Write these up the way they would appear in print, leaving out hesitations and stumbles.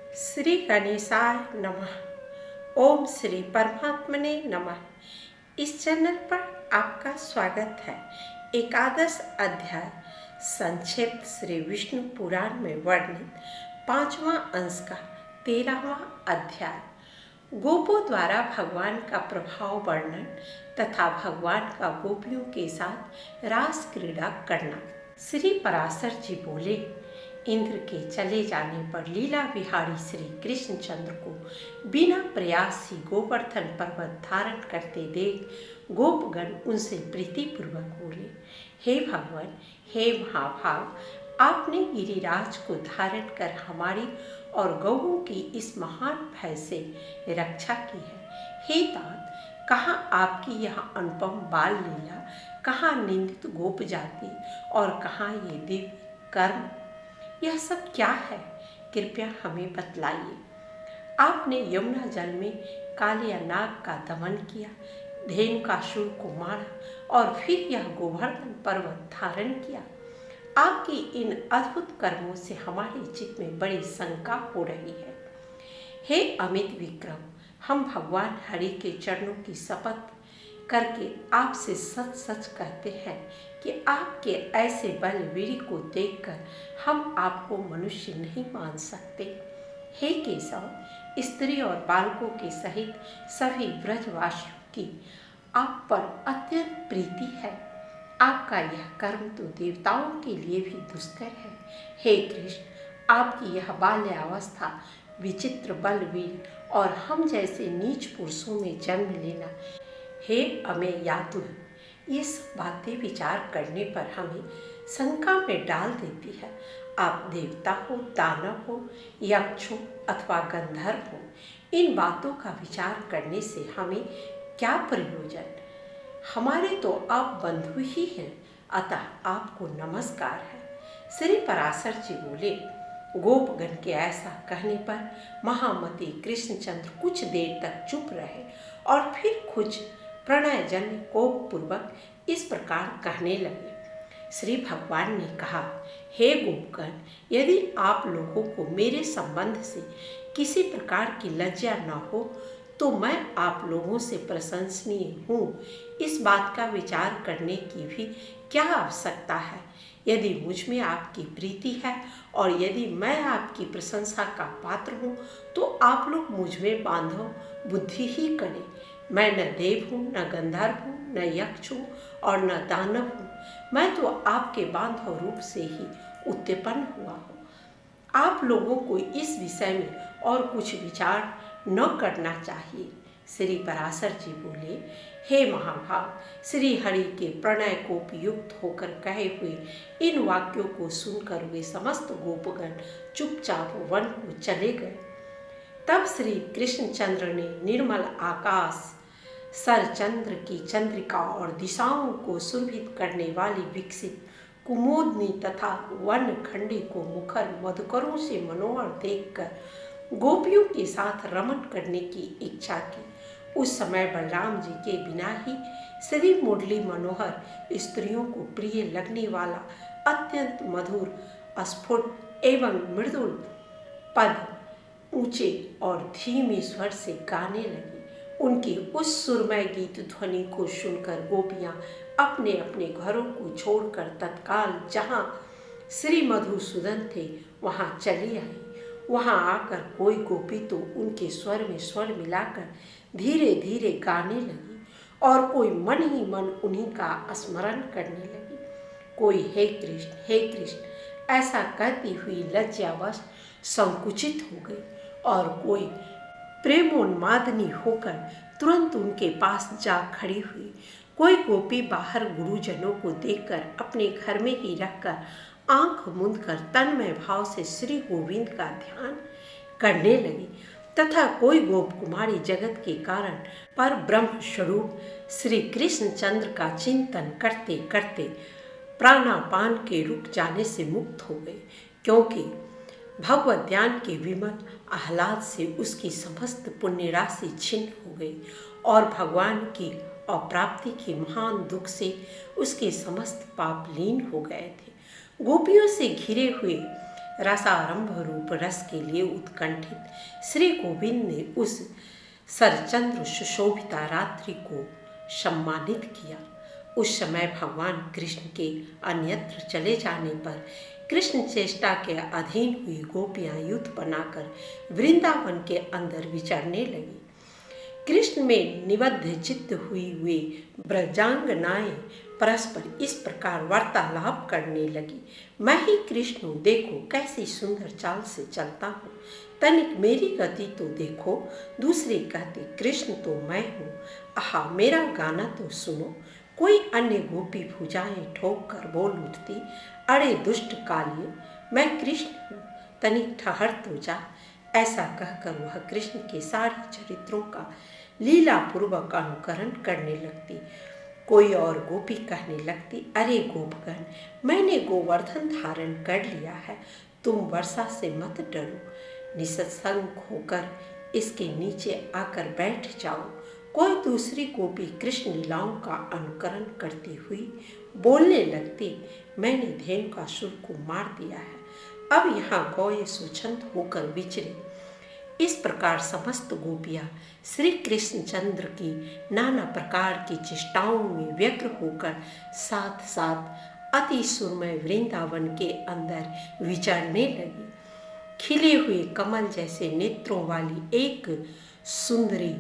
श्री गणेशाय नमः। ओम श्री परमात्मने नमः। इस चैनल पर आपका स्वागत है। एकादश अध्याय संक्षिप्त श्री विष्णु पुराण में वर्णित 5वां अंश का 13वां अध्याय, गोपों द्वारा भगवान का प्रभाव वर्णन तथा भगवान का गोपियों के साथ रास क्रीड़ा करना। श्री पराशर जी बोले, इंद्र के चले जाने पर लीला विहारी श्री कृष्ण चंद्र को बिना प्रयास ही गोवर्धन पर्वत धारण करते देख गोपगण उनसे प्रीतिपूर्वक बोले, हे भगवान, हे महाभाग, आपने गिरिराज को धारण कर हमारी और गौओं की इस महान भय से रक्षा की है। हे तात, कहाँ आपकी यह अनुपम बाल लीला, कहाँ निंदित गोप जाति और कहाँ ये दिव्य कर्म, यह सब क्या है? कृपया हमें बतलाइए। आपने यमुना जल में कालिया नाग का दमन किया, धेनुकासुर को मारा और फिर यह गोवर्धन पर्वत धारण किया। आपकी इन अद्भुत कर्मों से हमारे चित्त में बड़ी शंका हो रही है। हे अमित विक्रम, हम भगवान हरि के चरणों की शपथ करके आपसे सच सच कहते हैं कि आपके ऐसे बलवीर को देखकर हम आपको मनुष्य नहीं मान सकते। हे केशव, स्त्री और बालकों के सहित सभी ब्रजवासियों की आप पर अत्यंत प्रीति है। आपका यह कर्म तो देवताओं के लिए भी दुष्कर है। हे कृष्ण, आपकी यह बाल्यावस्था, विचित्र बलवीर और हम जैसे नीच पुरुषों में जन्म लेना, हे अमेय यातु, ये सब बातें विचार करने पर हमें शंका में डाल देती है। आप देवता हो, दानव हो, यक्ष हो अथवा गंधर्व हो, इन बातों का विचार करने से हमें क्या प्रयोजन? हमारे तो आप बंधु ही हैं, अतः आपको नमस्कार है। श्री पराशर जी बोले, गोपगण के ऐसा कहने पर महामती कृष्णचंद्र कुछ देर तक चुप रहे और फिर कुछ प्रणय जन्य कोप पूर्वक इस प्रकार कहने लगे। श्री भगवान ने कहा, हे गोपगण, यदि आप लोगों को मेरे संबंध से किसी प्रकार की लज्जा न हो तो मैं आप लोगों से प्रशंसनीय हूँ, इस बात का विचार करने की भी क्या आवश्यकता है? यदि मुझ में आपकी प्रीति है और यदि मैं आपकी प्रशंसा का पात्र हूँ तो आप लोग मुझ में बांधव बुद्धि ही करें। मैं न देव हूँ, न गंधर्व हूँ, न यक्ष हूँ और न दानव हूँ। मैं तो आपके बांधव रूप से ही उत्पन्न हुआ हूँ। आप लोगों को इस विषय में और कुछ विचार न करना चाहिए। श्री पराशर जी बोले, हे महाभाग, श्री हरि के प्रणय कोप युक्त होकर कहे हुए इन वाक्यों को सुनकर वे समस्त गोपगण चुपचाप वन को चले गए। तब श्री कृष्णचंद्र ने निर्मल आकाश, सरचंद्र की चंद्रिका और दिशाओं को सुरभित करने वाली विकसित कुमोदनी तथा वन खंडी को मुखर मधुकरों से मनोहर देखकर गोपियों के साथ रमण करने की इच्छा की। उस समय बलराम जी के बिना ही श्री मुरली मनोहर, स्त्रियों को प्रिय लगने वाला अत्यंत मधुर, स्फुट एवं मृदुल पद ऊंचे और धीमे स्वर से गाने लगी। उनकी उस सुरमय गीत ध्वनि को सुनकर गोपियां अपने अपने घरों को छोड़कर तत्काल जहाँ श्री मधुसूदन थे वहाँ चली आई। वहाँ आकर कोई गोपी तो उनके स्वर में स्वर मिलाकर धीरे धीरे गाने लगी और कोई मन ही मन उन्हीं का स्मरण करने लगी। कोई हे कृष्ण, हे कृष्ण ऐसा कहती हुई लज्जावश संकुचित हो गई और कोई प्रेमोन्मादनी होकर तुरंत उनके पास जा खड़ी हुई। कोई गोपी बाहर गुरुजनों को देखकर अपने घर में ही रखकर आंख मूंदकर तन्मय भाव से श्री गोविंद का ध्यान करने लगी तथा कोई गोप कुमारी जगत के कारण पर ब्रह्म स्वरूप श्री कृष्णचंद्र का चिंतन करते करते प्राणापान के रुक जाने से मुक्त हो गई, क्योंकि भगवत ध्यान के विमल आह्लाद से उसकी समस्त पुण्य राशि छिन्न हो गई और भगवान की अप्राप्ति के महान दुख से उसके समस्त पाप लीन हो गए थे। गोपियों से घिरे हुए रसारंभ रूप रस के लिए उत्कंठित श्री गोविंद ने उस सरचंद्र सुशोभिता रात्रि को सम्मानित किया। उस समय भगवान कृष्ण के अन्यत्र चले जाने पर कृष्ण चेष्टा के अधीन हुई गोपियां युद्ध बनाकर वृंदावन के अंदर विचरने लगी। कृष्ण में निबद्ध चित्त हुई वे ब्रजांगनाएं परस्पर इस प्रकार वार्तालाप करने लगी। मैं ही कृष्ण हूँ, देखो कैसी सुंदर चाल से चलता हूँ, तनिक मेरी गति तो देखो। दूसरे कहते, कृष्ण तो मैं हूँ, आहा मेरा गाना तो सुनो। कोई अन्य गोपी भुजाएं ठोक कर बोल उठती, अरे दुष्ट कालिए, मैं कृष्ण हूँ, तनिक ठहर तो जा। ऐसा कहकर वह कृष्ण के सारे चरित्रों का लीला पूर्वक अनुकरण करने लगती। कोई और गोपी कहने लगती, अरे गोपगण, मैंने गोवर्धन धारण कर लिया है, तुम वर्षा से मत डरो, निसंग होकर इसके नीचे आकर बैठ जाओ। कोई दूसरी गोपी कृष्ण लीलाओं का अनुकरण करती हुई बोलने लगती, मैंने धेनु का शुर को मार दिया है, अब यहाँ गौए स्वच्छंद होकर विचरे। इस प्रकार समस्त गोपियां श्री कृष्ण चंद्र की नाना प्रकार की चेष्टाओं में व्यग्र होकर साथ साथ अति सुरमय वृंदावन के अंदर विचरने लगी। खिले हुए कमल जैसे नेत्रों वाली एक सुंदरी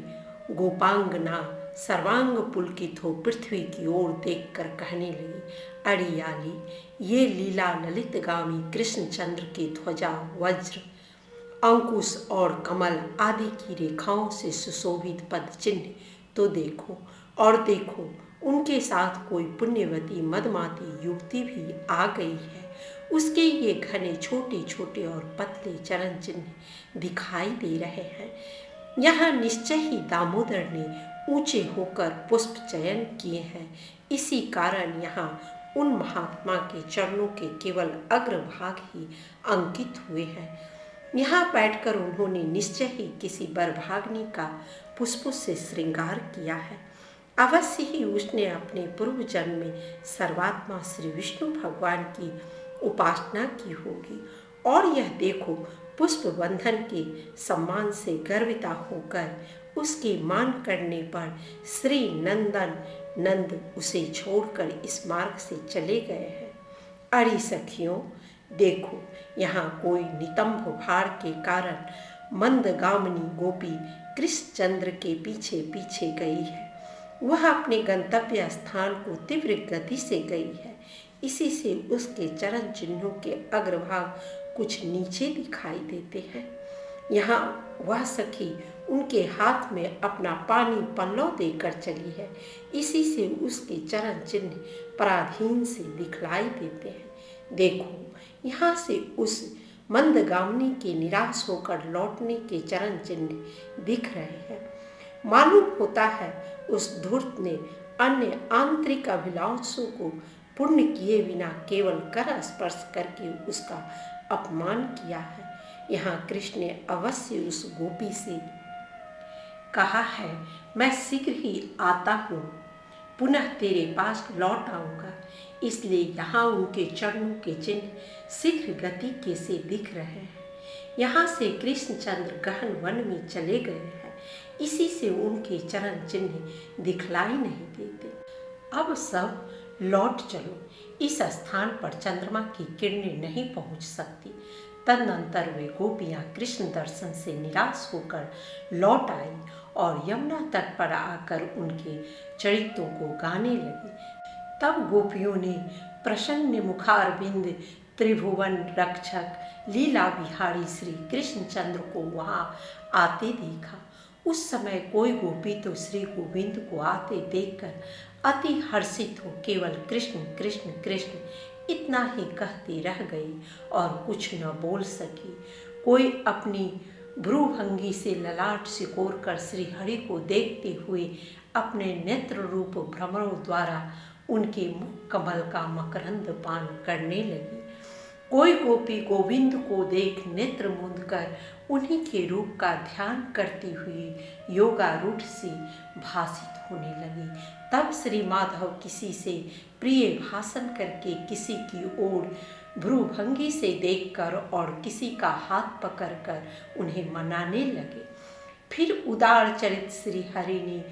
गोपांगना सर्वांग पुलकित हो पृथ्वी की ओर देखकर कहने लगी, अड़ियाली, ये लीला ललितगामी कृष्णचंद्र की ध्वजा वज्र अंकुश और कमल आदि की रेखाओं से सुशोभित पद चिन्ह तो देखो, और देखो उनके साथ कोई पुण्यवती मदमाती युवती भी आ गई है। उसके ये घने छोटे छोटे और पतले चरण चिन्ह दिखाई दे रहे हैं। यहाँ निश्चय ही दामोदर ने ऊंचे होकर पुष्प चयन किए हैं। इसी कारण यहाँ उन महात्मा के चरणों के केवल अग्रभाग ही अंकित हुए हैं। यहाँ बैठकर उन्होंने निश्चय ही किसी बरभाग्नि का पुष्पों से श्रृंगार किया है। अवश्य ही उसने अपने पूर्व जन्म में सर्वात्मा श्री विष्णु भगवान की उपासना की होगी। और यह देखो, पुष्प बंधन के सम्मान से गर्विता होकर उसके मान करने पर श्री नंदन नंद उसे छोड़कर इस मार्ग से चले गए हैं। अरे सखियों, देखो यहाँ कोई नितंब भार के कारण मंदगामिनी गोपी कृष्णचंद्र के पीछे पीछे गई है। वह अपने गंतव्य स्थान को तीव्र गति से गई है। इसी से उसके चरण चिन्हों के अग्रभाग कुछ नीचे दिखाई देते हैं। यहाँ वह सखी उनके हाथ में अपना पानी पल्लव देकर चली है। इसी से उसके चरण चिन्ह पराधीन से दिखलाई देते हैं। देखो, यहाँ से उस मंदगामिनी के निराश होकर लौटने के चरण चिन्ह दिख रहे हैं। मालूम होता है उस धूर्त ने अन्य आंतरिक अभिलाषों को पूर्ण किए बिना केवल कर स्पर्श करके उसका अपमान किया है। यहाँ कृष्ण ने अवश्य उस गोपी से कहा है, मैं शीघ्र ही आता हूँ, पुनः तेरे पास लौट आऊँगा। इसलिए यहाँ उनके चरणों के चिन्ह शीघ्र गति के से दिख रहे हैं। यहाँ से कृष्णचंद्र गहन वन में चले गए हैं। इसी से उनके चरण चिन्ह दिखलाई नहीं देते। अब सब लौट चलो, इस स्थान पर चंद्रमा की किरणें नहीं पहुँच सकती। तदनंतर वे गोपियाँ कृष्ण दर्शन से निराश होकर लौट आई और यमुना तट पर आकर उनके चरित्रों को गाने लगी। तब गोपियों ने प्रसन्न मुखारविंद त्रिभुवन रक्षक लीला विहारी श्री कृष्णचंद्र को वहाँ आते देखा। उस समय कोई गोपी तो श्री गोविंद को आते देखकर अति हर्षित हो केवल कृष्ण कृष्ण कृष्ण इतना ही कहती रह गई और कुछ न बोल सकी। कोई अपनी भ्रूभंगी से ललाट सिकोर कर श्री हरि को देखते हुए अपने नेत्र रूप भ्रमरों द्वारा उनके मुख कमल का मकरंद पान करने लगी। कोई गोपी गोविंद को देख नेत्र मूंद कर उन्हीं के रूप का ध्यान करती हुई योगारूढ़ सी भासित होने लगी। तब श्री माधव किसी से प्रिय भाषण करके किसी की ओर भ्रूभंगी से देखकर और किसी का हाथ पकड़कर उन्हें मनाने लगे। फिर उदार चरित श्री हरि ने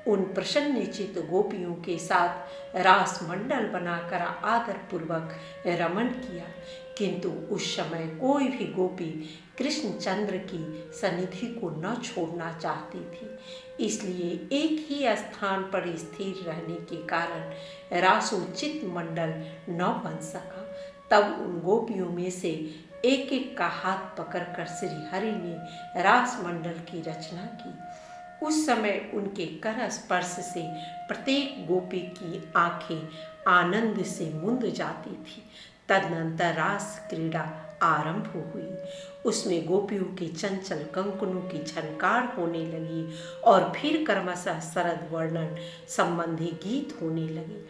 उन प्रसन्नचित्त गोपियों के साथ रास मंडल बनाकर आदर पूर्वक रमण किया, किंतु उस समय कोई भी गोपी कृष्णचंद्र की सन्निधि को न छोड़ना चाहती थी। इसलिए एक ही स्थान पर स्थिर रहने के कारण रासोचित मंडल न बन सका। तब उन गोपियों में से एक एक का हाथ पकड़कर श्री हरि ने रास मंडल की रचना की। उस समय उनके कर स्पर्श से प्रत्येक गोपी की आंखें आनंद से मूंद जाती थी। तदनंतर रास क्रीड़ा आरंभ हुई। उसमें गोपियों के चंचल कंकणों की झनकार होने लगी और फिर क्रमशः शरद वर्णन संबंधी गीत होने लगे।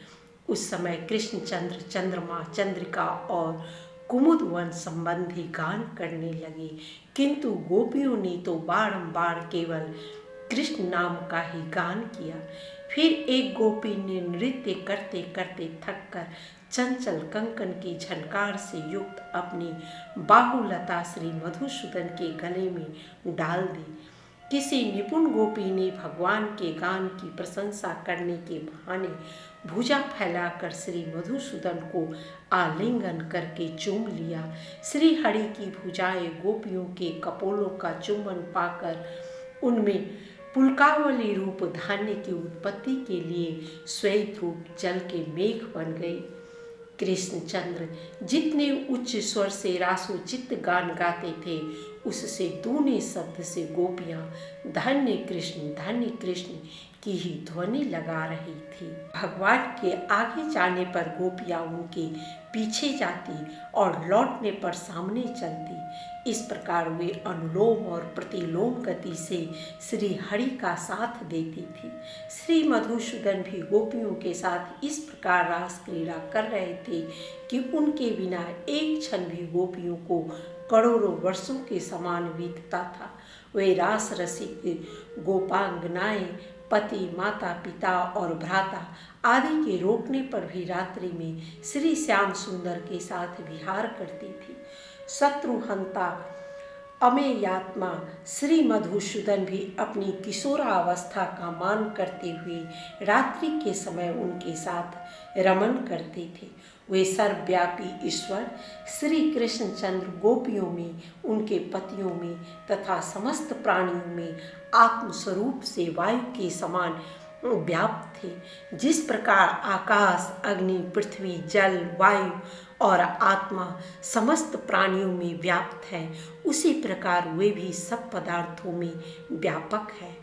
उस समय कृष्णचंद्र चंद्रमा चंद्रिका और कुमुदवन संबंधी गान करने लगे, किंतु गोपियों ने तो बारंबार केवल कृष्ण नाम का ही गान किया। फिर एक गोपी ने नृत्य करते करते थककर चंचल कंकन की झनकार से युक्त अपनी बाहुलता श्री मधुसूदन के गले में डाल दी। किसी निपुण गोपी ने भगवान के गान की प्रशंसा करने के बहाने भुजा फैलाकर श्री मधुसूदन को आलिंगन करके चूम लिया। श्री हरि की भुजाएं गोपियों के कपोलों का चुंबन पाकर उनमें पुलकावली रूप धान्य की उत्पत्ति के लिए श्वेत रूप जल के मेघ बन गए। कृष्णचंद्र जितने उच्च स्वर से रासोचित गान गाते थे, उससे दूने शब्द से गोपियां धन्य कृष्ण की ही ध्वनि लगा रही थी। भगवान के आगे जाने पर गोपियां उनके पीछे जाती और लौटने पर सामने चलती। इस प्रकार वे अनुलोम और प्रतिलोम गति से श्री हरि का साथ देती थी। श्री मधुसूदन भी गोपियों के साथ इस प्रकार रास क्रीड़ा कर रहे थे कि उनके बिना एक क्षण भी गोपियों को करोड़ों वर्षों के समान बीतता था। वे रास रसिक गोपांगनाएं पति माता पिता और भ्राता आदि के रोकने पर भी रात्रि में श्री श्याम सुंदर के साथ विहार करती थी। शत्रुहंता अमेयात्मा श्री मधुसूदन भी अपनी किशोरावस्था का मान करते हुए रात्रि के समय उनके साथ रमण करते थे। वे सर्वव्यापी ईश्वर श्री कृष्णचंद्र गोपियों में, उनके पतियों में तथा समस्त प्राणियों में आत्मस्वरूप से वायु के समान व्याप्त थे। जिस प्रकार आकाश, अग्नि, पृथ्वी, जल, वायु और आत्मा समस्त प्राणियों में व्याप्त है, उसी प्रकार वे भी सब पदार्थों में व्यापक है।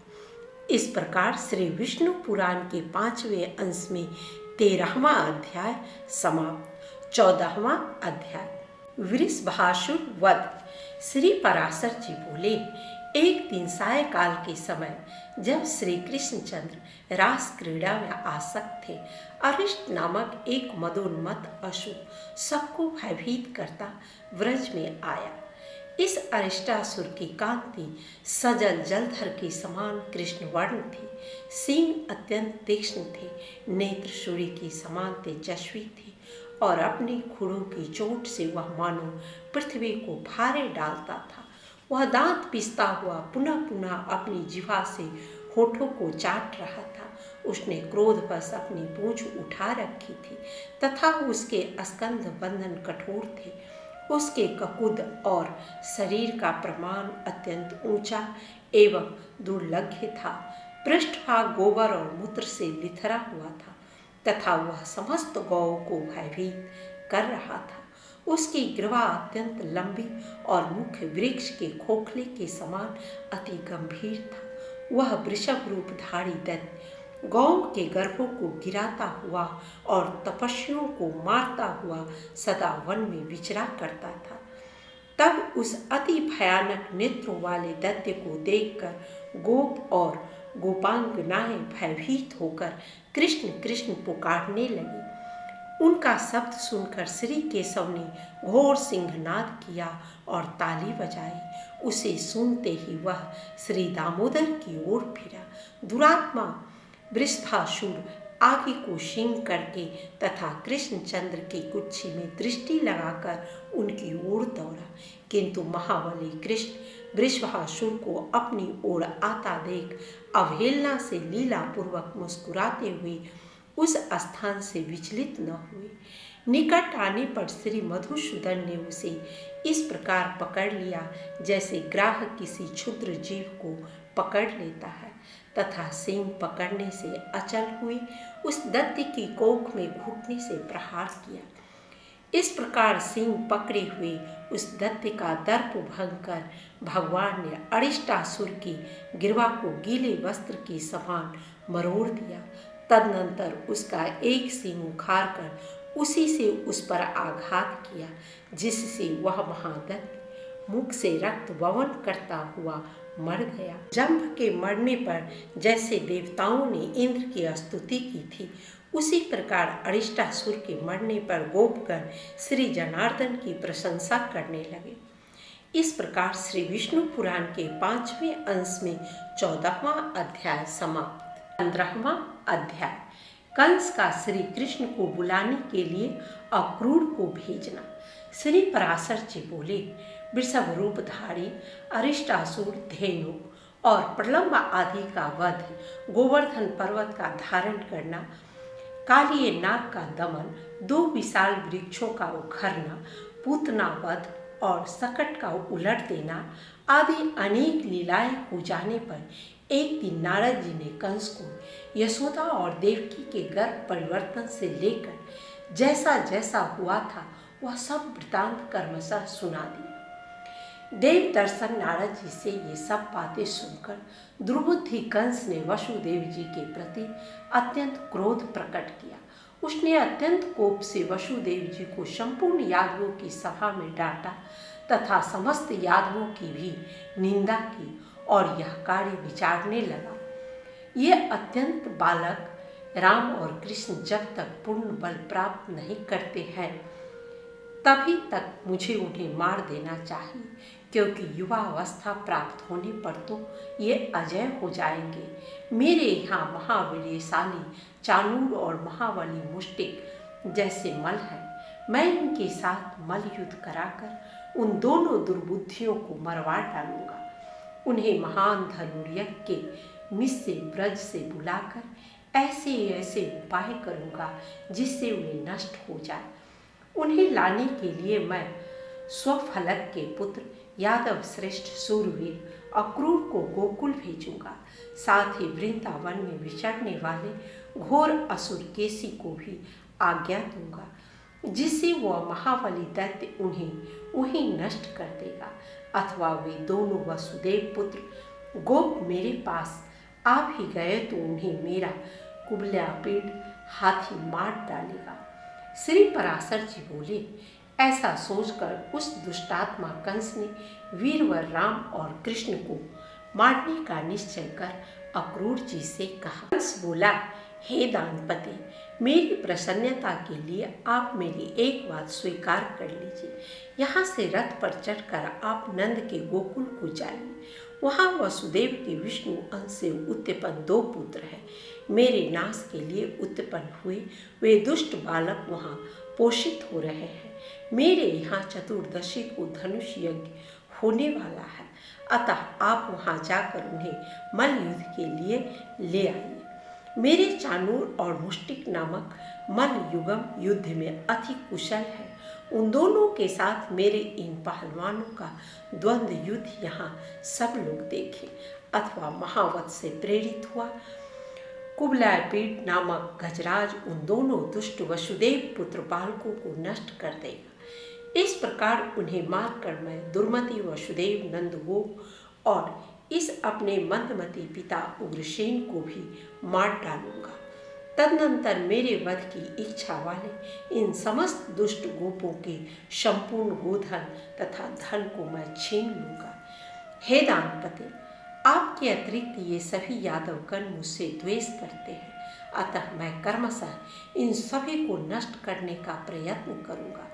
इस प्रकार श्री विष्णु पुराण के 5वें अंश में 13वां अध्याय समाप्त। 14वां अध्याय वृषभासुर वध। श्री पराशर जी बोले, एक दिन सायकाल के समय जब श्री कृष्णचंद्र रास क्रीड़ा में आसक्त थे, अरिष्ट नामक एक मदोन्मत्त असुर सबको भयभीत करता व्रज में आया। इस अरिष्टासुर की कांति सजल जलधर के समान कृष्ण वर्ण थी। सींग अत्यंत तीक्ष्ण थे, नेत्र सूर्य के समान तेजस्वी थे और अपनी खुरों की चोट से वह मानो पृथ्वी को फाड़े डालता था। वह दांत पिसता हुआ पुनः पुनः अपनी जिह्वा से होठों को चाट रहा था। उसने क्रोधवश अपनी पूंछ उठा रखी थी तथा उसके स्कंध बंधन कठोर थे। उसके ककुद और शरीर का प्रमाण अत्यंत ऊंचा एवं दुर्लभ था। पृष्ठभाग गोबर और मूत्र से लिथरा हुआ था तथा वह समस्त गौओं को भयभीत कर रहा था। उसकी ग्रीवा अत्यंत लंबी और मुख वृक्ष के खोखले के समान अति गंभीर था। वह वृषभ रूपधारी दैत्य गौओं के गर्भों को गिराता हुआ और तपस्वियों को मारता हुआ सदा वन में विचरा करता था। तब उस अति भयानक नेत्रों वाले दैत्य को देखकर गोप और गोपांगनाएं भयभीत होकर कृष्ण कृष्ण पुकारने लगी। उनका शब्द सुनकर श्री केशव ने घोर सिंहनाद किया और ताली बजाई। उसे सुनते ही वह श्री दामोदर की ओर फिरा। दुरात्मा वृषभासुर आगे को शींग करके तथा कृष्णचंद्र की कुक्षी में दृष्टि लगाकर उनकी ओर दौड़ा, किंतु महाबली कृष्ण वृषभासुर को अपनी ओर आता देख अवहेलना से लीलापूर्वक मुस्कुराते हुए उस स्थान से विचलित न हुए। निकट आने पर श्री मधुसूदन ने उसे इस प्रकार पकड़ लिया जैसे ग्राहक किसी क्षुद्र जीव को पकड़ लेता है, तथा सींग पकड़ने से अचल हुए उस दैत्य की कोख में घुटने से प्रहार किया। इस प्रकार सींग पकड़े हुए उस दैत्य का दर्प भंग कर भगवान ने अरिष्टासुर की गिरवा को गीले वस्त्र के समान मरोड़ दिया। तदनंतर उसका एक सींग उखाड़ कर उसी से उस पर आघात किया, जिससे वह महादैत्य मुख से रक्त ववन करता हुआ मर गया। जंभ के मरने पर जैसे देवताओं ने इंद्र की स्तुति की थी, उसी प्रकार अरिष्टासुर के मरने पर गोपगण श्री जनार्दन की प्रशंसा करने लगे। इस प्रकार श्री विष्णु पुराण के 5वें अंश में 14वां अध्याय समाप्त। 15वां अध्याय कंस का श्री कृष्ण को बुलाने के लिए अक्रूर को भेजना। श्री पराशर जी बोले, वृषभ रूपधारी अरिष्टासुर धेनु और प्रलंब आदि का वध, गोवर्धन पर्वत का धारण करना, कालिये नाग का दमन, 2 विशाल वृक्षों का उखड़ना, पूतना वध और सकट का उलट देना आदि अनेक लीलाएं हो जाने पर एक दिन नारद जी ने कंस को यशोदा और देवकी के गर्भ परिवर्तन से लेकर जैसा जैसा हुआ था वह सब वृतांत क्रमशः सुना दिया। देव दर्शन नारद जी से ये सब बातें सुनकर दुर्बुद्धि कंस ने वसुदेव जी के प्रति अत्यंत क्रोध प्रकट किया। उसने अत्यंत कोप से वसुदेव जी को संपूर्ण यादवों की सभा में डांटा तथा समस्त यादवों की भी निंदा की और यह कार्य विचारने लगा, ये अत्यंत बालक राम और कृष्ण जब तक पूर्ण बल प्राप्त नहीं करते हैं तभी तक मुझे उन्हें मार देना चाहिए, क्योंकि युवा अवस्था प्राप्त होने पर तो ये अजय हो जाएंगे। मेरे यहाँ महावीरशाली चाणूर और महाबली मुष्टिक जैसे मल है। मैं इनके साथ मल युद्ध कराकर उन दोनों दुर्बुद्धियों को मरवा डालूंगा। उन्हें महान धनुर्यज्ञ के मिस से ब्रज से बुलाकर ऐसे ऐसे उपाय करूंगा जिससे वे नष्ट हो जाए। उन्हें लाने के लिए मैं स्वफलक के पुत्र यादव श्रेष्ठ सूरवीर अक्रूर को गोकुल भेजूंगा। साथ ही वृंदावन में विचरने वाले घोर असुर केसी को भी आज्ञा दूंगा, जिससे वह महाबली दैत्य उन्हें वहीं नष्ट कर देगा। अथवा वे दोनों वसुदेव पुत्र गोप मेरे पास आ भी गए तो उन्हें मेरा कुबलापीड़ हाथी मार डालेगा। श्री पराशर जी बोले, ऐसा सोचकर उस दुष्टात्मा कंस ने वीरवर राम और कृष्ण को मारने का निश्चय कर अक्रूर जी से कहा। कंस बोला, हे दानपते, मेरी प्रसन्नता के लिए आप मेरी एक बात स्वीकार कर लीजिए। यहाँ से रथ पर चढ़कर आप नंद के गोकुल को जाइए। वहाँ वसुदेव के विष्णु अंश से उत्पन्न 2 पुत्र हैं। मेरे नाश के लिए उत्पन्न हुए वे दुष्ट बालक वहाँ पोषित हो रहे हैं। मेरे यहाँ चतुर्दशी को धनुष यज्ञ होने वाला है, अतः आप वहाँ जाकर उन्हें मल युद्ध के लिए ले आइए। मेरे चाणूर और मुष्टिक नामक मल युगम युद्ध में अति कुशल है। उन दोनों के साथ मेरे इन पहलवानों का द्वंद्व युद्ध यहाँ सब लोग देखें। अथवा महावत से प्रेरित हुआ कुबलापीड़ नामक गजराज उन दोनों दुष्ट वसुदेव पुत्र बालकों को नष्ट कर देगा। इस प्रकार उन्हें मारकर मैं दुर्मति वसुदेव नंदगोप और इस अपने मंदमती पिता उग्रसेन को भी मार डालूंगा। तदनंतर मेरे वध की इच्छा वाले इन समस्त दुष्ट गोपों के संपूर्ण गोधन तथा धन को मैं छीन लूंगा। हे दानपते, आपके अतिरिक्त ये सभी यादवगण मुझसे द्वेष करते हैं, अतः मैं कर्मशः इन सभी को नष्ट करने का प्रयत्न करूंगा।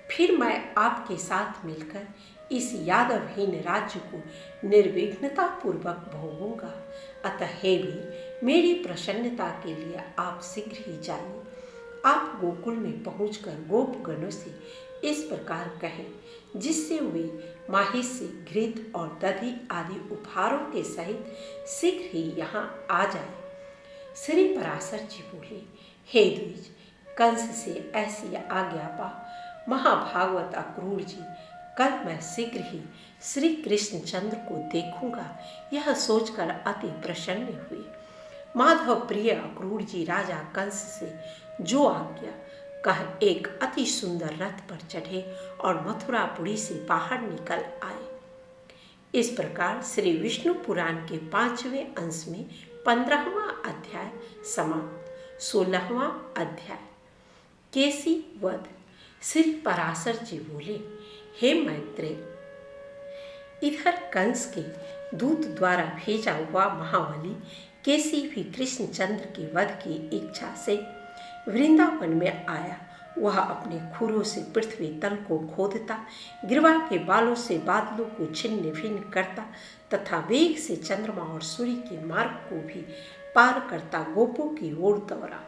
फिर मैं आपके साथ मिलकर इस यादवहीन राज्य को निर्विघ्नता पूर्वक भोगूंगा। अतः हे वीर, मेरी प्रसन्नता के लिए आप शीघ्र ही जाइए। आप गोकुल में पहुंचकर गोपगणों से इस प्रकार कहें, जिससे वे माही से घृत और दधी आदि उपहारों के सहित शीघ्र ही यहाँ आ जाए। श्री पराशर जी बोले, हे द्विज, कंस से ऐसी आज्ञा पा महाभागवत अक्रूर जी, कल मैं शीघ्र ही श्री कृष्णचंद्र को देखूंगा। यह सोचकर अति प्रसन्न हुए। माधव प्रिय अक्रूर जी राजा कंस से जो आज्ञा कह एक अति सुंदर रथ पर चढ़े और मथुरापुरी से बाहर निकल आए। इस प्रकार श्री विष्णु पुराण के 5वें अंश में 15वां अध्याय समाप्त। 16वां अध्याय केसी वध। श्री पराशर जी बोले, हे मैत्रेय, इधर कंस के दूत द्वारा भेजा हुआ महाबली केसी भी कृष्णचंद्र के वध की इच्छा से वृंदावन में आया। वह अपने खुरों से पृथ्वी तल को खोदता, गिरवा के बालों से बादलों को छिन्न भिन्न करता तथा वेग से चंद्रमा और सूर्य के मार्ग को भी पार करता गोपों की ओर दौड़ा।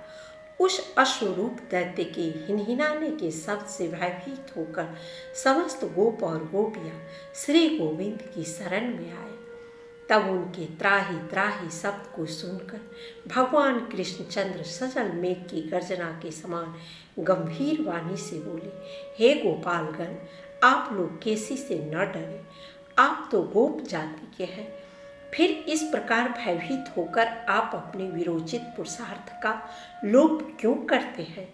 उस अश्वरूप दैत्य के हिनहिनाने के शब्द से भयभीत होकर समस्त गोप और गोपियां श्री गोविंद की शरण में आए। तब उनके त्राही त्राही शब्द को सुनकर भगवान कृष्णचंद्र सजल मेघ की गर्जना के समान गंभीर वाणी से बोले, हे गोपालगण, आप लोग केसी से न डरे, आप तो गोप जाति के हैं। फिर इस प्रकार भयभीत होकर आप अपने विरोचित पुरुषार्थ का लोभ क्यों करते हैं?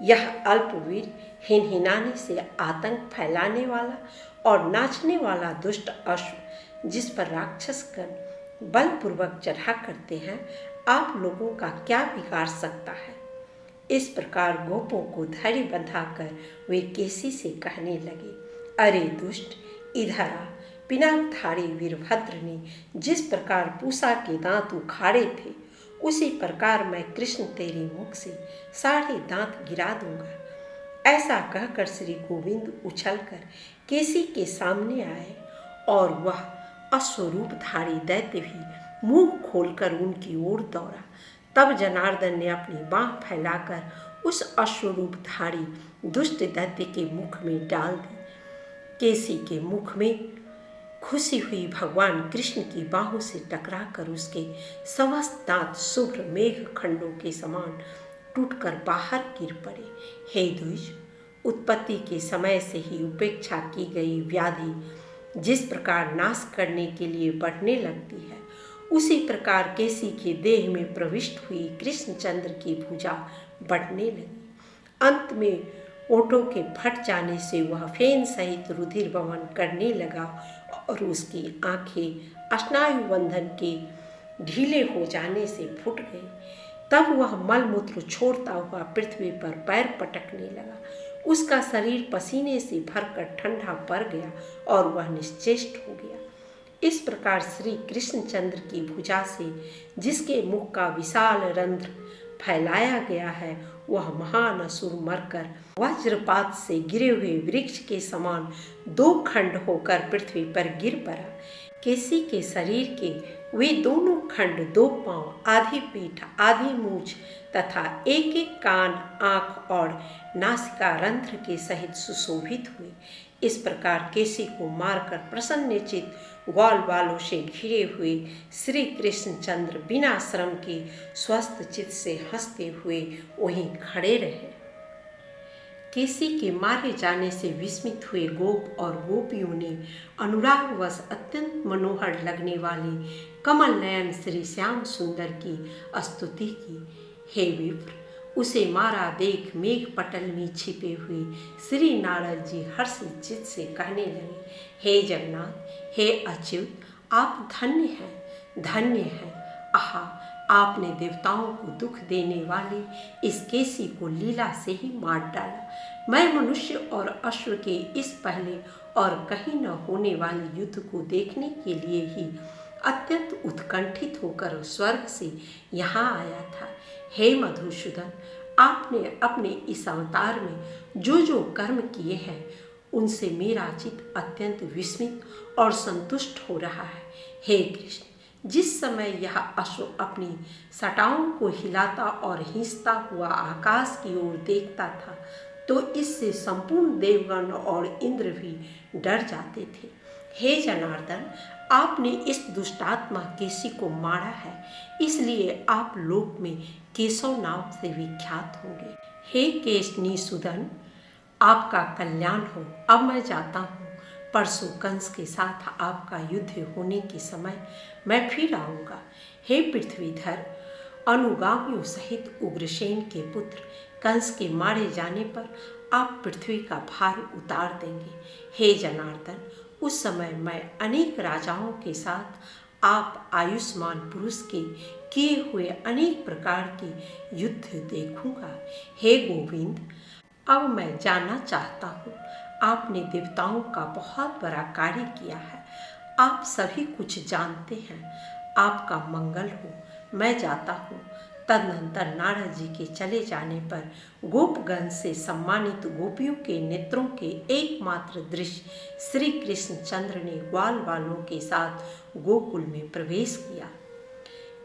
यह अल्पवीर हिनहिनाने से आतंक फैलाने वाला और नाचने वाला दुष्ट अश्व, जिस पर राक्षस गण बलपूर्वक चढ़ा करते हैं, आप लोगों का क्या बिगाड़ सकता है? इस प्रकार गोपों को धैर्य बंधाकर वे केसी से कहने लगे, अरे दुष्ट, इधर आ। पिनाकधारी वीरभद्र ने जिस प्रकार पूसा के दांत उखाड़े थे, उसी प्रकार मैं कृष्ण तेरे मुख से सारे दांत गिरा दूंगा। ऐसा कहकर श्री गोविंद उछलकर केसी के सामने आए और वह अश्वरूपधारी दैत्य भी मुंह खोलकर उनकी ओर दौड़ा। तब जनार्दन ने अपनी बांह फैलाकर उस अश्वरूपधारी दुष्ट दैत्य के मुख में डाल दी। केसी के मुख में खुशी हुई भगवान कृष्ण की बाहों से टकराकर उसके समस्त दांत शुभ्र मेघ खंडों के समान टूटकर बाहर गिर पड़े। हे द्विज, उत्पत्ति के समय से ही उपेक्षा की गई व्याधि जिस प्रकार नाश करने के लिए बढ़ने लगती है, उसी प्रकार केसी के देह में प्रविष्ट हुई कृष्णचंद्र की भुजा बढ़ने लगी। अंत में ओठों के फट जाने से वह फेन सहित रुधिर वहन करने लगा और उसकी आंखें स्नायु बंधन के ढीले हो जाने से फूट गई। तब वह मलमूत्र छोड़ता हुआ पृथ्वी पर पैर पटकने लगा। उसका शरीर पसीने से भरकर ठंडा पड़ गया और वह निश्चेष्ट हो गया। इस प्रकार श्री कृष्णचंद्र की भुजा से जिसके मुख का विशाल रंध्र फैलाया गया है, वह महान असुर मरकर वज्रपात से गिरे हुए वृक्ष के समान 2 खंड होकर पृथ्वी पर गिर पड़ा। केसी के शरीर के वे दोनों खंड 2 पांव, आधी पीठ, आधी मूछ तथा एक एक कान, आँख और नासिका रंध्र के सहित सुशोभित हुए। इस प्रकार केसी को मारकर प्रसन्नचित ग्वाल बालों से घिरे हुए श्री कृष्णचंद्र बिना श्रम के स्वस्थ चित्त से हंसते हुए वहीं खड़े रहे। केसी के मारे जाने से विस्मित हुए गोप और गोपियों ने अनुरागवश अत्यंत मनोहर लगने वाले कमल नयन श्री श्याम सुंदर की स्तुति की। हे विप्र, उसे मारा देख मेघ पटल में छिपे हुए श्री नारद जी हर्षित चित्त से कहने लगे, हे जगन्नाथ, हे अच्युत, आप धन्य हैं, धन्य हैं। आहा, आपने देवताओं को दुख देने वाले इस केसी को लीला से ही मार डाला। मैं मनुष्य और अश्व के इस पहले और कहीं न होने वाले युद्ध को देखने के लिए ही अत्यंत उत्कंठित होकर स्वर्ग से यहाँ आया था। हे मधुसूदन, आपने अपने इस अवतार में जो जो कर्म किए हैं उनसे मेरा चित्त अत्यंत विस्मित और संतुष्ट हो रहा है। हे कृष्ण, जिस समय यह अश्व अपनी सटाओं को हिलाता और हिंसता हुआ आकाश की ओर देखता था तो इससे संपूर्ण देवगण और इंद्र भी डर जाते थे। हे जनार्दन, आपने इस दुष्टात्मा केसी को मारा है, इसलिए आप लोक में केशव नाम से विख्यात होंगे। हे केशनीसुदन, आपका कल्याण हो। अब मैं जाता हूँ। परसों कंस के साथ आपका युद्ध होने के समय मैं फिर आऊँगा। हे पृथ्वीधर, अनुगामियों सहित उग्रसेन के पुत्र कंस के मारे जाने पर आप पृथ्वी का भार उतार देंगे। हे जनार्दन, उस समय मैं अनेक राजाओं के साथ आप आयुष्मान पुरुष के किए हुए अनेक प्रकार के युद्ध देखूंगा। हे गोविंद, अब मैं जानना चाहता हूँ, आपने देवताओं का बहुत बड़ा कार्य किया है। आप सभी कुछ जानते हैं। आपका मंगल हो। मैं जाता हूँ। तदनंतर नारद जी के चले जाने पर गोपगण से सम्मानित गोपियों के नेत्रों के एकमात्र दृश्य श्री कृष्ण चंद्र ने ग्वाल बालों के साथ गोकुल में प्रवेश किया।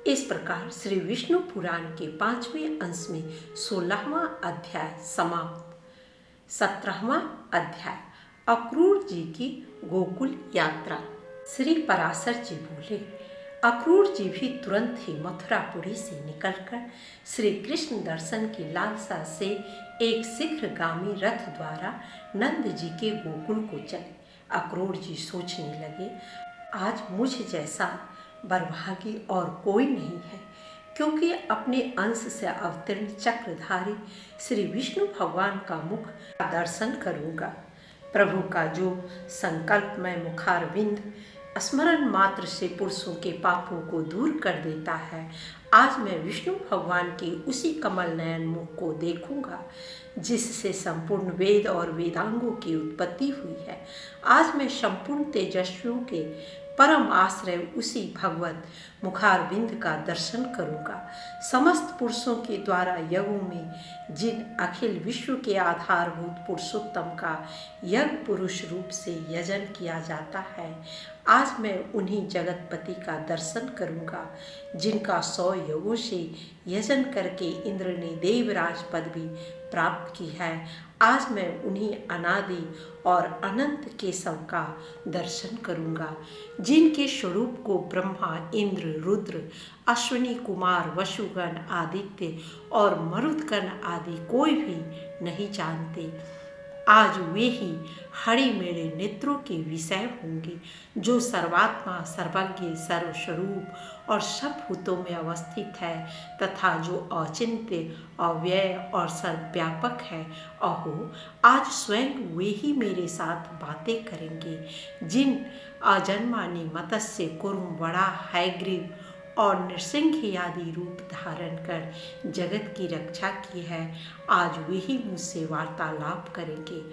इस प्रकार श्री विष्णु पुराण के 5वें अंश में 16वां अध्याय समाप्त। 17वां अध्याय अक्रूर जी की गोकुल यात्रा। श्री पराशर जी बोले, अक्रूर जी भी तुरंत ही मथुरापुरी से निकलकर श्री कृष्ण दर्शन की लालसा से एक शीघ्रगामी रथ द्वारा नंद जी के गोकुल को चले। अक्रूर जी सोचने लगे, आज मुझ जैसा बरभागी और कोई नहीं है, क्योंकि अपने अंश से अवतीर्ण चक्रधारी श्री विष्णु भगवान का मुख दर्शन करूंगा। प्रभु का जो संकल्पमय मुखारविंद स्मरण मात्र से पुरुषों के पापों को दूर कर देता है, आज मैं विष्णु भगवान के उसी कमल नयन मुख को देखूंगा जिससे संपूर्ण वेद और वेदांगों की उत्पत्ति हुई है। आज मैं संपूर्ण तेजस्वियों के परम आश्रय उसी भगवत मुखारविंद का दर्शन करूंगा। समस्त पुरुषों के द्वारा यज्ञों में जिन अखिल विश्व के आधारभूत पुरुषोत्तम का यज्ञ पुरुष रूप से यजन किया जाता है, आज मैं उन्हीं जगतपति का दर्शन करूंगा जिनका 100 यज्ञों से यजन करके इंद्र ने देवराज पदवी प्राप्त की है। आज मैं उन्हीं अनादि और अनंत केशव का दर्शन करूंगा जिनके स्वरूप को ब्रह्मा, इंद्र, रुद्र, अश्विनी कुमार, वसुगण, आदित्य और मरुदगण आदि कोई भी नहीं जानते। आज वे ही हरि मेरे नेत्रों के विषय होंगे, जो सर्वात्मा, सर्वज्ञ, सर्वस्वरूप और सब भूतों में अवस्थित है तथा जो अचिंत्य, अव्यय और सर्वव्यापक है। अहो, आज स्वयं वे ही मेरे साथ बातें करेंगे जिन अजन्मानी मत्स्य, कुर्म, वड़ा, हैग्रीव और नृसिंह आदि रूप धारण कर जगत की रक्षा की है। आज वे ही मुझसे वार्तालाप करेंगे।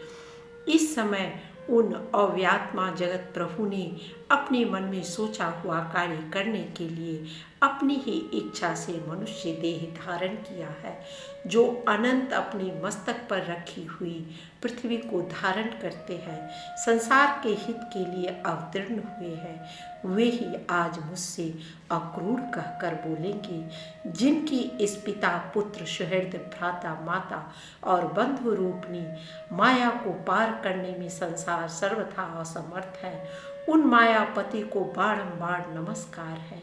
इस समय उन अव्यात्मा जगत प्रभु ने अपने मन में सोचा हुआ कार्य करने के लिए अपनी ही इच्छा से मनुष्य देह धारण किया है, जो अनंत अपने मस्तक पर रखी हुई पृथ्वी को धारण करते हैं, संसार के हित के लिए अवतीर्ण हुए हैं। वे ही आज मुझसे अक्रूर कहकर बोलेंगे, जिनकी इस पिता, पुत्र, सुहृद, भ्राता, माता और बंधु रूपनी माया को पार करने में संसार सर्वथा असमर्थ है। उन मायापति को बारंबार नमस्कार है,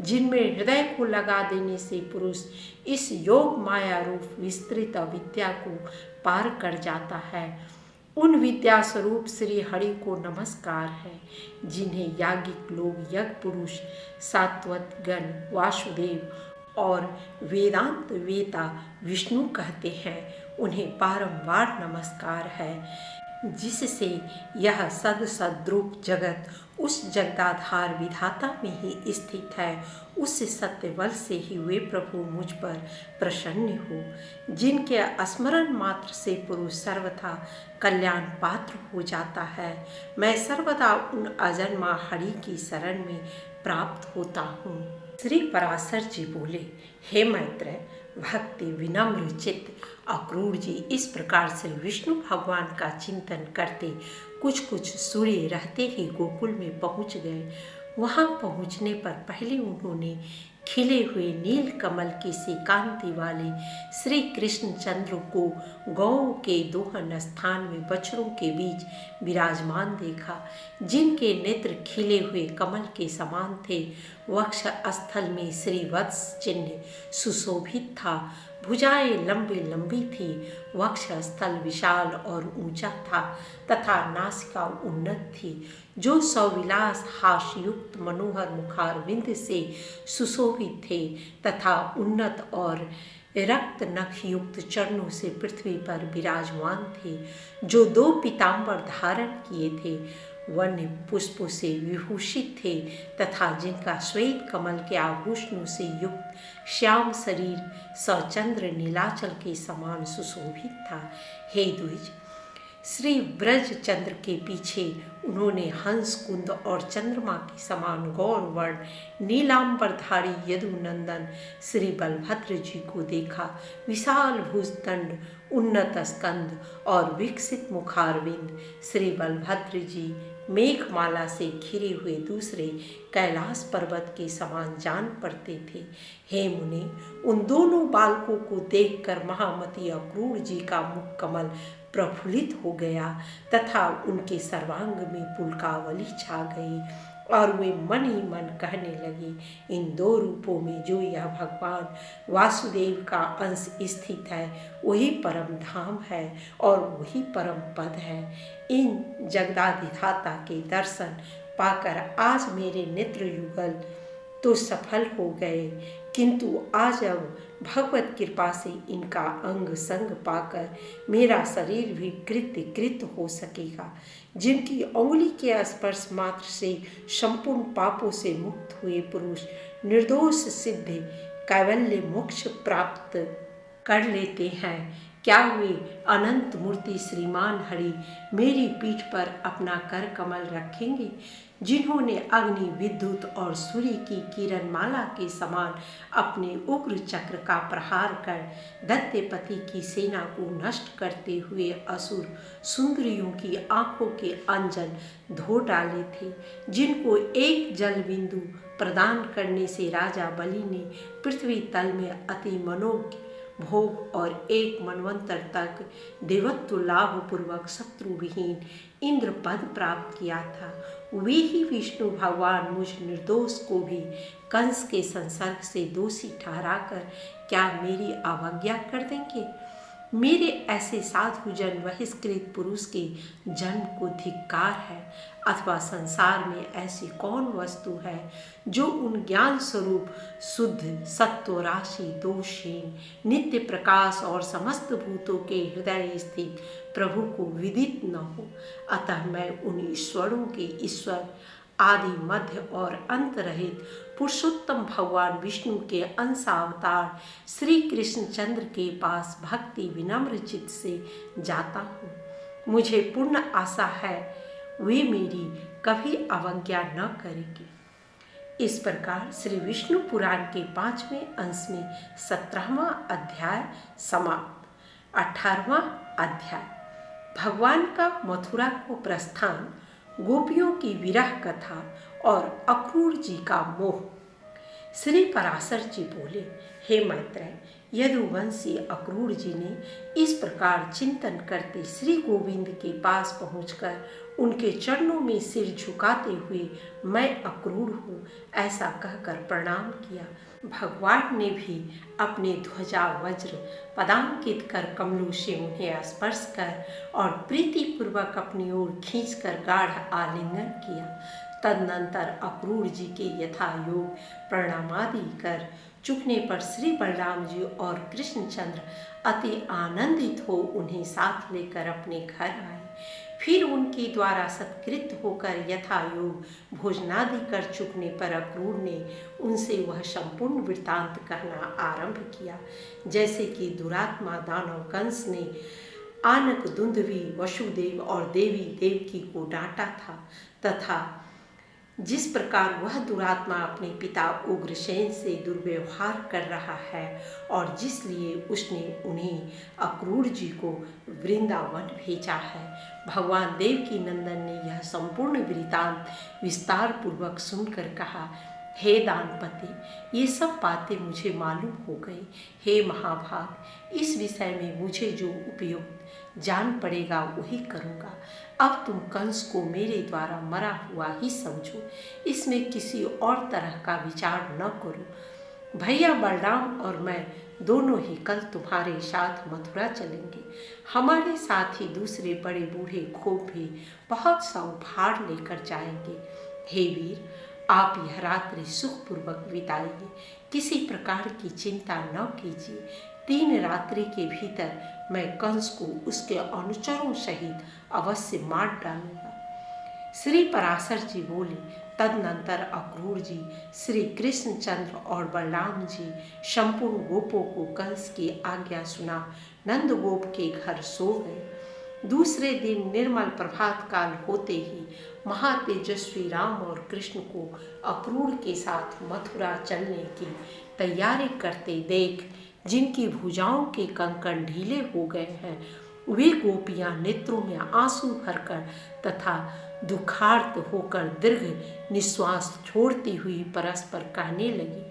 जिनमें हृदय को लगा देने से पुरुष इस योग माया रूप विस्तृत विद्या को पार कर जाता है। उन विद्या स्वरूप श्री हरि को नमस्कार है, जिन्हें याज्ञिक लोग यज्ञ पुरुष, सात्वत गण, वासुदेव और वेदांत वेता विष्णु कहते हैं। उन्हें बारंबार नमस्कार है, जिससे यह सद्रूप जगत उस जगदाधार विधाता में ही स्थित है। उस सत्य बल से ही वे प्रभु मुझ पर प्रसन्न हो, जिनके स्मरण मात्र से पुरुष सर्वथा कल्याण पात्र हो जाता है। मैं सर्वदा उन अजन्मा हरि की शरण में प्राप्त होता हूँ। श्री पराशर जी बोले, हे मैत्रेय, भक्ति विनम्र चित्त अक्रूर जी इस प्रकार से विष्णु भगवान का चिंतन करते कुछ सूर्य रहते ही गोकुल में पहुंच गए। वहां पहुंचने पर पहले उन्होंने खिले हुए नील कमल की सी कांति वाले श्री कृष्ण चंद्र को गौ के दोहन स्थान में बछड़ों के बीच विराजमान देखा, जिनके नेत्र खिले हुए कमल के समान थे। वक्ष स्थल में श्री वत्स चिन्ह सुशोभित था, भुजाएं लंबी लंबी थी, वक्ष स्थल विशाल और ऊंचा था तथा नासिका उन्नत थी, जो सौविलास हास्ययुक्त मनोहर मुखारविंद से सुशोभित थे तथा उन्नत और रक्त नख युक्त चरणों से पृथ्वी पर विराजमान थे, जो 2 पीताम्बर धारण किए थे, वन्य पुष्पों से विभूषित थे तथा जिनका श्वेत कमल के आभूषणों से युक्त श्याम शरीर सचंद्र नीलाचल के समान सुशोभित था। हे द्विज, श्री ब्रज चंद्र के पीछे उन्होंने हंस कुंद और चंद्रमा के समान गौर वर्ण नीलांबरधारी यदुनंदन श्री बलभद्र जी को देखा। विशाल भुजदंड, उन्नत स्कंद और विकसित मुखारविंद श्री बलभद्र जी मेघमाला से घिरे हुए दूसरे कैलाश पर्वत के समान जान पड़ते थे। हे मुनि, उन दोनों बालकों को देखकर महामती अक्रूर जी का मुख कमल प्रफुल्लित हो गया तथा उनके सर्वांग में पुलकावली छा गई और वे मन ही मन कहने लगे, इन 2 रूपों में जो यह भगवान वासुदेव का अंश स्थित है वही परम धाम है और वही परम पद है। इन जगदाधिधाता के दर्शन पाकर आज मेरे नेत्र युगल तो सफल हो गए, किंतु आज अब भगवत कृपा से इनका अंग संग पाकर मेरा शरीर भी कृत हो सकेगा। जिनकी उंगली के स्पर्श मात्र से संपूर्ण पापों से मुक्त हुए पुरुष निर्दोष सिद्ध कैवल्य मोक्ष प्राप्त कर लेते हैं, क्या वे अनंत मूर्ति श्रीमान हरि मेरी पीठ पर अपना कर कमल रखेंगे, जिन्होंने अग्नि विद्युत और सूर्य की किरणमाला के समान अपने उग्र चक्र का प्रहार कर दैत्यपति की सेना को नष्ट करते हुए असुर सुंदरियों की आंखों के अंजन धो डाले थे, जिनको एक जल बिंदु प्रदान करने से राजा बलि ने पृथ्वी तल में अति मनोज्ञ भोग और एक मनवंतर तक देवत्व लाभ पूर्वक शत्रु विहीन इंद्र पद प्राप्त किया था, वे ही विष्णु भगवान मुझ निर्दोष को भी कंस के संसर्ग से दोषी ठहराकर क्या मेरी अवज्ञा कर देंगे। मेरे ऐसे साधु जन बहिष्कृत पुरुष के जन्म को धिक्कार है, अथवा संसार में ऐसी कौन वस्तु है जो उन ज्ञान स्वरूप शुद्ध सत्व राशि दोषहीन नित्य प्रकाश और समस्त भूतों के हृदय स्थित प्रभु को विदित न हो। अतः मैं उन ईश्वरों के ईश्वर आदि मध्य और अंत रहित पुरुषोत्तम भगवान विष्णु के अंशावतार श्री कृष्ण चंद्र के पास भक्ति विनम्र चित्त से जाता हूँ। मुझे पूर्ण आशा है वे मेरी कभी अवज्ञा न करेंगे। इस प्रकार श्री विष्णु पुराण के 5वें अंश में 17वां अध्याय समाप्त। 18वां अध्याय भगवान का मथुरा को प्रस्थान, गोपियों की विरह कथा और अक्रूर जी का मोह। श्री पराशर जी बोले, हे मैत्रेय, यदुवंशी अक्रूर जी ने इस प्रकार चिंतन करते श्री गोविंद के पास पहुंचकर उनके चरणों में सिर झुकाते हुए मैं अक्रूर हूँ ऐसा कहकर प्रणाम किया। भगवान ने भी अपने ध्वजा वज्र पदांकित कर कमलों से उन्हें स्पर्श कर और प्रीतिपूर्वक अपनी ओर खींचकर गाढ़ आलिंगन किया। तदनंतर अक्रूर जी के यथायोग प्रणामादि कर चुकने पर श्री बलराम जी और कृष्णचंद्र अति आनंदित हो उन्हें साथ लेकर अपने घर आए। फिर उनके द्वारा सत्कृत होकर यथायोग भोजनादि कर चुकने पर अक्रूर ने उनसे वह संपूर्ण वृत्तांत कहना आरंभ किया, जैसे कि दुरात्मा दानव कंस ने आनक दुंदुभी वसुदेव और देवी देवकी को डांटा था तथा जिस प्रकार वह दुरात्मा अपने पिता उग्रसेन से दुर्व्यवहार कर रहा है और जिसलिए उसने उन्हें अक्रूर जी को वृंदावन भेजा है। भगवान देवकी नंदन ने यह संपूर्ण वृत्तांत विस्तार पूर्वक सुनकर कहा, हे दानपते, ये सब बातें मुझे मालूम हो गई। हे महाभाग, इस विषय में मुझे जो उपयुक्त जान पड़ेगा वही करूँगा। अब तुम कंस को मेरे द्वारा मरा हुआ ही समझो, इसमें किसी और तरह का विचार न करो। भैया बलराम और मैं दोनों ही कल तुम्हारे साथ मथुरा चलेंगे। हमारे साथ ही दूसरे बड़े बूढ़े खोप भी बहुत सा उपहार लेकर जाएंगे। हे वीर, आप यह रात्रि सुखपूर्वक बिताइए, किसी प्रकार की चिंता न कीजिए। 3 रात्रि के भीतर मैं कंस को उसके अनुचरों सहित अवश्य मार डालूंगा। श्री पराशर जी बोले, तदनंतर अक्रूर जी, श्री कृष्णचंद्र और बलराम जी संपूर्ण गोपों को कंस की आज्ञा सुना नंद गोप के घर सो गए। दूसरे दिन निर्मल प्रभात काल होते ही महातेजस्वी राम और कृष्ण को अक्रूर के साथ मथुरा चलने की तैयारी करते देख जिनकी भुजाओं के कंकण ढीले हो गए हैं, वे गोपियां नेत्रों में आंसू भरकर तथा दुखार्त होकर दीर्घ निश्वास छोड़ती हुई परस्पर कहने लगी,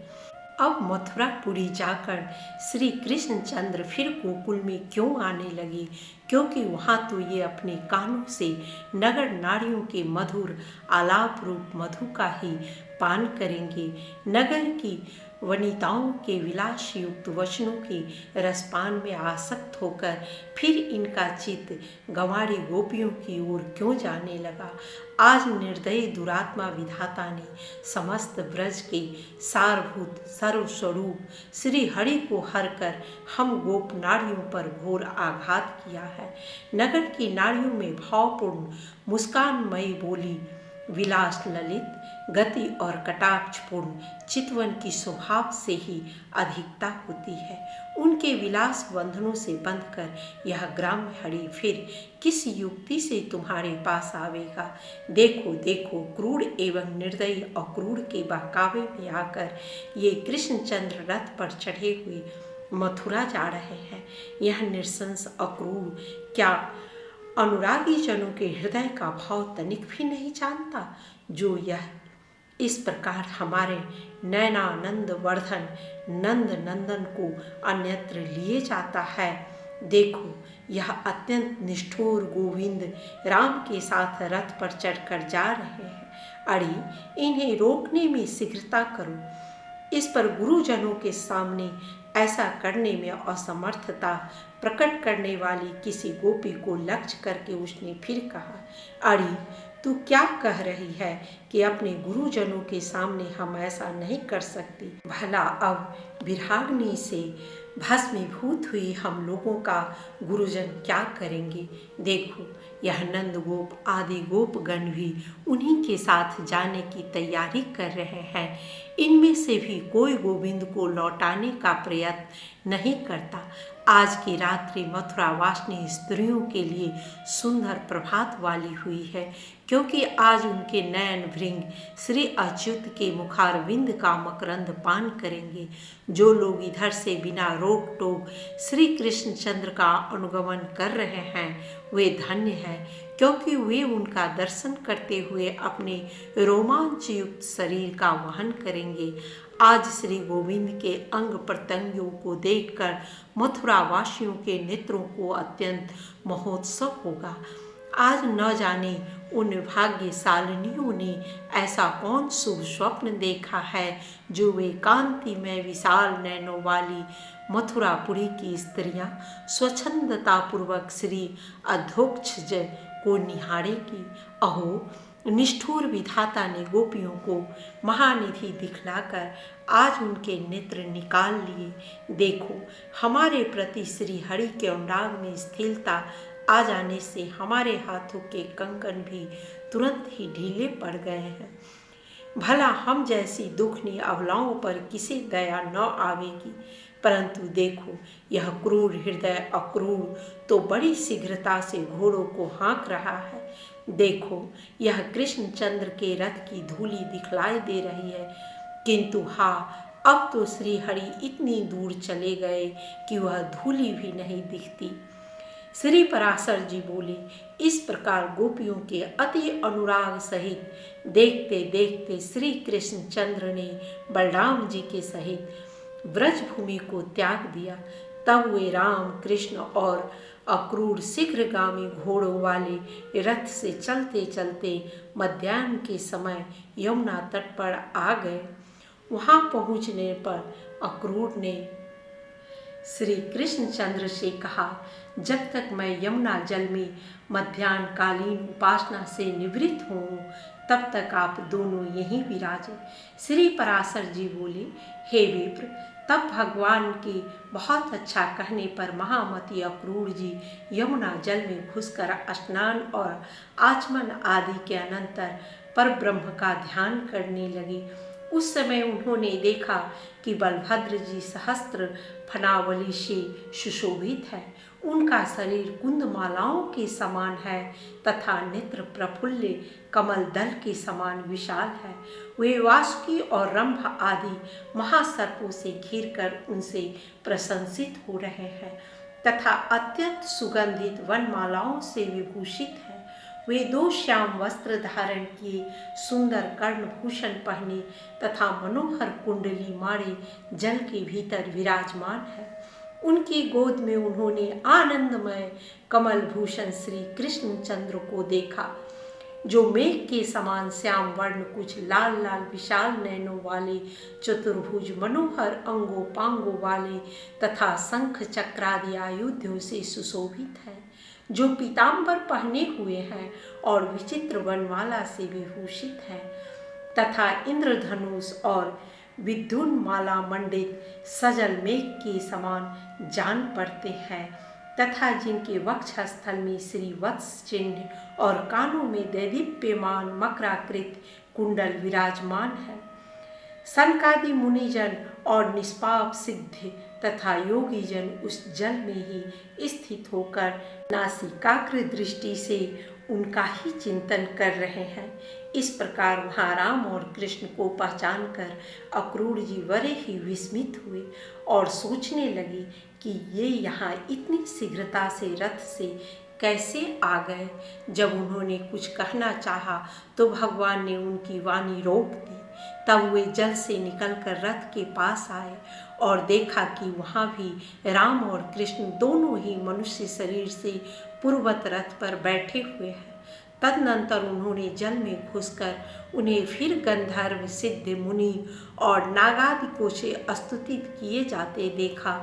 अब मथुरापुरी जाकर श्री कृष्णचंद्र फिर गोकुल में क्यों आने लगे, क्योंकि वहाँ तो ये अपने कानों से नगर नारियों के मधुर आलाप रूप मधु का ही पान करेंगे। नगर की वनिताओं के विलास युक्त वचनों के रसपान में आसक्त होकर फिर इनका चित्त गंवारी गोपियों की ओर क्यों जाने लगा। आज निर्दयी दुरात्मा विधाता ने समस्त ब्रज के सारभूत सर्वस्वरूप श्री हरि को हर कर हम गोप नारियों पर घोर आघात किया है। नगर की नारियों में भावपूर्ण मुस्कानमयी बोली, विलास ललित गति और कटाक्षपूर्ण चितवन की स्वभाव से ही अधिकता होती है। उनके विलास बंधनों से बंधकर यह ग्राम्य हरि फिर किस युक्ति से तुम्हारे पास आवेगा। देखो देखो, क्रूर एवं निर्दयी अक्रूर के बहकावे में आकर ये कृष्णचंद्र रथ पर चढ़े हुए मथुरा जा रहे हैं। यह नृशंस अक्रूर क्या अनुरागी जनों के हृदय का भाव तनिक भी नहीं जानता, जो यह इस प्रकार हमारे नयनानंद वर्धन नंद नंदन को अन्यत्र लिए जाता है। देखो, यह अत्यंत निष्ठुर गोविंद राम के साथ रथ पर चढ़कर जा रहे हैं। अरे, इन्हें रोकने में शीघ्रता करो। इस पर गुरुजनों के सामने ऐसा करने में असमर्थता प्रकट करने वाली किसी गोपी को लक्ष्य करके उसने फिर कहा, अरे तू क्या कह रही है कि अपने गुरुजनों के सामने हम ऐसा नहीं कर सकते। भला अब विराग्नि से भस्मीभूत हुई हम लोगों का गुरुजन क्या करेंगे। देखो, यह नंद गोप आदि गोपगण भी उन्हीं के साथ जाने की तैयारी कर रहे हैं। इनमें से भी कोई गोविंद को लौटाने का प्रयत्न नहीं करता। आज की रात्रि मथुरा वासिनी स्त्रियों के लिए सुंदर प्रभात वाली हुई है, क्योंकि आज उनके नयन भृंग श्री अच्युत के मुखारविंद का मकरंद पान करेंगे। जो लोग इधर से बिना रोक टोक श्री कृष्णचंद्र का अनुगमन कर रहे हैं वे धन्य हैं, क्योंकि वे उनका दर्शन करते हुए अपने रोमांच युक्त शरीर का वहन करेंगे। आज श्री गोविंद के अंग प्रत्यंगों को देखकर मथुरा वासियों के नेत्रों को अत्यंत महोत्सव होगा। आज न जाने उन भाग्यशालिनियों ने ऐसा कौन शुभ स्वप्न देखा है जो वे कांतिमय विशाल नैनों वाली मथुरापुरी की स्त्रियां स्वच्छंदतापूर्वक श्री अधोक्षज को निहारेगी। अहो, निष्ठुर विधाता ने गोपियों को महानिधि दिखलाकर आज उनके नेत्र निकाल लिए। देखो, हमारे प्रति श्री हरि के अनुराग में स्थिरता आ जाने से हमारे हाथों के कंकन भी तुरंत ही ढीले पड़ गए हैं। भला हम जैसी दुखनी अबलाओं पर किसी दया न आवेगी। परंतु देखो, यह क्रूर हृदय अक्रूर तो बड़ी शीघ्रता से घोड़ों को हाँक रहा है। देखो, यह कृष्णचंद्र के रथ की धूली दिखलाई दे रही है, किंतु हाँ, अब तो श्री हरि इतनी दूर चले गए कि वह धूली भी नहीं दिखती। श्री पराशर जी बोले, इस प्रकार गोपियों के अति अनुराग सहित देखते देखते श्री कृष्णचंद्र ने बलराम जी के सहित ब्रजभूमि को त्याग दिया। तब वे राम, कृष्ण और अक्रूर शीघ्रगामी घोड़ों वाले रथ से चलते चलते मध्याह्न के समय यमुना तट पर आ गए। वहां पहुंचने पर अक्रूर ने श्री कृष्णचंद्र से कहा, जब तक मैं यमुना जल में मध्याह्न कालीन उपासना से निवृत्त हूँ, तब तक आप दोनों यहीं विराजें। श्री पराशर जी बोले, हे विप्र, तब भगवान के बहुत अच्छा कहने पर महामती अक्रूर जी यमुना जल में घुसकर स्नान और आचमन आदि के अनंतर परब्रह्म का ध्यान करने लगे। उस समय उन्होंने देखा कि बलभद्र जी सहस्त्र फनावली से सुशोभित है। उनका शरीर कुंदमालाओं के समान है तथा नेत्र प्रफुल्ल कमल दल के समान विशाल है। वे वासुकी और रंभ आदि महासर्पों से घिरकर उनसे प्रशंसित हो रहे हैं तथा अत्यंत सुगंधित वनमालाओं से विभूषित है। वे 2 श्याम वस्त्र धारण किए, सुंदर कर्णभूषण पहने तथा मनोहर कुंडली मारे जल के भीतर विराजमान है। उनकी गोद में उन्होंने आनंदमय कमल भूषण श्री कृष्णचंद्र को देखा, जो मेघ के समान श्याम वर्ण, कुछ लाल लाल विशाल नैनों वाले, चतुर्भुज मनोहर अंगों पांगों वाले तथा शंख चक्रादि आयुधों से सुशोभित है, जो पीतांबर पहने हुए हैं और विचित्र वनमाला से विभूषित है तथा इंद्रधनुष और विद्युन्माला मंडित सजल मेघ के समान जान पड़ते हैं तथा जिनके वक्षस्थल में श्री वत्स चिन्ह और कानों में दैदीप्यमान मकराकृत कुंडल विराजमान है। सनकादि मुनिजन और निष्पाप सिद्ध तथा योगी जन उस जल में ही स्थित होकर नासिकाग्र दृष्टि से उनका ही चिंतन कर रहे हैं। इस प्रकार वहाँ राम और कृष्ण को पहचान कर अक्रूर जी बड़े ही विस्मित हुए और सोचने लगे कि ये यहाँ इतनी शीघ्रता से रथ से कैसे आ गए। जब उन्होंने कुछ कहना चाहा तो भगवान ने उनकी वाणी रोक दी। तब वे जल से निकलकर रथ के पास आए और देखा कि वहाँ भी राम और कृष्ण दोनों ही मनुष्य शरीर से पूर्वत रथ पर बैठे हुए हैं। तदनंतर उन्होंने जल में घुसकर उन्हें फिर गंधर्व, सिद्ध, मुनि और नागादिकों से स्तुतित किए जाते देखा।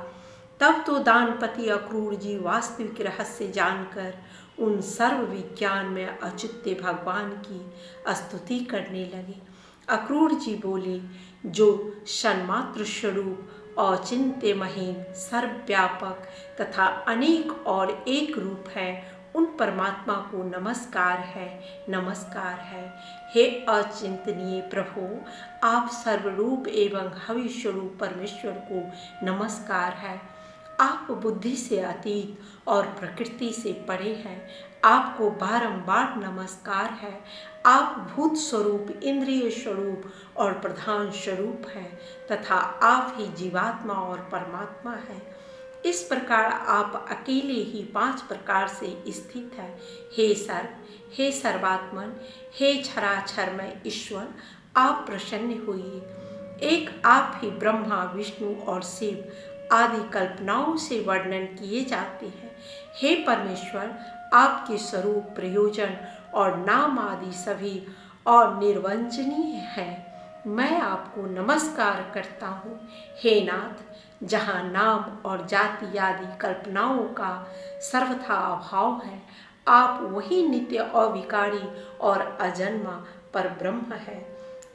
तब तो दानपति अक्रूर जी वास्तविक रहस्य जानकर उन सर्व विज्ञान में अच्युत भगवान की स्तुति करने लगे। अक्रूर जी बोले, जो सन्मात्र स्वरूप औचित्य महीन, सर्वव्यापक तथा अनेक और एक रूप है, उन परमात्मा को नमस्कार है, नमस्कार है। हे अचिंतनीय प्रभु, आप सर्वरूप एवं हवि स्वरूप परमेश्वर को नमस्कार है। आप बुद्धि से अतीत और प्रकृति से परे हैं। आपको बारंबार नमस्कार है। आप भूत स्वरूप, इंद्रिय स्वरूप और प्रधान स्वरूप हैं तथा आप ही जीवात्मा और परमात्मा हैं। इस प्रकार आप अकेले ही 5 प्रकार से स्थित है। हे सर्व, हे सर्वात्मन, हे क्षराक्षरमय ईश्वर, आप प्रसन्न होइए। एक आप ही ब्रह्मा, विष्णु और शिव आदि कल्पनाओं से वर्णन किए जाते हैं। हे परमेश्वर, आपके स्वरूप, प्रयोजन और नाम आदि सभी और निर्वंचनीय हैं। मैं आपको नमस्कार करता हूँ। हे नाथ, जहाँ नाम और जाति आदि कल्पनाओं का सर्वथा अभाव है, आप वही नित्य अविकारी और अजन्मा परब्रह्म है।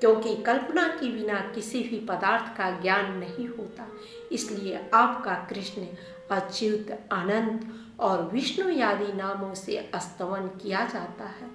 क्योंकि कल्पना के बिना किसी भी पदार्थ का ज्ञान नहीं होता, इसलिए आपका कृष्ण, अच्युत, अनंत और विष्णु आदि नामों से स्तवन किया जाता है।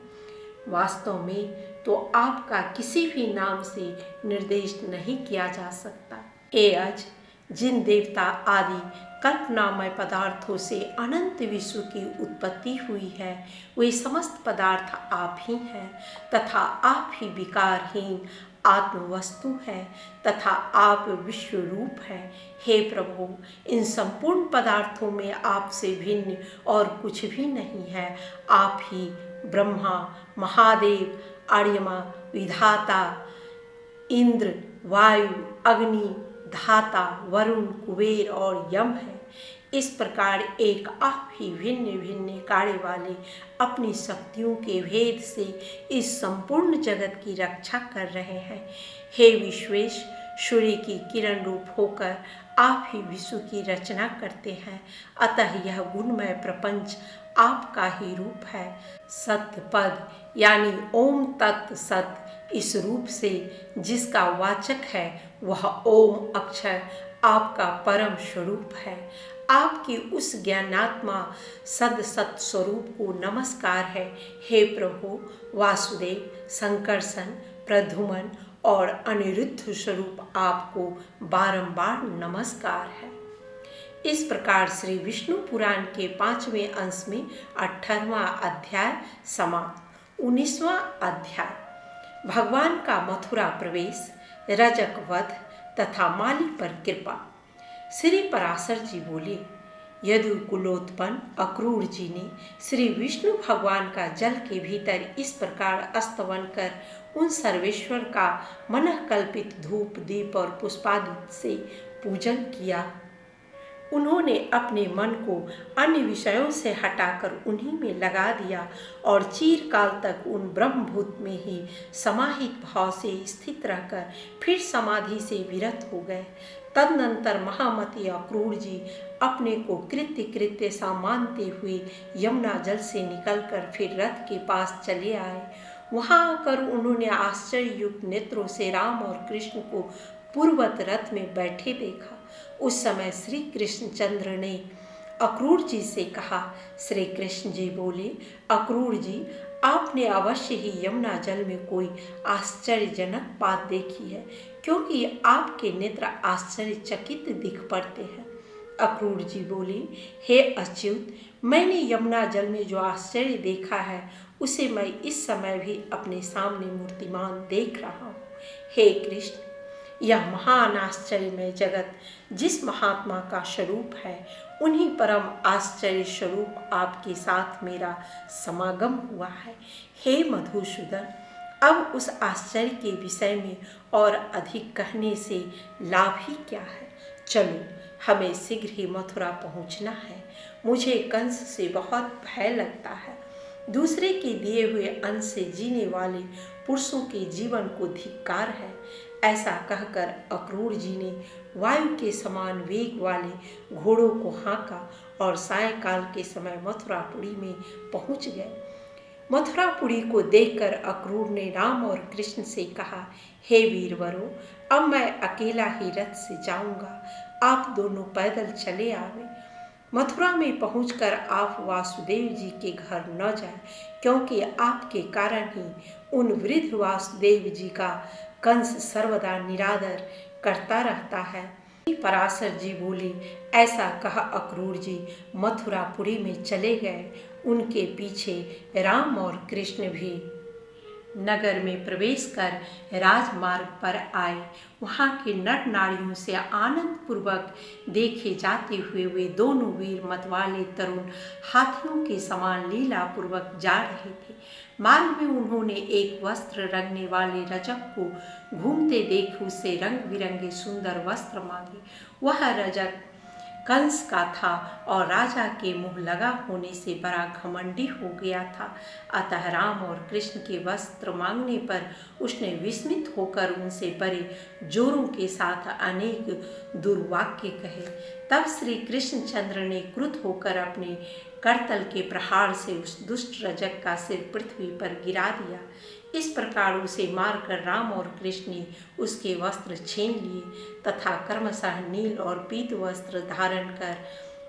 वास्तव में तो आपका किसी भी नाम से निर्देश नहीं किया जा सकता। ए अज, जिन देवता आदि कल्पनामय पदार्थों से अनंत विश्व की उत्पत्ति हुई है, वे समस्त पदार्थ आप ही हैं तथा आप ही विकारहीन आत्म वस्तु है तथा आप विश्व रूप हैं। हे प्रभु, इन संपूर्ण पदार्थों में आपसे भिन्न और कुछ भी नहीं है। आप ही ब्रह्मा, महादेव, आर्यमा, विधाता, इंद्र, वायु, अग्नि, धाता, वरुण, कुबेर और यम है। इस प्रकार एक आप ही भिन्न भिन्न कार्य वाले अपनी शक्तियों के भेद से इस संपूर्ण जगत की रक्षा कर रहे हैं। हे विश्वेश, सूर्य की किरण रूप होकर आप ही विश्व की रचना करते हैं, अतः यह गुणमय प्रपंच आपका ही रूप है। सत्य पद यानी ओम तत् सत, इस रूप से जिसका वाचक है वह ओम अक्षर आपका परम स्वरूप है। आपकी उस ज्ञानात्मा सद सत स्वरूप को नमस्कार है। हे प्रभु, वासुदेव, संकर्षण, प्रद्युम्न और अनिरुद्ध स्वरूप आपको बारंबार नमस्कार है। इस प्रकार श्री विष्णु पुराण के 5वें अंश में 18वां अध्याय समाप्त। 19वां अध्याय भगवान का मथुरा प्रवेश, रजक वध तथा माली पर कृपा। श्री पराशर जी बोले, यदुकुलोत्पन्न अक्रूर जी ने श्री विष्णु भगवान का जल के भीतर इस प्रकार स्तवन कर उन सर्वेश्वर का मनः कल्पित धूप, दीप और पुष्पादि से पूजन किया। उन्होंने अपने मन को अन्य विषयों से हटाकर उन्हीं में लगा दिया और चिरकाल तक उन ब्रह्मभूत में ही समाहित भाव से स्थित रहकर फिर समाधि से विरत हो गए। तदनंतर महामती अक्रूर जी अपने को कृत्य सा मानते हुए यमुना जल से निकलकर फिर रथ के पास चले आए। वहां आकर उन्होंने आश्चर्ययुक्त नेत्रों से राम और कृष्ण को पूर्ववत रथ में बैठे देखा। उस समय श्री कृष्णचंद्र ने अक्रूर जी से कहा। श्री कृष्ण जी बोले, अक्रूर जी, आपने अवश्य ही यमुना जल में कोई आश्चर्यजनक बात देखी है, क्योंकि आपके नेत्र आश्चर्यचकित दिख पड़ते हैं। अक्रूर जी बोले, हे अच्युत, मैंने यमुना जल में जो आश्चर्य देखा है उसे मैं इस समय भी अपने सामने मूर्तिमान देख रहा हूँ। हे कृष्ण, यह महान आश्चर्यमय जगत जिस महात्मा का स्वरूप है, उन्हीं परम आश्चर्य स्वरूप आपके साथ मेरा समागम हुआ है। हे मधुसूदन, अब उस आश्चर्य के विषय में और अधिक कहने से लाभ ही क्या है। चलो, हमें शीघ्र ही मथुरा पहुंचना है। मुझे कंस से बहुत भय लगता है। दूसरे के दिए हुए अन्न से जीने वाले पुरुषों के जीवन को धिक्कार है। ऐसा कहकर अक्रूर जी ने वायु के समान वेग वाले घोड़ों को हाँका और सायंकाल के समय मथुरापुरी में पहुंच गए। मथुरापुरी को देखकर अक्रूर ने राम और कृष्ण से कहा, हे वीरवरों, अब मैं अकेला ही रथ से जाऊंगा, आप दोनों पैदल चले आवे। मथुरा में पहुंचकर आप वासुदेव जी के घर न जाएं, क्योंकि आपके कारण ही उन वृद्ध वासुदेव जी का कंस सर्वदा निरादर करता रहता है। पराशर जी बोले, ऐसा कह अक्रूर जी मथुरापुरी में चले गए। उनके पीछे राम और कृष्ण भी नगर में प्रवेश कर राजमार्ग पर आए। वहाँ के नर नारियों से आनंद पूर्वक देखे जाते हुए वे दोनों वीर मतवाले तरुण हाथियों के समान लीला पूर्वक जा रहे थे। मार्ग में उन्होंने एक वस्त्र रंगने वाले रजक को घूमते देख उससे रंग बिरंगे सुंदर वस्त्र मांगे। वह रजक कंस का था और राजा के मुँह लगा होने से बड़ा घमंडी हो गया था। अतः राम और कृष्ण के वस्त्र मांगने पर उसने विस्मित होकर उनसे बड़े जोरों के साथ अनेक दुर्वाक्य कहे। तब श्री कृष्णचंद्र ने क्रुद्ध होकर अपने करतल के प्रहार से उस दुष्ट रजक का सिर पृथ्वी पर गिरा दिया। इस प्रकार उसे मारकर राम और कृष्ण ने उसके वस्त्र छीन लिए तथा क्रमशः नील और पीत वस्त्र धारण कर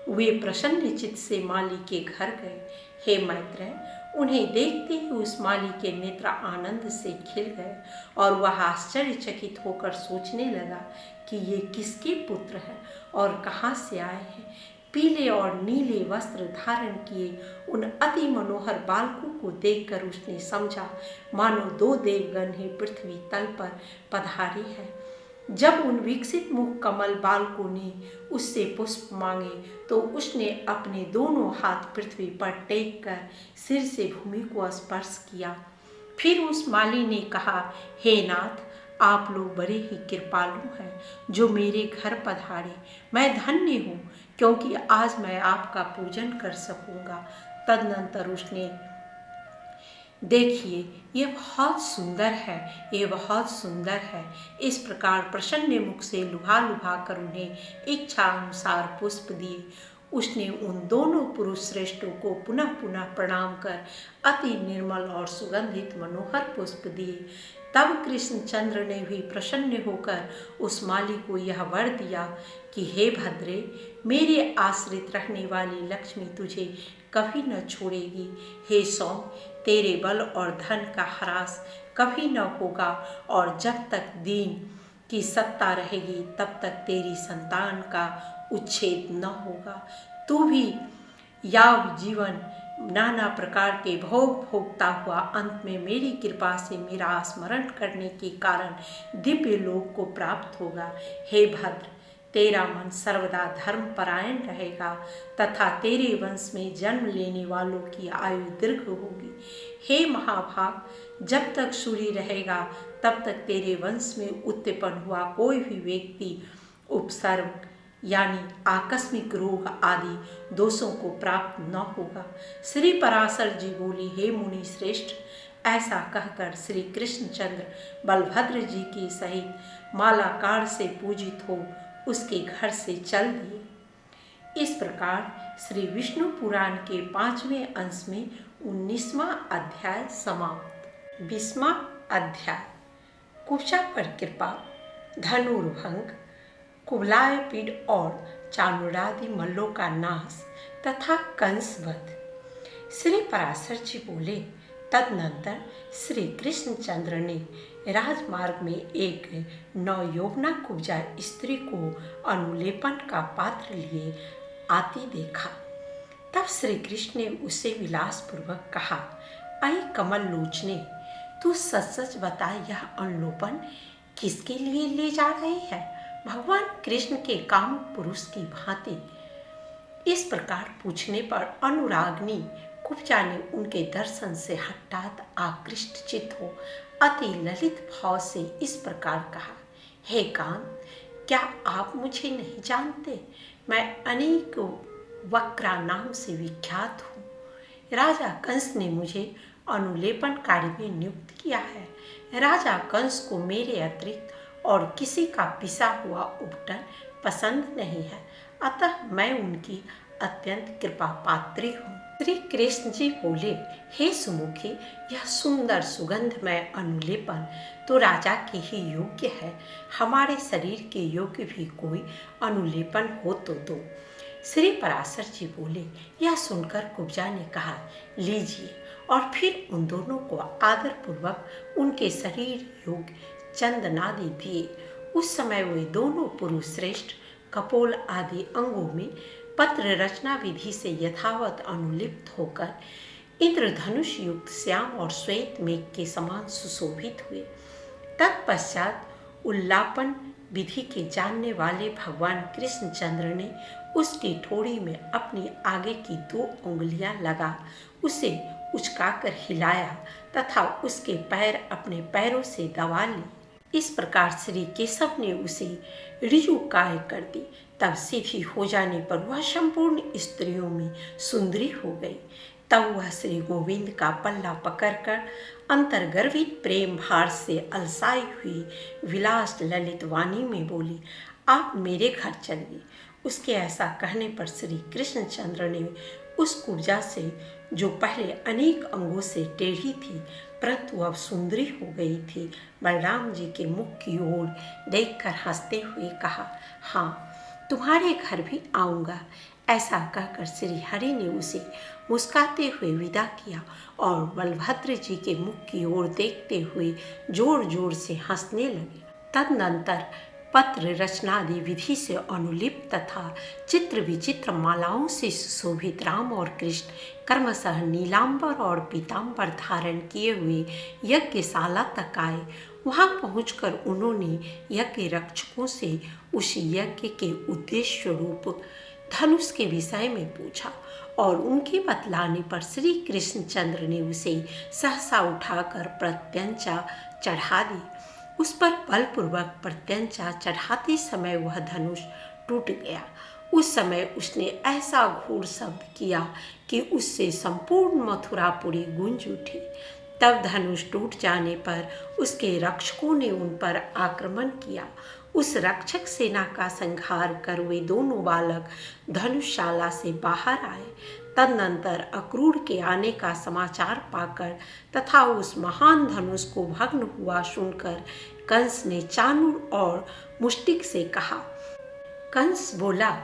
वे प्रसन्न चित्त से माली के घर गए। हे मैत्रेय, उन्हें देखते ही उस माली के नेत्र आनंद से खिल गए और वह आश्चर्यचकित होकर सोचने लगा कि ये किसके पुत्र हैं और कहाँ से आए हैं। पीले और नीले वस्त्र धारण किए उन अति मनोहर बालकों को देखकर उसने समझा मानो दो देवगण ही पृथ्वी तल पर पधारे हैं। जब उन विकसित मुख कमल बालकों ने उससे पुष्प मांगे तो उसने अपने दोनों हाथ पृथ्वी पर टेक कर सिर से भूमि को स्पर्श किया। फिर उस माली ने कहा, हे नाथ, आप लोग बड़े ही कृपालु हैं जो मेरे घर पधारे। मैं धन्य हूँ क्योंकि आज मैं आपका पूजन कर सकूँगा। तदनंतर उसने देखिए ये बहुत सुंदर है, ये बहुत सुंदर है, इस प्रकार प्रसन्न मुख से लुभा लुभा कर उन्हें इच्छा अनुसार पुष्प दिए। उसने उन दोनों पुरुष श्रेष्ठों को पुनः पुनः प्रणाम कर अति निर्मल और सुगंधित मनोहर पुष्प दिए। तब कृष्णचंद्र ने भी प्रसन्न होकर उस माली को यह वर दिया कि हे भद्रे, मेरे आश्रित रहने वाली लक्ष्मी तुझे कभी न छोड़ेगी। हे सौम, तेरे बल और धन का ह्रास कभी न होगा और जब तक दीन की सत्ता रहेगी तब तक तेरी संतान का उच्छेद न होगा। तू भी याव जीवन नाना प्रकार के भोग भोगता हुआ अंत में मेरी कृपा से मेरा स्मरण करने के कारण दिव्य लोक को प्राप्त होगा। हे भद्र, तेरा मन सर्वदा धर्म परायण रहेगा तथा तेरे वंश में जन्म लेने वालों की आयु दीर्घ होगी। हे महाभाग, जब तक सूर्य रहेगा तब तक तेरे वंश में उत्पन्न हुआ कोई भी व्यक्ति उपसर्ग यानी आकस्मिक रोग आदि दोषों को प्राप्त न होगा। श्री पराशर जी बोली, हे मुनि श्रेष्ठ, ऐसा कहकर श्री कृष्णचंद्र बलभद्र जी के सहित मालाकार से पूजित हो उसके घर से चल दिए। इस प्रकार श्री विष्णु पुराण के 5वें अंश में 19वां अध्याय समाप्त। 20वां अध्याय कुब्जा पर कृपा, धनुर्भंग, कुवलायपीड़ और चाणूरादि मल्लों का नाश तथा कंसवध। श्री पराशर जी बोले, तदनंतर श्री कृष्णचंद्र ने राजमार्ग में एक नवयौवना कुब्जा स्त्री को अनुलेपन का पात्र लिए आती देखा। तब श्री कृष्ण ने उसे विलासपूर्वक कहा, आई कमल लोचने, तू सच सच बता, यह अनुलेपन किसके लिए ले जा रही है? भगवान कृष्ण के काम पुरुष की भांति। इस प्रकार पूछने पर अनुरागनी कुब्जा ने उनके दर्शन से हठात आकृष्ट चित्त हो अति ललित भाव से इस प्रकार कहा, हे कांत, क्या आप मुझे नहीं जानते? मैं अनेक वक्रा नाम से विख्यात हूँ। राजा कंस ने मुझे अनुलेपन कार्य में नियुक्त किया है। राजा कंस को मेरे अतिरिक्त और किसी का पिसा हुआ उपटन पसंद नहीं है, अतः मैं उनकी अत्यंत कृपा पात्री हूँ। श्री कृष्ण जी बोले, हे सुमुखी, यह सुंदर सुगंधमय अनुलेपन तो राजा के ही योग्य है। हमारे शरीर के योग्य भी कोई अनुलेपन हो तो दो। श्री पराशर जी बोले, यह सुनकर कुब्जा ने कहा, लीजिए, और फिर उन दोनों को आदरपूर्वक उनके शरीर योग्य चंदनादि दिए। उस समय वे दोनों पुरुष श्रेष्ठ कपोल आदि अंगों में पत्र रचना विधि से यथावत अनुलिप्त होकर इंद्रधनुष युक्त श्याम और श्वेत मेघ के समान सुशोभित हुए। तत्पश्चात उल्लापन विधि के जानने वाले भगवान कृष्णचंद्र ने उसकी ठोड़ी में अपनी आगे की 2 उंगलियां लगा उसे उचकाकर हिलाया तथा उसके पैर अपने पैरों से दबा लिए। इस प्रकार श्री केशव ने उसे ऋजुकाय कर दी। तब सीधी हो जाने पर वह संपूर्ण स्त्रियों में सुंदरी हो गई। तब वह श्री गोविंद का पल्ला पकड़कर अंतर्गर्भित प्रेम भार से अलसाई हुई विलास ललित वाणी में बोली, आप मेरे घर चलिए। उसके ऐसा कहने पर श्री कृष्णचंद्र ने उस कुब्जा से, जो पहले अनेक अंगों से टेढ़ी थी परंतु अब सुंदरी हो गई थी, बलराम जी के मुख की ओर देखकर हंसते हुए कहा, हाँ, तुम्हारे घर भी आऊँगा। ऐसा कहकर श्री हरि ने उसे मुस्कुराते हुए विदा किया और बलभद्र जी के मुख की ओर देखते हुए जोर जोर से हंसने लगे। तदनंतर पत्र रचनादि विधि से अनुलिप्त तथा चित्र विचित्र मालाओं से सुशोभित राम और कृष्ण क्रमशः नीलांबर और पीतांबर धारण किए हुए यज्ञशाला तक आए। वहां पहुंचकर उन्होंने यज्ञ रक्षकों से उस यज्ञ के उद्देश्य स्वरूप धनुष के विषय में पूछा और उनके बतलाने पर श्री कृष्णचंद्र ने उसे सहसा उठाकर प्रत्यंचा चढ़ा दी। उस पर बलपूर्वक प्रत्यंचा चढ़ाते समय वह धनुष टूट गया। उस समय उसने ऐसा घोर शब्द किया कि उससे संपूर्ण मथुरापुरी गूंज उठी। तब धनुष टूट जाने पर उसके रक्षकों ने उन पर आक्रमण किया। उस रक्षक सेना का संहार कर वे दोनों बालक धनुषशाला से बाहर आए। तदनंतर अक्रूर के आने का समाचार पाकर तथा उस महान धनुष को भग्न हुआ सुनकर कंस ने चाणूर और मुष्टिक से कहा। कंस बोला,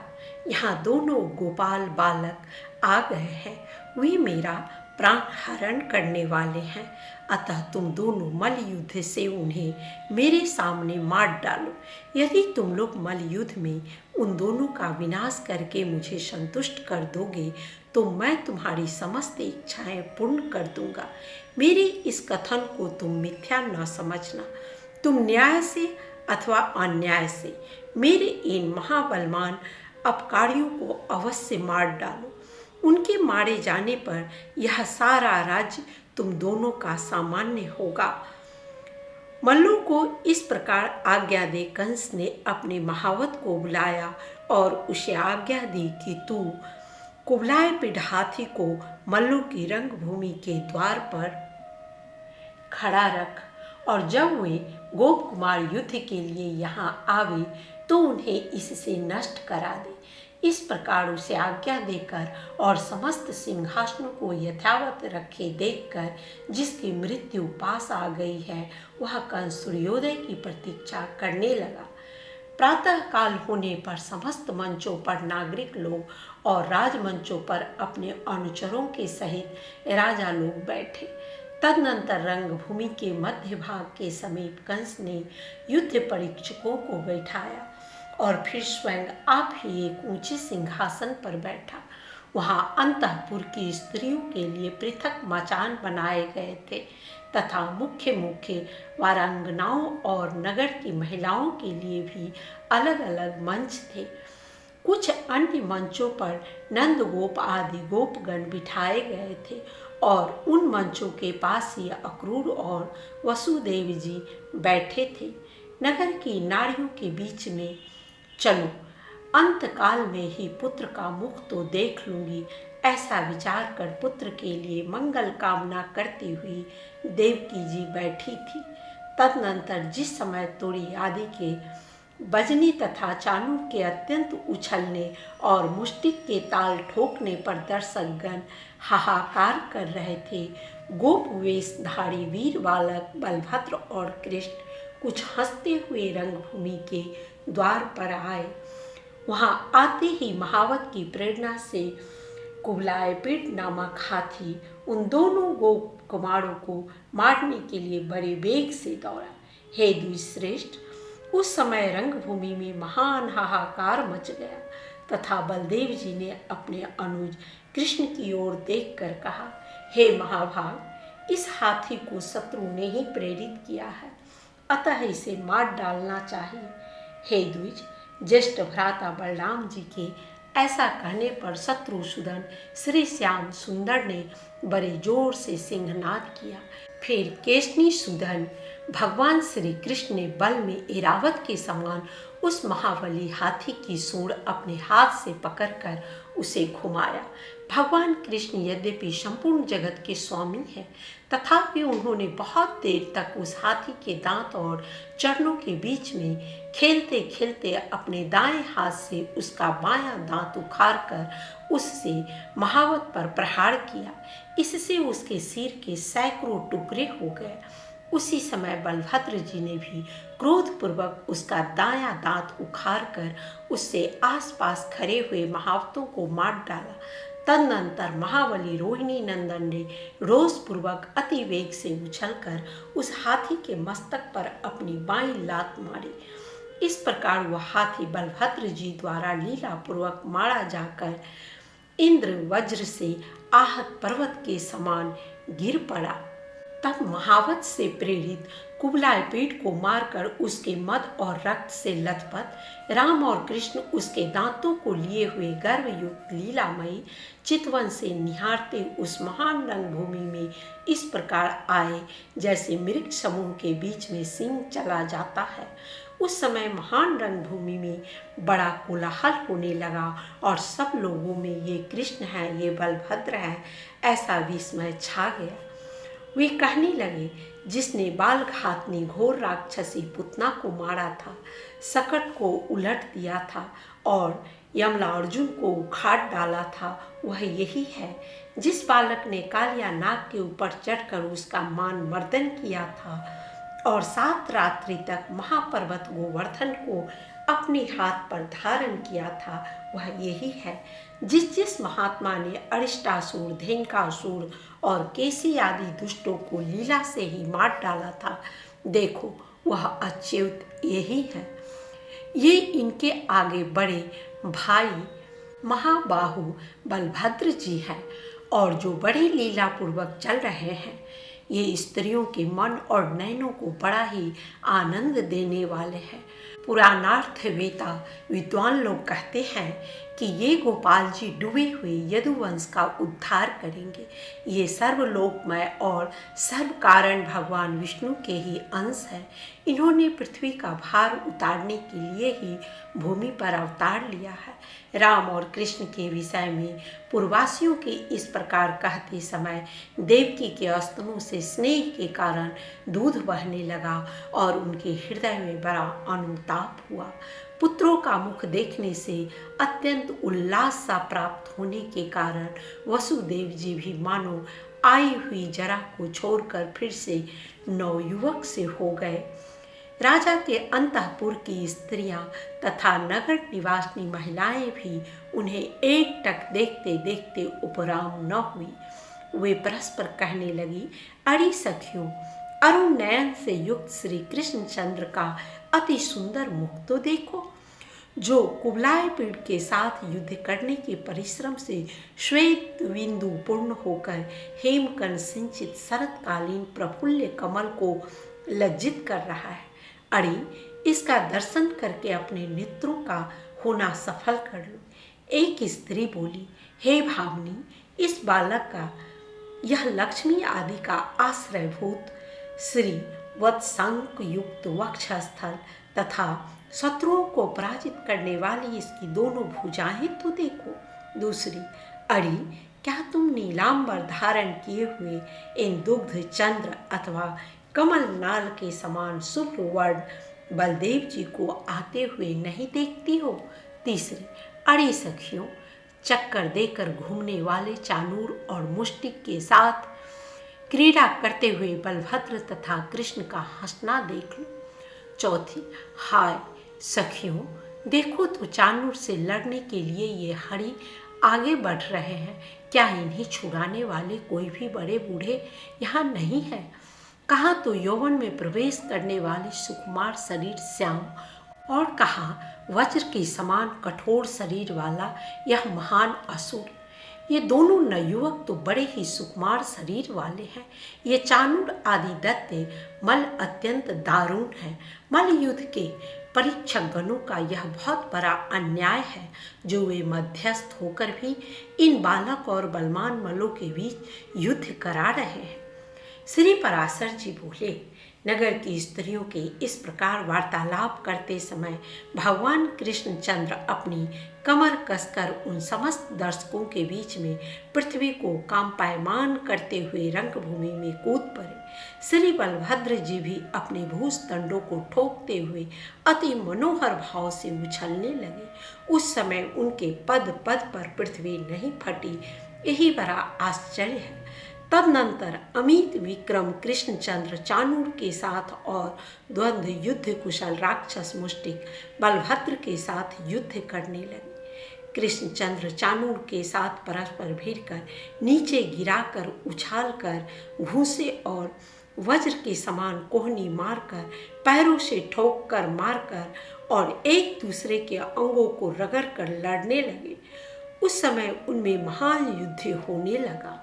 यहाँ दोनों गोपाल बालक आ गए हैं, वे मेरा प्राण हरण करने वाले हैं, अतः तुम दोनों मल युद्ध से उन्हें मेरे सामने मार डालो। यदि तुम लोग मल युद्ध में उन दोनों का विनाश करके मुझे संतुष्ट कर दोगे तो मैं तुम्हारी समस्त इच्छाएं पूर्ण कर दूंगा। मेरे इस कथन को तुम मिथ्या न समझना। तुम न्याय से अथवा अन्याय से मेरे इन महाबलवान अपकारियों को अवश्य मार डालो। उनके मारे जाने पर यह सारा राज्य तुम दोनों का सामान्य होगा। मल्लों को इस प्रकार आज्ञा दे कंस ने अपने महावत को बुलाया और उसे आज्ञा दी कि तू कुबलाए पिंड हाथी को मल्लों की रंगभूमि के द्वार पर खड़ा रख और जब वे गोप कुमार युद्ध के लिए यहाँ आवे तो उन्हें इससे नष्ट करा दे। इस प्रकार उसे आज्ञा देकर और समस्त सिंहासनों को यथावत रखे देखकर जिसकी मृत्यु पास आ गई है वह कंस सूर्योदय की प्रतीक्षा करने लगा। प्रातः काल होने पर समस्त मंचों पर नागरिक लोग और राजमंचों पर अपने अनुचरों के सहित राजा लोग बैठे। तदनंतर रंगभूमि के मध्य भाग के समीप कंस ने युद्ध परीक्षकों को बैठाया और फिर स्वयं आप ही एक ऊंचे सिंहासन पर बैठा। वहां अंतःपुर की स्त्रियों के लिए पृथक मचान बनाए गए थे तथा मुख्य मुख्य वारांगनाओं और नगर की महिलाओं के लिए भी अलग अलग मंच थे। कुछ अन्य मंचों पर नंदगोप आदि गोपगण बिठाए गए थे और उन मंचों के पास ही अक्रूर और वसुदेव जी बैठे थे। नगर की नारियों के बीच में चलो, अंतकाल में ही पुत्र का मुख तो देख लूंगी, ऐसा विचार कर पुत्र के लिए मंगल कामना करती हुई देवकी जी बैठी थी। तदनंतर जिस समय तोड़ी आदि के बजने तथा चाणूर के अत्यंत उछलने और मुष्टिक के ताल ठोकने पर दर्शकगण हाहाकार कर रहे थे, गोप वेशधारी वीर बालक बलभद्र और कृष्ण कुछ हंसते हुए रंगभूमि के द्वार पर आए। वहां आते ही महावत की प्रेरणा से कुबलाए पिंड नामक हाथी उन दोनों गोप कुमारों को मारने के लिए बड़े वेग से दौड़ा। हे द्विश्रेष्ठ, उस समय रंगभूमि में महान हाहाकार मच गया तथा बलदेव जी ने अपने अनुज कृष्ण की ओर देखकर कहा, हे महाभाग, इस हाथी को शत्रु ने ही प्रेरित किया है, अतः इसे मार डालना चाहिए। हे द्विज, ज्येष्ठ भ्राता बलराम जी के ऐसा कहने पर शत्रुसूदन श्री श्याम सुंदर ने बड़े जोर से सिंहनाद किया। फिर केशनी सूदन भगवान श्री कृष्ण ने बल में ऐरावत के समान उस महाबली हाथी की सूंड अपने हाथ से पकड़कर उसे घुमाया। भगवान कृष्ण यद्यपि संपूर्ण जगत के स्वामी हैं, तथापि उन्होंने बहुत देर तक उस हाथी के दांत और चरणों के बीच में खेलते खेलते अपने दाएं हाथ से उसका बायां दांत उखाड़कर उससे महावत पर प्रहार किया। इससे उसके सिर के सैकड़ों टुकड़े हो गए। उसी समय बलभद्र जी ने भी क्रोधपूर्वक उसका दायां दांत उखाड़कर उससे आसपास खड़े हुए महावतों को मार डाला। तदनंतर महाबली रोहिणी नंदन ने रोषपूर्वक अति वेग से उछलकर उस हाथी के मस्तक पर अपनी बाईं लात मारी। इस प्रकार वह हाथी बलभद्र जी द्वारा लीलापूर्वक मारा जाकर इंद्र वज्र से आहत पर्वत के समान गिर पड़ा। तब महावत से प्रेरित कुबलाए पेट को मारकर उसके मद और रक्त से लथपथ राम और कृष्ण उसके दांतों को लिए हुए गर्वयुक्त लीलामयी चितवन से निहारते उस महान रंगभूमि में इस प्रकार आए जैसे मृग समूह के बीच में सिंह चला जाता है। उस समय महान रंगभूमि में बड़ा कोलाहल होने लगा और सब लोगों में ये कृष्ण है, ये बलभद्र है, ऐसा विस्मय छा गया। वे कहने लगे, जिसने बालघातनी घोर राक्षसी पुतना को मारा था, सकट को उलट दिया था और यमला अर्जुन को उखाड़ डाला था, वह यही है। जिस बालक ने कालिया नाग के ऊपर चढ़कर उसका मान मर्दन किया था और 7 रात्रि तक महापर्वत गोवर्धन को अपने हाथ पर धारण किया था, वह यही है। जिस महात्मा ने अरिष्टासुर, धेनुकासुर और केसी आदि दुष्टों को लीला से ही मार डाला था, देखो वह अच्युत यही है। ये इनके आगे बड़े भाई महाबाहु बलभद्र जी हैं और जो बड़े लीला पूर्वक चल रहे हैं। ये स्त्रियों के मन और नयनों को बड़ा ही आनंद देने वाले हैं। पुराणार्थ वेता विद्वान लोग कहते हैं कि ये गोपाल जी डूबे हुए यदुवंश का उद्धार करेंगे। ये सर्वलोकमय और सर्व कारण भगवान विष्णु के ही अंश है। इन्होंने पृथ्वी का भार उतारने के लिए ही भूमि पर अवतार लिया है। राम और कृष्ण के विषय में पूर्ववासियों के इस प्रकार कहते समय देवकी के स्तनों से स्नेह के कारण दूध बहने लगा और उनके हृदय में बड़ा अनुताप हुआ। पुत्रों का मुख देखने से अत्यंत उल्लास सा प्राप्त होने के कारण वसुदेव जी भी मानो आई हुई जरा को छोड़कर फिर से नवयुवक से हो गए। राजा के अंतःपुर की स्त्रियां तथा नगर निवासिनी महिलाएं भी उन्हें एकटक देखते देखते उपराम न हुई। वे परस्पर कहने लगी, अरे सखियों, अरुण नयन से युक्त श्री कृष्णचंद्र का अति सुंदर मुख तो देखो, जो कुबलाए पीड़ के साथ युद्ध करने के परिश्रम से श्वेत बिंदु पूर्ण होकर हेमकण सिंचित शरतकालीन प्रफुल्ल कमल को लज्जित कर रहा है। अरे इसका दर्शन करके अपने नेत्रों का होना सफल कर लो। एक स्त्री बोली, हे भावनी, इस बालक का यह लक्ष्मी आदि का आश्रयभूत श्री वत्संक युक्त वक्षस्थल तथा शत्रुओं को पराजित करने वाली इसकी दोनों भुजाएं तो देखो। दूसरी, अरे क्या तुम नीलांबर धारण किए हुए इन दुग्ध चंद्र अथवा कमल नाल के समान शुभ्र वर्ण बलदेव जी को आते हुए नहीं देखती हो। तीसरी, अरे सखियों, चक्कर देकर घूमने वाले चानूर और मुष्टिक के साथ क्रीड़ा करते हुए बलभद्र तथा कृष्ण का हंसना देख लो। चौथी, हाय सखियों, देखो तो चानूर से लड़ने के लिए ये हरि आगे बढ़ रहे हैं। क्या इन्हें छुड़ाने वाले कोई भी बड़े बूढ़े यहाँ नहीं है? कहाँ तो यौवन में प्रवेश करने वाले सुकुमार शरीर श्याम और कहाँ वज्र के समान कठोर शरीर वाला यह महान असुर। ये दोनों नवयुवक तो बड़े ही सुकुमार शरीर वाले हैं। ये चाणूर आदि दैत्य मल अत्यंत दारुण है। मल युद्ध के परीक्षक गणों का यह बहुत बड़ा अन्याय है जो वे मध्यस्थ होकर भी इन बालक और बलवान मलों के बीच युद्ध करा रहे हैं। श्री पराशर जी बोले, नगर की स्त्रियों के इस प्रकार वार्तालाप करते समय भगवान कृष्णचंद्र अपनी कमर कसकर उन समस्त दर्शकों के बीच में पृथ्वी को कांपायमान करते हुए रंगभूमि में कूद पड़े। श्री बलभद्र जी भी अपने भूस्तंडों को ठोकते हुए अति मनोहर भाव से उछलने लगे। उस समय उनके पद पद पर पृथ्वी नहीं फटी, यही बड़ा आश्चर्य है। तदनंतर अमित विक्रम कृष्णचंद्र चाणूर के साथ और द्वंद्व युद्ध कुशल राक्षस मुष्टिक बलभद्र के साथ युद्ध करने लगे। कृष्णचंद्र चाणूर के साथ परस्पर भिड़कर नीचे गिराकर उछालकर घूंसे और वज्र के समान कोहनी मारकर पैरों से ठोक कर मारकर और एक दूसरे के अंगों को रगड़ कर लड़ने लगे। उस समय उनमें महान युद्ध होने लगा।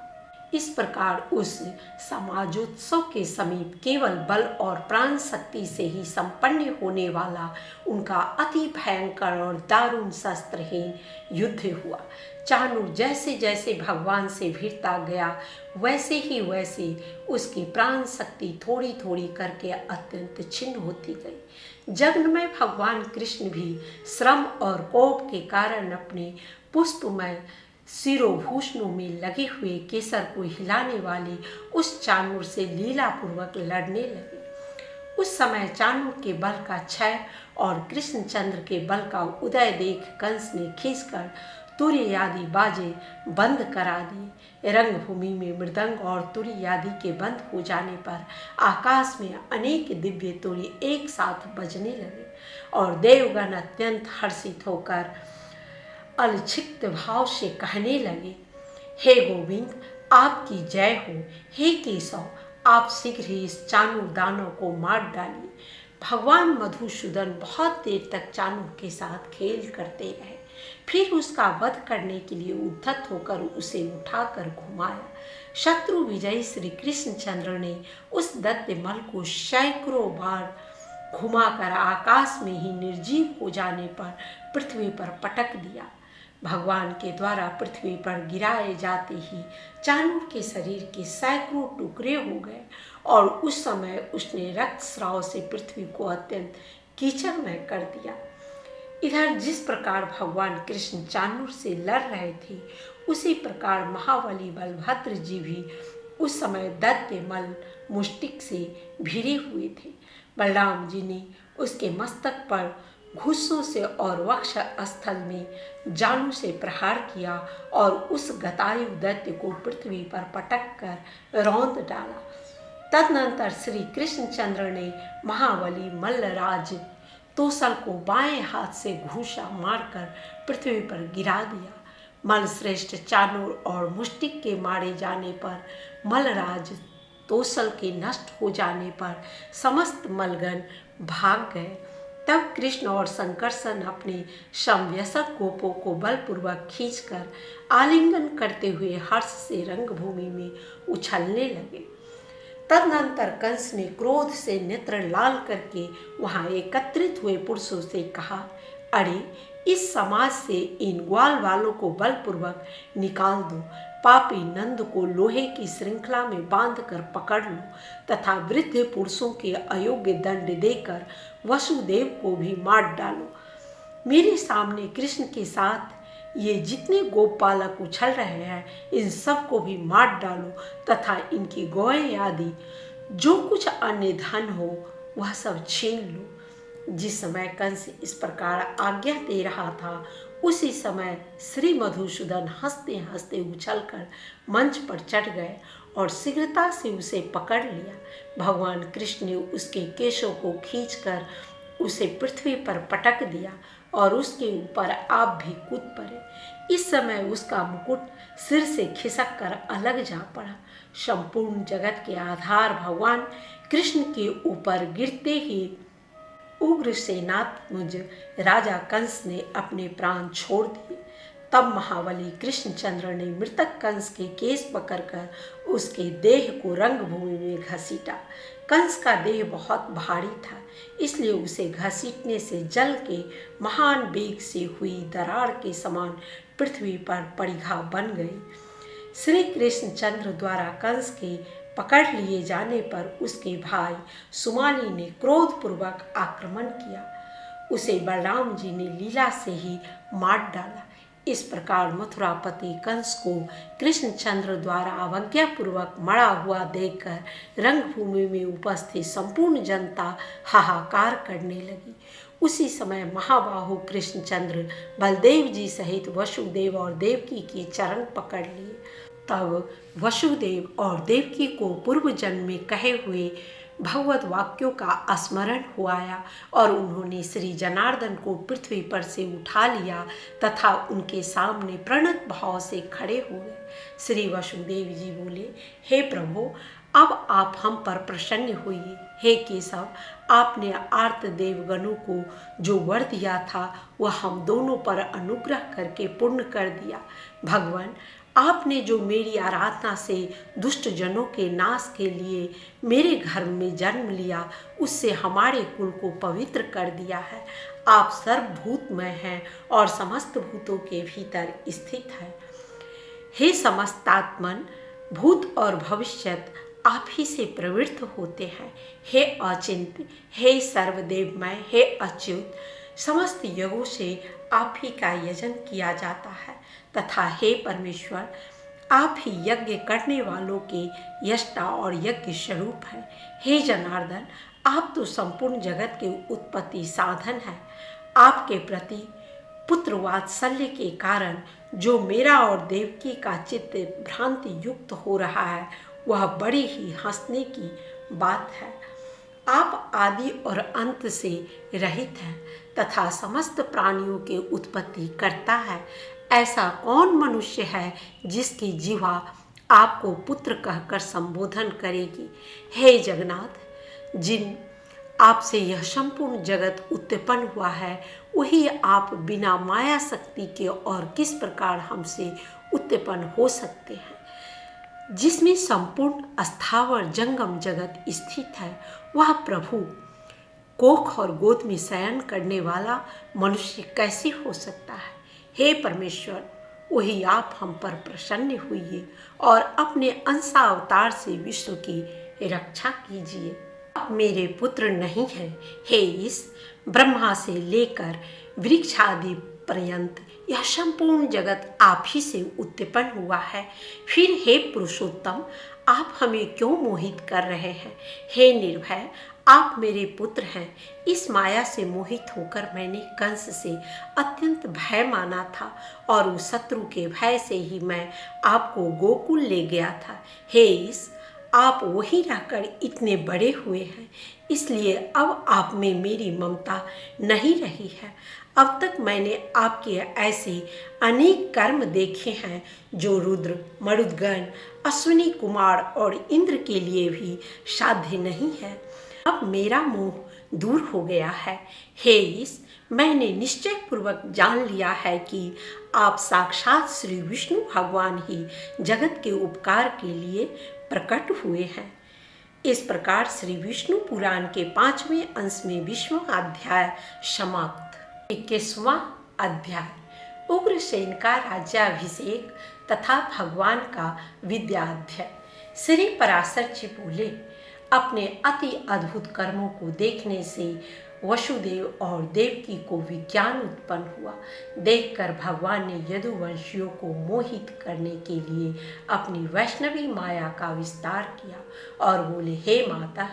इस प्रकार उस समाजोत्सव के समीप केवल बल और प्राण शक्ति से ही संपन्न होने वाला उनका अति भयंकर और दारुण शस्त्रहीन युद्ध हुआ। चाणूर जैसे जैसे भगवान से भिड़ता गया वैसे उसकी प्राण शक्ति थोड़ी थोड़ी करके अत्यंत छिन्न होती गई। जगन्मय भगवान कृष्ण भी श्रम और कोप के कारण अपने पुष्पमय शिरोभूषणों में लगे हुए केसर को हिलाने वाली उस चाणूर से लीलापूर्वक लड़ने लगे। उस समय चाणूर के बल का क्षय और कृष्णचंद्र के बल का उदय देख कंस ने खींचकर तुरी आदि बाजे बंद करा दिए। रंगभूमि में मृदंग और तुरी आदि के बंद हो जाने पर आकाश में अनेक दिव्य तुरी एक साथ बजने लगे और देवगण अत्यंत हर्षित होकर अलक्षित भाव से कहने लगे, हे गोविंद आपकी जय हो। हे केशव आप शीघ्र ही इस चाणूर दानव को मार डालिए। भगवान मधुसूदन बहुत देर तक चाणूर के साथ खेल करते रहे, फिर उसका वध करने के लिए उद्धत होकर उसे उठाकर घुमाया। शत्रु विजयी श्री कृष्णचंद्र ने उस दैत्यमल को सैकड़ों बार घुमाकर आकाश में ही निर्जीव हो जाने पर पृथ्वी पर पटक दिया। भगवान के द्वारा पृथ्वी पर गिराए जाते ही चाणूर के शरीर के सैकड़ों टुकड़े हो गए और उस समय उसने रक्तस्राव से पृथ्वी को अत्यंत कीचड़मय कर दिया। इधर जिस प्रकार भगवान कृष्ण चाणूर से लड़ रहे थे उसी प्रकार महाबली बलभद्र जी भी उस समय दैत्यमल मुष्टिक से भिड़े हुए थे। बलराम जी ने उसके मस्तक पर घुस्सों से और वक्ष स्थल में जानु से प्रहार किया और उस गतायु दैत्य को पृथ्वी पर पटक कर रौंद डाला। तदनंतर श्री कृष्णचंद्र ने महाबली मल्लराज तोसल को बाएं हाथ से घूंसा मारकर पृथ्वी पर गिरा दिया। मलश्रेष्ठ चाणूर और मुष्टिक के मारे जाने पर मलराज तोसल के नष्ट हो जाने पर समस्त मलगण भाग गए। तब कृष्ण और संकर्षण अपने समव्यसक गोपों को बलपूर्वक खींचकर आलिंगन करते हुए हर्ष से रंगभूमि में उछलने लगे। तदनंतर कंस ने क्रोध से नेत्र लाल करके वहां एकत्रित हुए पुरुषों से कहा, अरे इस समाज से इन ग्वाल वालों को बलपूर्वक निकाल दो, पापी नंद को लोहे की श्रृंखला में बांधकर पकड़ लो तथा वृद्ध पुरुषों के अयोग्य दंड देकर वसुदेव को भी मार डालो। मेरे सामने कृष्ण के साथ ये जितने गोपालक उछल रहे हैं इन सब को भी मार डालो तथा इनकी गौएं आदि जो कुछ अन्य धन हो वह सब छीन लो। जिस समय कंस इस प्रकार आज्ञा दे रहा था उसी समय श्री मधुसूदन हंसते हंसते उछलकर मंच पर चढ़ गए और शीघ्रता से उसे पकड़ लिया। भगवान कृष्ण ने उसके केशों को खींचकर उसे पृथ्वी पर पटक दिया और उसके ऊपर आप भी कूद पड़े। इस समय उसका मुकुट सिर से खिसक कर अलग जा पड़ा। संपूर्ण जगत के आधार भगवान कृष्ण के ऊपर गिरते ही उग्र सेनात्मज राजा कंस ने अपने प्राण छोड़ दिए। तब महाबली कृष्णचंद्र ने मृतक कंस के केस पकड़कर उसके देह को रंगभूमि में घसीटा। कंस का देह बहुत भारी था, इसलिए उसे घसीटने से जल के महान वेग से हुई दरार के समान पृथ्वी पर परिघा बन गई। श्री कृष्णचंद्र द्वारा कंस के पकड़ लिए जाने पर उसके भाई सुमाली ने क्रोधपूर्वक आक्रमण किया। उसे बलराम जी ने लीला से ही मार डाला। इस प्रकार मथुरापति कंस को कृष्णचंद्र द्वारा अवज्ञापूर्वक मरा हुआ देखकर रंगभूमि में उपस्थित संपूर्ण जनता हाहाकार करने लगी। उसी समय महाबाहु कृष्णचंद्र बलदेव जी सहित वसुदेव और देवकी के चरण पकड़ लिए तब वसुदेव और देवकी को पूर्व जन्म में कहे हुए भगवत वाक्यों का स्मरण हुआया और उन्होंने श्री जनार्दन को पृथ्वी पर से उठा लिया तथा उनके सामने प्रणत भाव से खड़े हो गए। श्री वसुदेव जी बोले, हे प्रभु, अब आप हम पर प्रसन्न होइए। हे केशव, आपने आर्त देवगणों को जो वर दिया था वह हम दोनों पर अनुग्रह करके पूर्ण कर दिया। भगवान, आपने जो मेरी आराधना से दुष्ट जनों के नाश के लिए मेरे घर में जन्म लिया उससे हमारे कुल को पवित्र कर दिया है। आप सर्वभूतमय हैं और समस्त भूतों के भीतर स्थित है। हे समस्तात्मन, भूत और भविष्यत आप ही से प्रवृत्त होते हैं। हे अचिंत्य, हे सर्वदेवमय, हे अच्युत, समस्त यज्ञों से आप ही का यजन किया जाता है तथा हे परमेश्वर, आप ही यज्ञ करने वालों के यष्टा और यज्ञ स्वरूप हैं। हे जनार्दन, आप तो संपूर्ण जगत के उत्पत्ति साधन हैं। आपके प्रति पुत्र वात्सल्य के कारण जो मेरा और देवकी का चित्त भ्रांति युक्त हो रहा है वह बड़ी ही हंसने की बात है। आप आदि और अंत से रहित हैं तथा समस्त प्राणियों के उत्पत्ति करता है। ऐसा कौन मनुष्य है जिसकी जीवा आपको पुत्र कहकर संबोधन करेगी। हे जगन्नाथ, जिन आपसे यह संपूर्ण जगत उत्पन्न हुआ है वही आप बिना माया शक्ति के और किस प्रकार हमसे उत्पन्न हो सकते हैं। जिसमें संपूर्ण स्थावर जंगम जगत स्थित है वह प्रभु कोख और गोद में शयन करने वाला मनुष्य कैसे हो सकता है। हे परमेश्वर, वही आप हम पर प्रसन्न हुइए और अपने अंशावतार से विश्व की रक्षा कीजिए। आप मेरे पुत्र नहीं हैं। हे इस ब्रह्मा से लेकर वृक्ष आदि पर्यंत यह संपूर्ण जगत आप ही से उत्पन्न हुआ है। फिर हे पुरुषोत्तम, आप हमें क्यों मोहित कर रहे हैं। हे निर्भय, आप मेरे पुत्र हैं। इस माया से मोहित होकर मैंने कंस से अत्यंत भय माना था और उस शत्रु के भय से ही मैं आपको गोकुल ले गया था। हे इस, आप वही रहकर इतने बड़े हुए हैं, इसलिए अब आप में मेरी ममता नहीं रही है। अब तक मैंने आपके ऐसे अनेक कर्म देखे हैं जो रुद्र, मरुदगण, अश्विनी कुमार और इंद्र के लिए भी साध्य नहीं है। अब मेरा मोह दूर हो गया है। हे ईश, मैंने निश्चय पूर्वक जान लिया है कि आप साक्षात श्री विष्णु भगवान ही जगत के उपकार के लिए प्रकट हुए हैं। इस प्रकार श्री विष्णु पुराण के 5वें अंश में 20वां अध्याय समाप्त। 21वां अध्याय उग्रसेन का राज्याभिषेक तथा भगवान का विद्याध्ययन। श्री पराशर जी बोले, अपने अति अद्भुत कर्मों को देखने से वसुदेव और देवकी को विज्ञान उत्पन्न हुआ। देखकर भगवान ने यदुवंशियों को मोहित करने के लिए अपनी वैष्णवी माया का विस्तार किया और बोले, हे माता,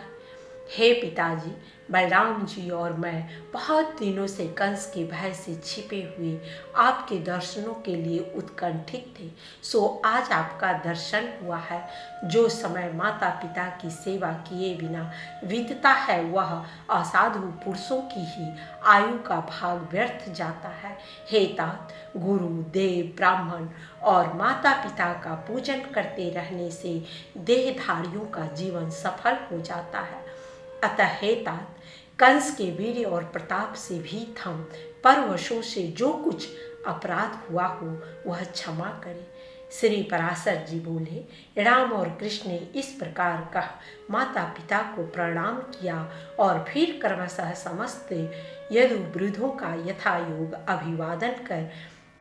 हे पिताजी, बलराम जी और मैं बहुत दिनों से कंस के भय से छिपे हुए आपके दर्शनों के लिए उत्कंठित थे। सो आज आपका दर्शन हुआ है। जो समय माता पिता की सेवा किए बिना बीतता है वह असाधु पुरुषों की ही आयु का भाग व्यर्थ जाता है। हे तात, गुरु, देव, ब्राह्मण और माता पिता का पूजन करते रहने से देहधारियों का जीवन सफल हो जाता है। अतः हे तात, कंस के वीर्य और प्रताप से भी थम परवशों से जो कुछ अपराध हुआ हो वह क्षमा करे। श्री पराशर जी बोले, राम और कृष्ण ने इस प्रकार कहा, माता पिता को प्रणाम किया और फिर क्रमशः समस्त यदु वृद्धों का यथायोग अभिवादन कर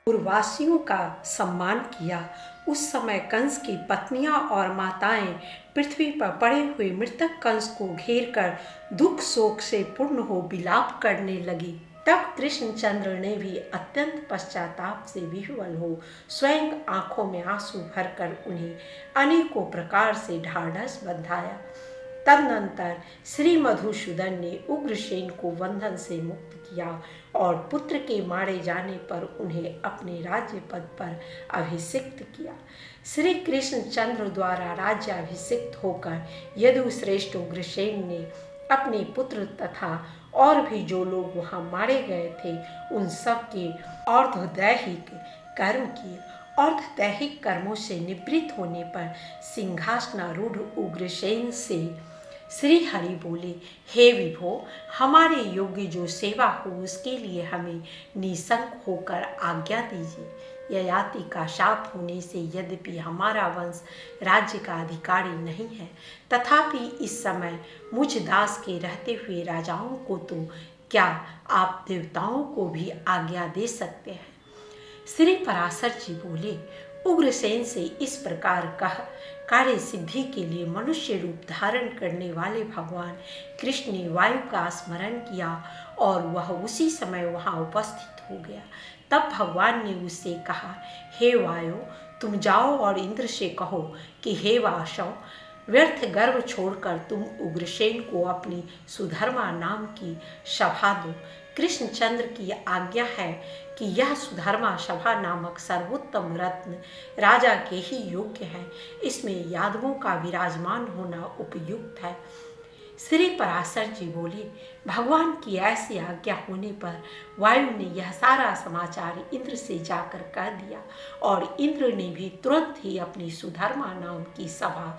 पूर्ववासियों का सम्मान किया। उस समय कंस की पत्नियां और माताएं पृथ्वी पर पड़े हुए मृतक कंस को घेर कर दुख शोक से पूर्ण हो विलाप करने लगी। तब कृष्णचंद्र ने भी अत्यंत पश्चाताप से विह्वल हो स्वयं आंखों में आंसू भरकर उन्हें अनेकों प्रकार से ढाढ़स बंधाया। तदनंतर श्री मधुसूदन ने उग्रसेन को बंधन से मुक्त किया और पुत्र के मारे जाने पर उन्हें अपने राज्य पद पर अभिषिक्त किया। श्री कृष्णचंद्र द्वारा राज्याभिषिक्त होकर यदुश्रेष्ठ उग्रसेन ने अपने पुत्र तथा और भी जो लोग वहां मारे गए थे उन सब के अर्धदैहिक कर्म किए। अर्धदैहिक कर्मों से निवृत्त होने पर सिंहासनारूढ़ उग्रसेन से श्री हरि बोले, हे विभो, हमारे योग्य जो सेवा हो उसके लिए हमें निसंक होकर आज्ञा दीजिए। ययाति का शाप होने से यद्यपि हमारा वंश राज्य का अधिकारी नहीं है, तथापि इस समय मुझ दास के रहते हुए राजाओं को तो क्या आप देवताओं को भी आज्ञा दे सकते हैं। श्री पराशर जी बोले, उग्रसेन से इस प्रकार कह कार्य सिद्धि के लिए मनुष्य रूप धारण करने वाले भगवान कृष्ण ने वायु का स्मरण किया और वह उसी समय वहां उपस्थित हो गया। तब भगवान ने उससे कहा, हे वायु, तुम जाओ और इंद्र से कहो कि हे वासव, व्यर्थ गर्व छोड़कर तुम उग्रसेन को अपनी सुधर्मा नाम की सभा दो। कृष्णचंद्र की आज्ञा है कि यह सुधर्मा सभा नामक सर्वोत्तम रत्न राजा के ही योग्य है। इसमें यादवों का विराजमान होना उपयुक्त है। श्री पराशर जी बोले, भगवान की ऐसी आज्ञा होने पर वायु ने यह सारा समाचार इंद्र से जाकर कह दिया और इंद्र ने भी तुरंत ही अपनी सुधर्मा नाम की सभा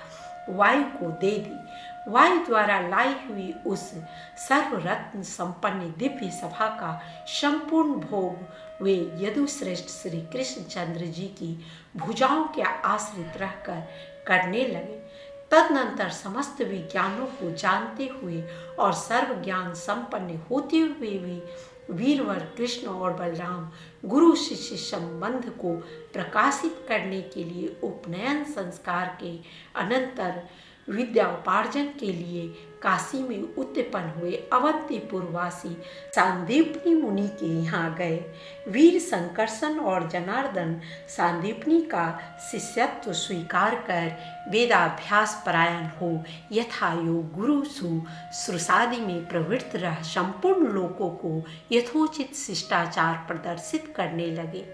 वायु को दे दी। वायु द्वारा लाई हुई उस सर्वरत्न संपन्न दिव्य सभा का संपूर्ण भोग वे यदुश्रेष्ठ श्री कृष्णचंद्र जी की भुजाओं के आश्रित रहकर करने लगे। तदनंतर समस्त विज्ञानों को जानते हुए और सर्व ज्ञान संपन्न होते हुए भी वीरवर कृष्ण और बलराम गुरु शिष्य संबंध को प्रकाशित करने के लिए उपनयन संस्कार के अनंतर विद्या उपार्जन के लिए काशी में उत्पन्न हुए अवंतीपुरवासी सांदीपनी मुनि के यहाँ गए। वीर संकर्षण और जनार्दन सांदीपनी का शिष्यत्व स्वीकार कर वेदाभ्यास परायण हो यथा योग गुरु शुश्रूषादि में प्रवृत्त रह संपूर्ण लोकों को यथोचित शिष्टाचार प्रदर्शित करने लगे।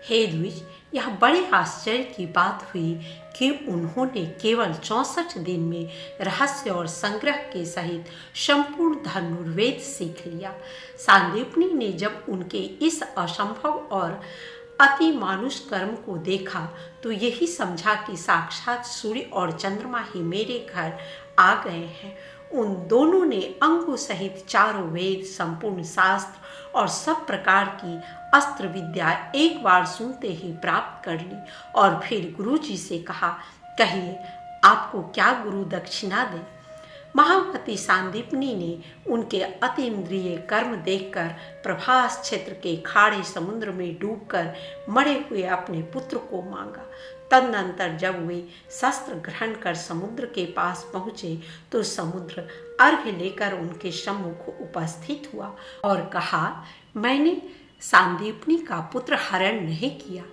हे द्विज, यह बड़े आश्चर्य की बात हुई कि उन्होंने केवल 64 दिन में रहस्य और संग्रह के सहित संपूर्ण धनुर्वेद सीख लिया। सांदीपनी ने जब उनके इस असंभव और अति मानुष कर्म को देखा तो यही समझा कि साक्षात सूर्य और चंद्रमा ही मेरे घर आ गए हैं। उन दोनों ने अंगों सहित चारों वेद, संपूर्ण शास्त्र और सब प्रकार की अस्त्र विद्या एक बार सुनते ही प्राप्त कर ली और फिर गुरुजी से कहा, कहिए आपको क्या गुरु दक्षिणा दे। महावती सांदीपनी ने उनके अतीन्द्रिय कर्म देखकर प्रभास क्षेत्र के खाड़े समुद्र में डूबकर मरे हुए अपने पुत्र को मांगा। तदनंतर जब वे शस्त्र ग्रहण कर समुद्र के पास पहुँचे तो समुद्र अर्घ्य लेकर उनके सम्मुख उपस्थित हुआ और कहा, मैंने सांदीपनी का पुत्र हरण नहीं किया।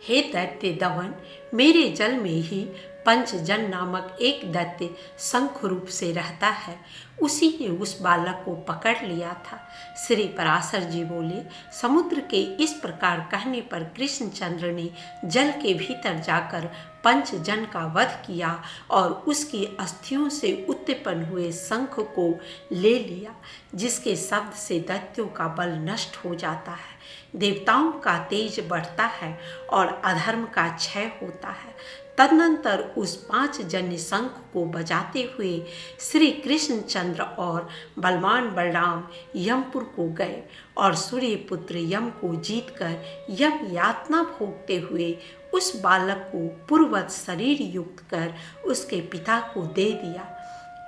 हे दैत्य दवन, मेरे जल में ही पंचजन नामक एक दैत्य शंख रूप से रहता है, उसी ने उस बालक को पकड़ लिया था। श्री पराशर जी बोले, समुद्र के इस प्रकार कहने पर कृष्णचंद्र ने जल के भीतर जाकर पंचजन का वध किया और उसकी अस्थियों से उत्पन्न हुए शंख को ले लिया, जिसके शब्द से दैत्यों का बल नष्ट हो जाता है, देवताओं का तेज बढ़ता है और अधर्म का क्षय होता है। तदनंतर उस 5 जन्य शंख को बजाते हुए श्री कृष्णचंद्र और बलवान बलराम यमपुर को गए और सूर्यपुत्र यम को जीतकर यम यातना भोगते हुए उस बालक को पूर्ववत शरीर युक्त कर उसके पिता को दे दिया।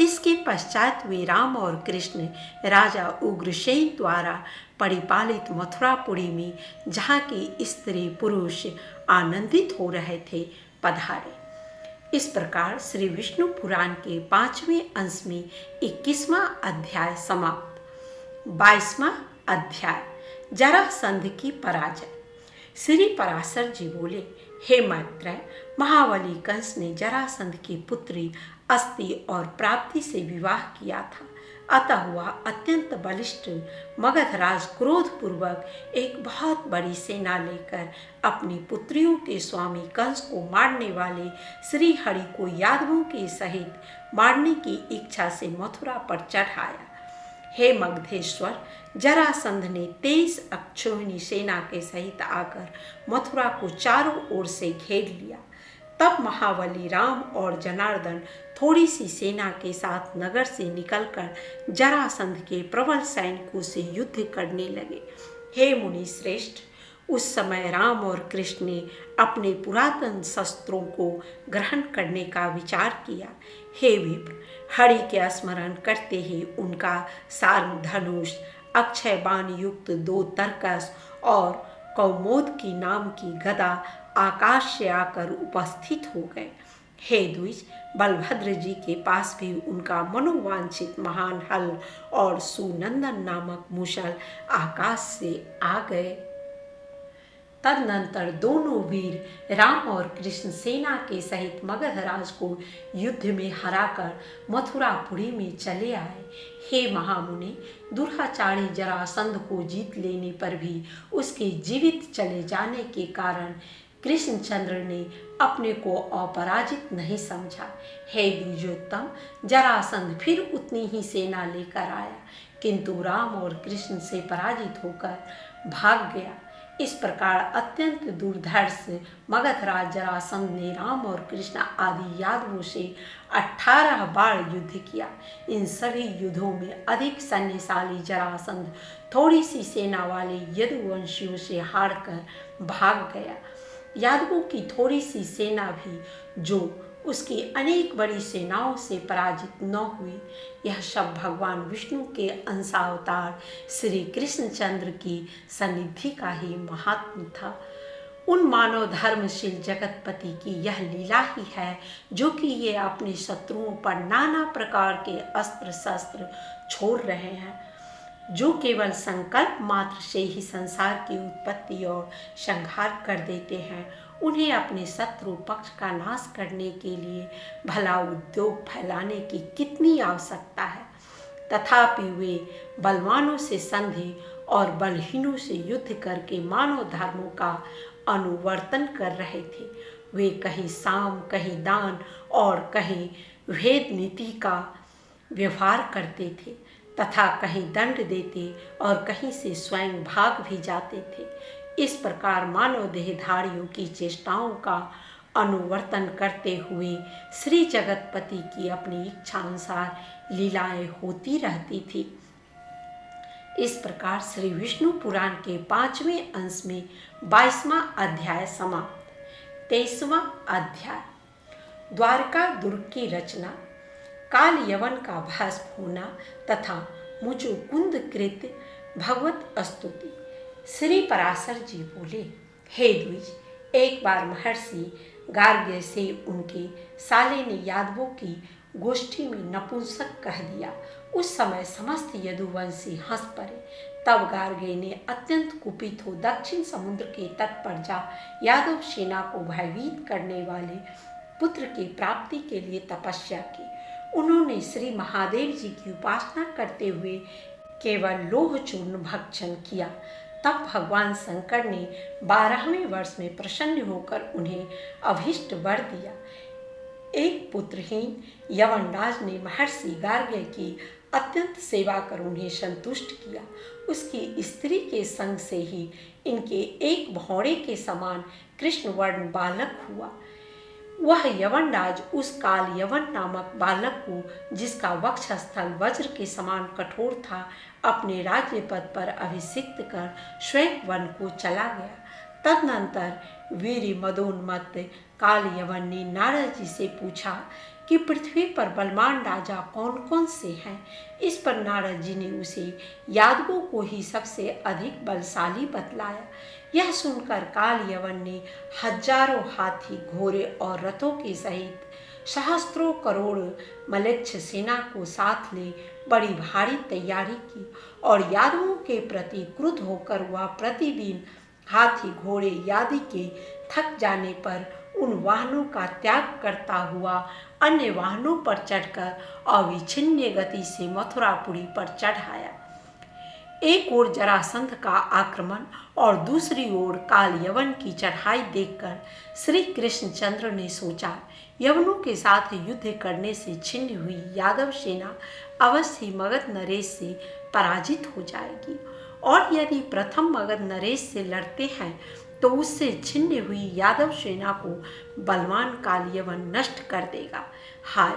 इसके पश्चात वे राम और कृष्ण राजा उग्रसेन द्वारा परिपालित मथुरापुरी में, जहाँ के स्त्री पुरुष आनंदित हो रहे थे, पधारे। इस प्रकार श्री विष्णु पुराण के 5वें अंश में 21वां अध्याय समाप्त। 22वां अध्याय जरासंध की पराजय। श्री पराशर जी बोले, हे मैत्रेय, महाबली कंस ने जरासंध की पुत्री अस्ति और प्राप्ति से विवाह किया था। अतः वह अत्यंत बलिष्ठ मगधराज क्रोधपूर्वक एक बहुत बड़ी सेना लेकर अपनी पुत्रियों के स्वामी कंस को मारने वाले श्री हरि को यादवों के सहित मारने की इच्छा से मथुरा पर चढ़ आया। हे मगधेश्वर, जरासंध ने 23 अक्षोहिणी सेना के सहित आकर मथुरा को चारों ओर से घेर लिया। तब महाबली राम और जनार्दन थोड़ी सी सेना के साथ नगर से निकलकर जरासंध के प्रबल सैनिकों से युद्ध करने लगे। हे मुनि श्रेष्ठ, उस समय राम और कृष्ण ने अपने पुरातन शस्त्रों को ग्रहण करने का विचार किया। हे विप्र, हरि के स्मरण करते ही उनका सार्ंग धनुष, अक्षय बाण युक्त 2 तरकस और कौमोदकी नाम की गदा आकाश से आकर उपस्थित हो गए। हे द्विज, बलभद्र जी के पास भी उनका मनोवांछित महान हल और सुनंदन नामक मूषल आकाश से आ गए। तदनंतर दोनों वीर राम और कृष्ण सेना के सहित मगधराज को युद्ध में हराकर मथुरापुरी में चले आए। हे महामुनि, दुराचारी जरासंध को जीत लेने पर भी उसके जीवित चले जाने के कारण कृष्णचंद्र ने अपने को अपराजित नहीं समझा। हे द्विजोत्तम, जरासंध फिर उतनी ही सेना लेकर आया, किंतु राम और कृष्ण से पराजित होकर भाग गया। इस प्रकार अत्यंत दुर्धर्ष मगधराज जरासंध ने राम और कृष्ण आदि यादवों से 18 बार युद्ध किया। इन सभी युद्धों में अधिक सैन्यशाली जरासंध थोड़ी सी सेना वाले यदुवंशियों से हारकर भाग गया। यादवों की थोड़ी सी सेना भी जो उसकी अनेक बड़ी सेनाओं से पराजित न हुई। यह सब भगवान विष्णु के अंशावतार श्री कृष्णचंद्र की सन्निधि का ही महात्म था। उन मानव धर्मशील जगतपति की यह लीला ही है जो कि ये अपने शत्रुओं पर नाना प्रकार के अस्त्र शस्त्र छोड़ रहे हैं, जो केवल संकल्प मात्र से ही संसार की उत्पत्ति और संहार कर देते हैं। उन्हें अपने शत्रु पक्ष का नाश करने के लिए भला उद्योग फैलाने की कितनी आवश्यकता है। तथापि वे बलवानों से संधि और बलहीनों से युद्ध करके मानव धर्मों का अनुवर्तन कर रहे थे। वे कहीं साम, कहीं दान और कहीं भेद नीति का व्यवहार करते थे तथा कहीं दंड देते और कहीं से स्वयं भाग भी जाते थे। इस प्रकार मानव देहधारियों की चेष्टाओं का अनुवर्तन करते हुए श्री जगतपति की अपनी इच्छा अनुसार लीलाएं होती रहती थी। इस प्रकार श्री विष्णु पुराण के 5वें अंश में 22वां अध्याय समाप्त। 23वां अध्याय द्वारका दुर्ग की रचना, काल यवन का भस्म होना तथा मुचुकुंद कृत भगवत स्तुति। श्री पराशर जी बोले, हे द्विज, एक बार महर्षि गार्ग्य से उनके साले ने यादवों की गोष्ठी में नपुंसक कह दिया। उस समय समस्त यदुवंशी हंस पड़े। तब गार्ग्य ने अत्यंत कुपित हो दक्षिण समुद्र के तट पर जा यादव सेना को भयभीत करने वाले पुत्र की प्राप्ति के लिए तपस्या की। उन्होंने श्री महादेव जी की उपासना करते हुए केवल लोह चूर्ण भक्षण किया। तब भगवान शंकर ने 12वें वर्ष में प्रसन्न होकर उन्हें अभीष्ट वर दिया। एक पुत्रहीन यवनराज ने महर्षि गार्ग्य की अत्यंत सेवा कर उन्हें संतुष्ट किया। उसकी स्त्री के संग से ही इनके एक भौरे के समान कृष्ण वर्ण बालक हुआ। वह यवनराज उस काल यवन नामक बालक को, जिसका वक्षस्थल वज्र के समान कठोर था, अपने राज्य पद पर अभिषिक्त कर श्वेत वन को चला गया। तदनंतर वीर मदोन्मत्त काल यवन ने नारद जी से पूछा कि पृथ्वी पर बलवान राजा कौन कौन से हैं। इस पर नारद जी ने उसे यादवों को ही सबसे अधिक बलशाली बतलाया। यह सुनकर काल यवन ने हजारों हाथी, घोड़े और रथों के सहित सहस्त्रों करोड़ मलेच्छ सेना को साथ ले बड़ी भारी तैयारी की और यादवों के प्रति क्रुद्ध होकर वह प्रतिदिन हाथी, घोड़े आदि के थक जाने पर उन वाहनों का त्याग करता हुआ अन्य वाहनों पर चढ़कर अविच्छिन्न गति से मथुरापुरी पर चढ़ आया। एक ओर जरासंध का आक्रमण और दूसरी ओर काल यवन की चढ़ाई देखकर श्री कृष्णचंद्र ने सोचा, यवनों के साथ युद्ध करने से छिन्न हुई यादव सेना अवश्य ही मगध नरेश से पराजित हो जाएगी, और यदि प्रथम मगध नरेश से लड़ते हैं तो उससे छिन्न हुई यादव सेना को बलवान काल यवन नष्ट कर देगा। हाय,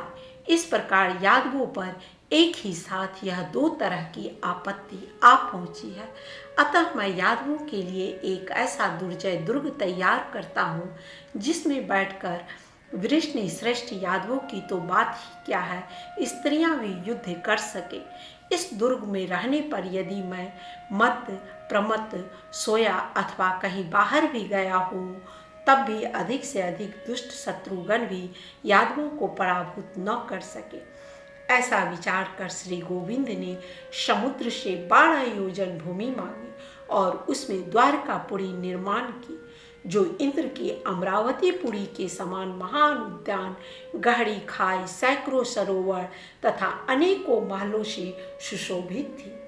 इस प्रकार यादवों पर एक ही साथ यह दो तरह की आपत्ति आ पहुंची है। अतः मैं यादवों के लिए एक ऐसा दुर्जय दुर्ग तैयार करता हूँ जिसमें बैठकर वृष्णि श्रेष्ठ यादवों की तो बात ही क्या है, स्त्रियां भी युद्ध कर सके। इस दुर्ग में रहने पर यदि मैं मत प्रमत सोया अथवा कहीं बाहर भी गया हूँ तब भी अधिक से अधिक दुष्ट शत्रुगण भी यादवों को पराभूत न कर सके। ऐसा विचार कर श्री गोविंद ने समुद्र से 12 योजन भूमि मांगी और उसमें द्वारकापुरी निर्माण की, जो इंद्र की अमरावतीपुरी के समान महान उद्यान, गहरी खाई, सैकड़ों सरोवर तथा अनेकों महलों से सुशोभित थी।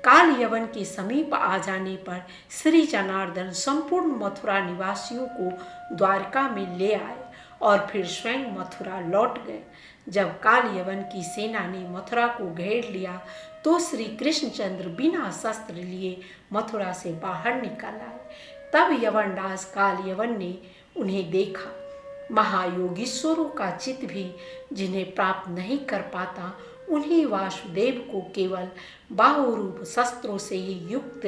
काल यवन के समीप आ जाने पर श्री जनार्दन संपूर्ण मथुरा निवासियों को द्वारका में ले आए और फिर स्वयं मथुरा लौट गए। जब काल यवन की सेना ने मथुरा को घेर लिया तो श्री कृष्णचंद्र बिना शस्त्र लिए मथुरा से बाहर निकल आए। तब यवनराज काल यवन ने उन्हें देखा। महायोगीश्वरों का चित्त भी जिन्हें प्राप्त नहीं कर पाता, उन्हीं वासुदेव को केवल बाहुरूप शस्त्रों से ही युक्त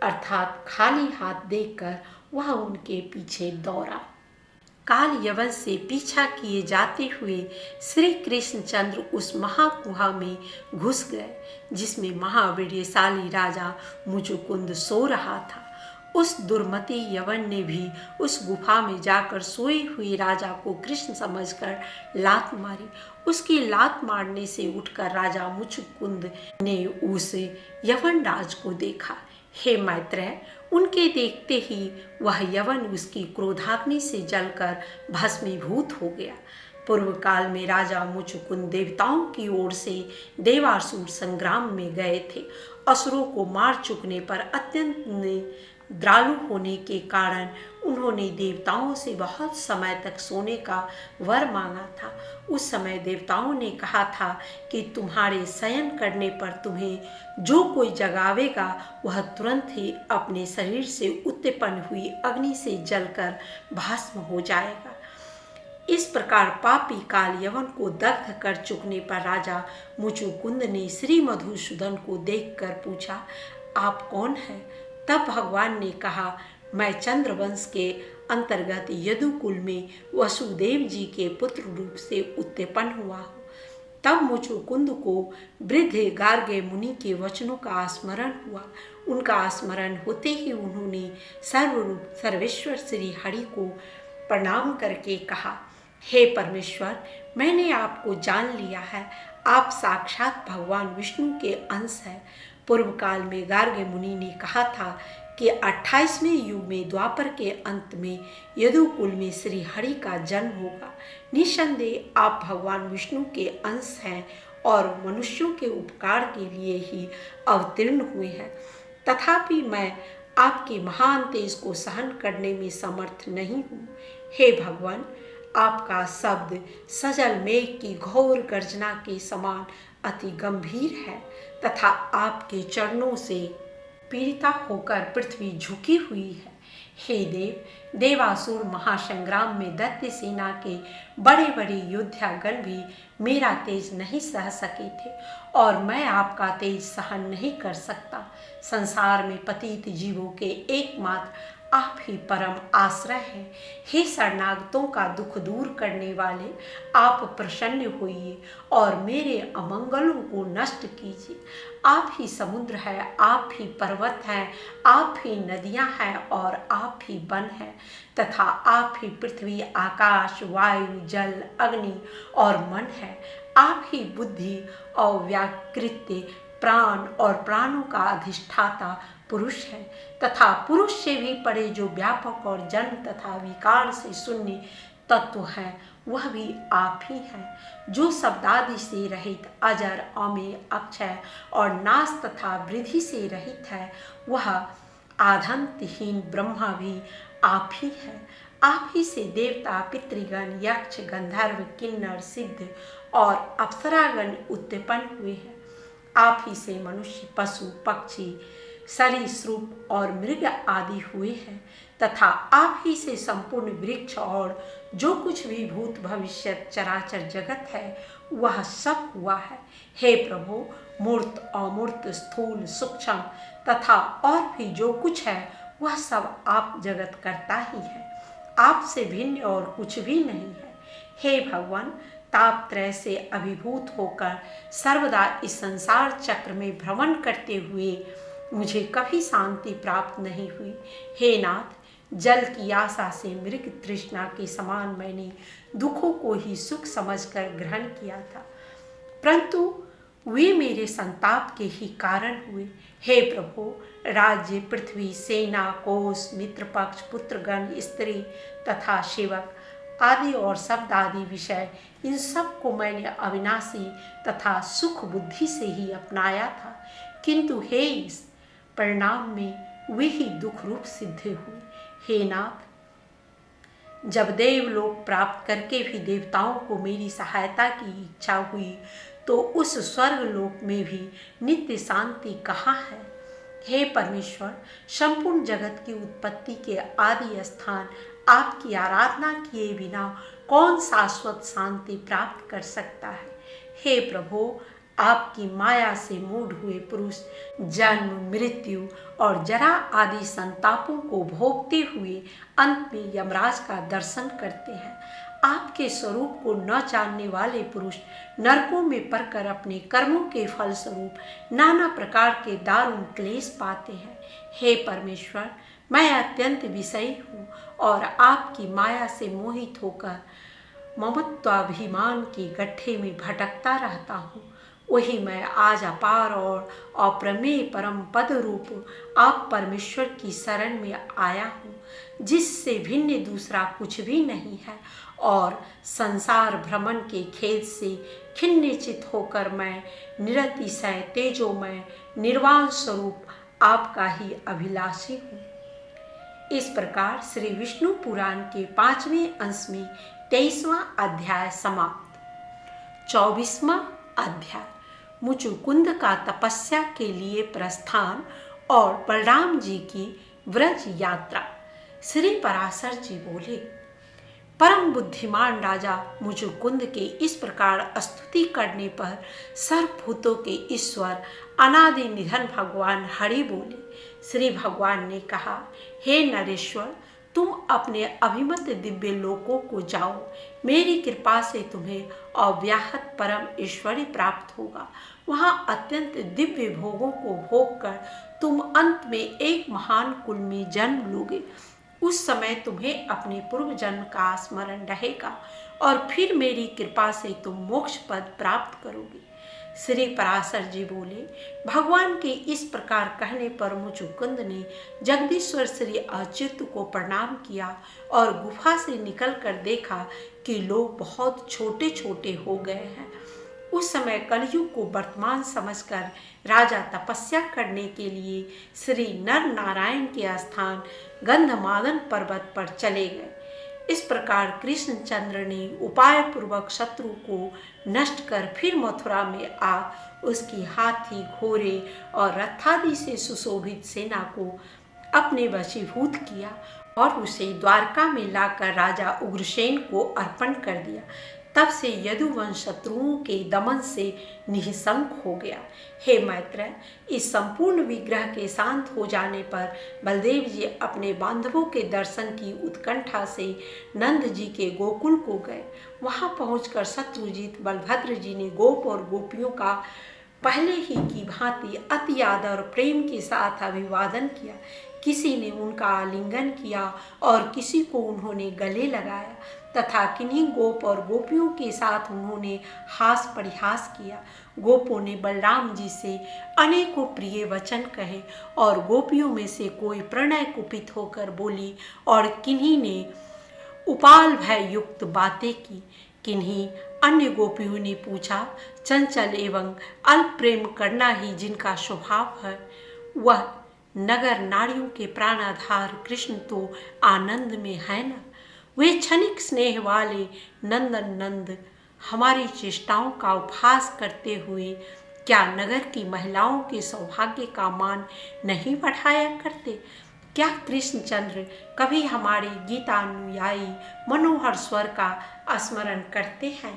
अर्थात खाली हाथ देखकर वह उनके पीछे दौड़ा। काल यवन से पीछा किए जाते हुए श्री कृष्णचंद्र उस महाकुहा में घुस गए जिसमें महावीर्यशाली राजा मुचुकुंद सो रहा था। उस दुर्मति यवन ने भी उस गुफा में जाकर सोई हुई राजा को कृष्ण समझकर लात मारी। उसकी लात मारने से उठकर राजा मुचुकुंद ने उस यवनराज को देखा। हे मैत्रेय, उनके देखते ही वह यवन उसकी क्रोधाग्नि से जलकर भस्मीभूत हो गया। पूर्व काल में राजा मुचुकुंद देवताओं की ओर से देवासुर संग्राम में गए थे। असुरों को मार चुकने पर अत्यंत दयालु होने के कारण उन्होंने देवताओं से बहुत समय तक सोने का वर मांगा था। उस समय देवताओं ने कहा था कि तुम्हारे शयन करने पर तुम्हें जो कोई जगावेगा वह तुरंत ही अपने शरीर से उत्पन्न हुई अग्नि से जलकर भस्म हो जाएगा। इस प्रकार पापी काल यवन को दग्ध कर चुकने पर राजा मुचुकुंद ने श्री मधुसूदन को देखकर पूछा, आप कौन हैं? तब भगवान ने कहा, मैं चंद्रवंश के अंतर्गत यदुकुल में वसुदेव जी के पुत्र रूप से उत्पन्न हुआ हूँ। तब मुचुकुंद को वृद्ध गार्गे मुनि के वचनों का स्मरण हुआ। उनका स्मरण होते ही उन्होंने सर्वरूप सर्वेश्वर श्री हरि को प्रणाम करके कहा, हे परमेश्वर, मैंने आपको जान लिया है। आप साक्षात भगवान विष्णु के अंश हैं। पूर्व काल में गार्गे मुनि ने कहा था कि 28वें युग में द्वापर के अंत में यदुकुल में श्री हरि का जन्म होगा। निसंदेह आप भगवान विष्णु के अंश हैं और मनुष्यों के उपकार के लिए ही अवतीर्ण हुए हैं। तथापि मैं आपके महान तेज को सहन करने में समर्थ नहीं हूँ। हे भगवान, आपका शब्द सजल मेघ की घोर गर्जना के समान अति गंभीर है तथा आपके चरणों से पीड़िता होकर पृथ्वी झुकी हुई है। हे देव, देवासुर महासंग्राम में दैत्य सेना के बड़े बड़े योद्धागण भी मेरा तेज नहीं सह सके थे और मैं आपका तेज सहन नहीं कर सकता। संसार में पतित जीवों के एकमात्र आप ही परम आश्रय हैं। हे शरणागतों का दुख दूर करने वाले, आप प्रसन्न होइए और मेरे अमंगलों को नष्ट कीजिए। आप ही समुद्र है, आप ही पर्वत हैं, आप ही नदियां हैं और आप ही वन हैं तथा आप ही पृथ्वी, आकाश, वायु, जल, अग्नि और मन है। आप ही बुद्धि और व्याकृत्य, प्राण और प्राणों का अधिष्ठाता पुरुष है तथा पुरुष से भी परे जो व्यापक और जन्म तथा विकार से शून्य तत्व है, वह भी आप ही हैं, जो शब्दादि से रहित अजर अमेय अक्षय और नाश तथा वृद्धि से रहित है। वह आद्यंतहीन ब्रह्मा भी आप ही है। आप ही से देवता पितृगण यक्ष गंधर्व किन्नर सिद्ध और अप्सरागण उत्पन्न हुए हैं। आप ही से मनुष्य पशु पक्षी सरीसृप और मृग आदि हुए हैं तथा आप ही से संपूर्ण वृक्ष और जो कुछ भी भूत भविष्य चराचर जगत है वह सब हुआ है। हे प्रभु, मूर्त अमूर्त स्थूल सूक्ष्म तथा और भी जो कुछ है वह सब आप जगत करता ही है। आपसे भिन्न और कुछ भी नहीं है। हे भगवान, तापत्रय से अभिभूत होकर सर्वदा इस संसार चक्र में भ्रमण करते हुए मुझे कभी शांति प्राप्त नहीं हुई। हे नाथ, जल की आशा से मृग तृष्णा के समान मैंने दुखों को ही सुख समझकर ग्रहण किया था, परंतु वे मेरे संताप के ही कारण हुए। हे प्रभु, राज्य पृथ्वी सेना कोष मित्र पक्ष पुत्रगण स्त्री तथा सेवक आदि और शब्द आदि विषय, इन सब को मैंने अविनाशी तथा सुख बुद्धि से ही अपनाया था, किंतु हे इस परिणाम में वे ही दुख रूप सिद्ध हुए। हे नाथ, जब देवलोक प्राप्त करके भी देवताओं को मेरी सहायता की इच्छा हुई तो उस स्वर्गलोक में भी नित्य शांति कहाँ है। हे परमेश्वर, संपूर्ण जगत की उत्पत्ति के आदि स्थान आपकी आराधना किए बिना कौन शाश्वत शांति प्राप्त कर सकता है। हे प्रभु, आपकी माया से मूढ़ हुए पुरुष जन्म मृत्यु और जरा आदि संतापों को भोगते हुए अंत में यमराज का दर्शन करते हैं। आपके स्वरूप को न जानने वाले पुरुष नरकों में पड़कर अपने कर्मों के फल स्वरूप नाना प्रकार के दारुण क्लेश पाते हैं। हे परमेश्वर, मैं अत्यंत विषयी हूँ और आपकी माया से मोहित होकर ममत्वाभिमान के गड्ढे में भटकता रहता हूँ। वही मैं आज अपार और अप्रमेय परम पद रूप आप परमेश्वर की शरण में आया हूँ, जिससे भिन्न दूसरा कुछ भी नहीं है, और संसार भ्रमण के खेद से खिन्नचित होकर मैं निरतिशय तेजोमय निर्वाण स्वरूप आपका ही अभिलाषी हूँ। इस प्रकार श्री विष्णु पुराण के 5वें अंश में 23वां अध्याय समाप्त। 24वां अध्याय मुचुकुंद का तपस्या के लिए प्रस्थान और बलराम जी की व्रज यात्रा। श्री पराशर जी बोले, परम बुद्धिमान राजा मुचुकुंद के इस प्रकार स्तुति करने पर सर्वभूतों के ईश्वर अनादि निधन भगवान हरि बोले। श्री भगवान ने कहा, हे नरेश्वर, तुम अपने अभिमत दिव्य लोकों को जाओ। मेरी कृपा से तुम्हें अव्याहत परम ऐश्वर्य प्राप्त होगा। वहाँ अत्यंत दिव्य भोगों को भोग कर तुम अंत में एक महान कुल में जन्म लोगे। उस समय तुम्हें अपने पूर्व जन्म का स्मरण रहेगा और फिर मेरी कृपा से तुम मोक्ष पद प्राप्त करोगे। श्री पराशर जी बोले, भगवान के इस प्रकार कहने पर मुचुकुंद ने जगदीश्वर श्री अच्युत को प्रणाम किया और गुफा से निकलकर देखा कि लोग बहुत छोटे छोटे हो गए हैं। उस समय कलयुग को वर्तमान समझकर राजा तपस्या करने के लिए श्री नर नारायण के स्थान गंधमादन पर्वत पर चले गए। इस प्रकार कृष्णचंद्र ने उपाय पूर्वक शत्रु को नष्ट कर फिर मथुरा में आ उसकी हाथी घोड़े और रथादि से सुशोभित सेना को अपने वशीभूत किया और उसे द्वारका में लाकर राजा उग्रसेन को अर्पण कर दिया। तब से यदुवंश शत्रुओं के दमन से निःशंक हो गया। हे मैत्र, इस संपूर्ण विग्रह के शांत हो जाने पर बलदेव जी अपने बांधवों के दर्शन की उत्कंठा से नंद जी के गोकुल को गए। वहां पहुंचकर शत्रुजीत बलभद्र जी ने गोप और गोपियों का पहले ही की भांति अति आदर और प्रेम के साथ अभिवादन किया। किसी ने उनका आलिंगन किया और किसी को उन्होंने गले लगाया तथा किन्हीं गोप और गोपियों के साथ उन्होंने हास परिहास किया। गोपों ने बलराम जी से अनेकों प्रिय वचन कहे और गोपियों में से कोई प्रणय कुपित होकर बोली और किन्हीं ने उपाल भय युक्त बातें की। किन्हीं अन्य गोपियों ने पूछा, चंचल एवं अल्प प्रेम करना ही जिनका स्वभाव है, वह नगर नारियों के प्राणाधार कृष्ण तो आनंद में है न। वे क्षणिक स्नेह वाले नंदन नंद हमारी चेष्टाओं का उपहास करते हुए क्या नगर की महिलाओं के सौभाग्य का मान नहीं बढ़ाया करते? क्या कृष्णचंद्र कभी हमारे गीतानुयायी मनोहर स्वर का स्मरण करते हैं?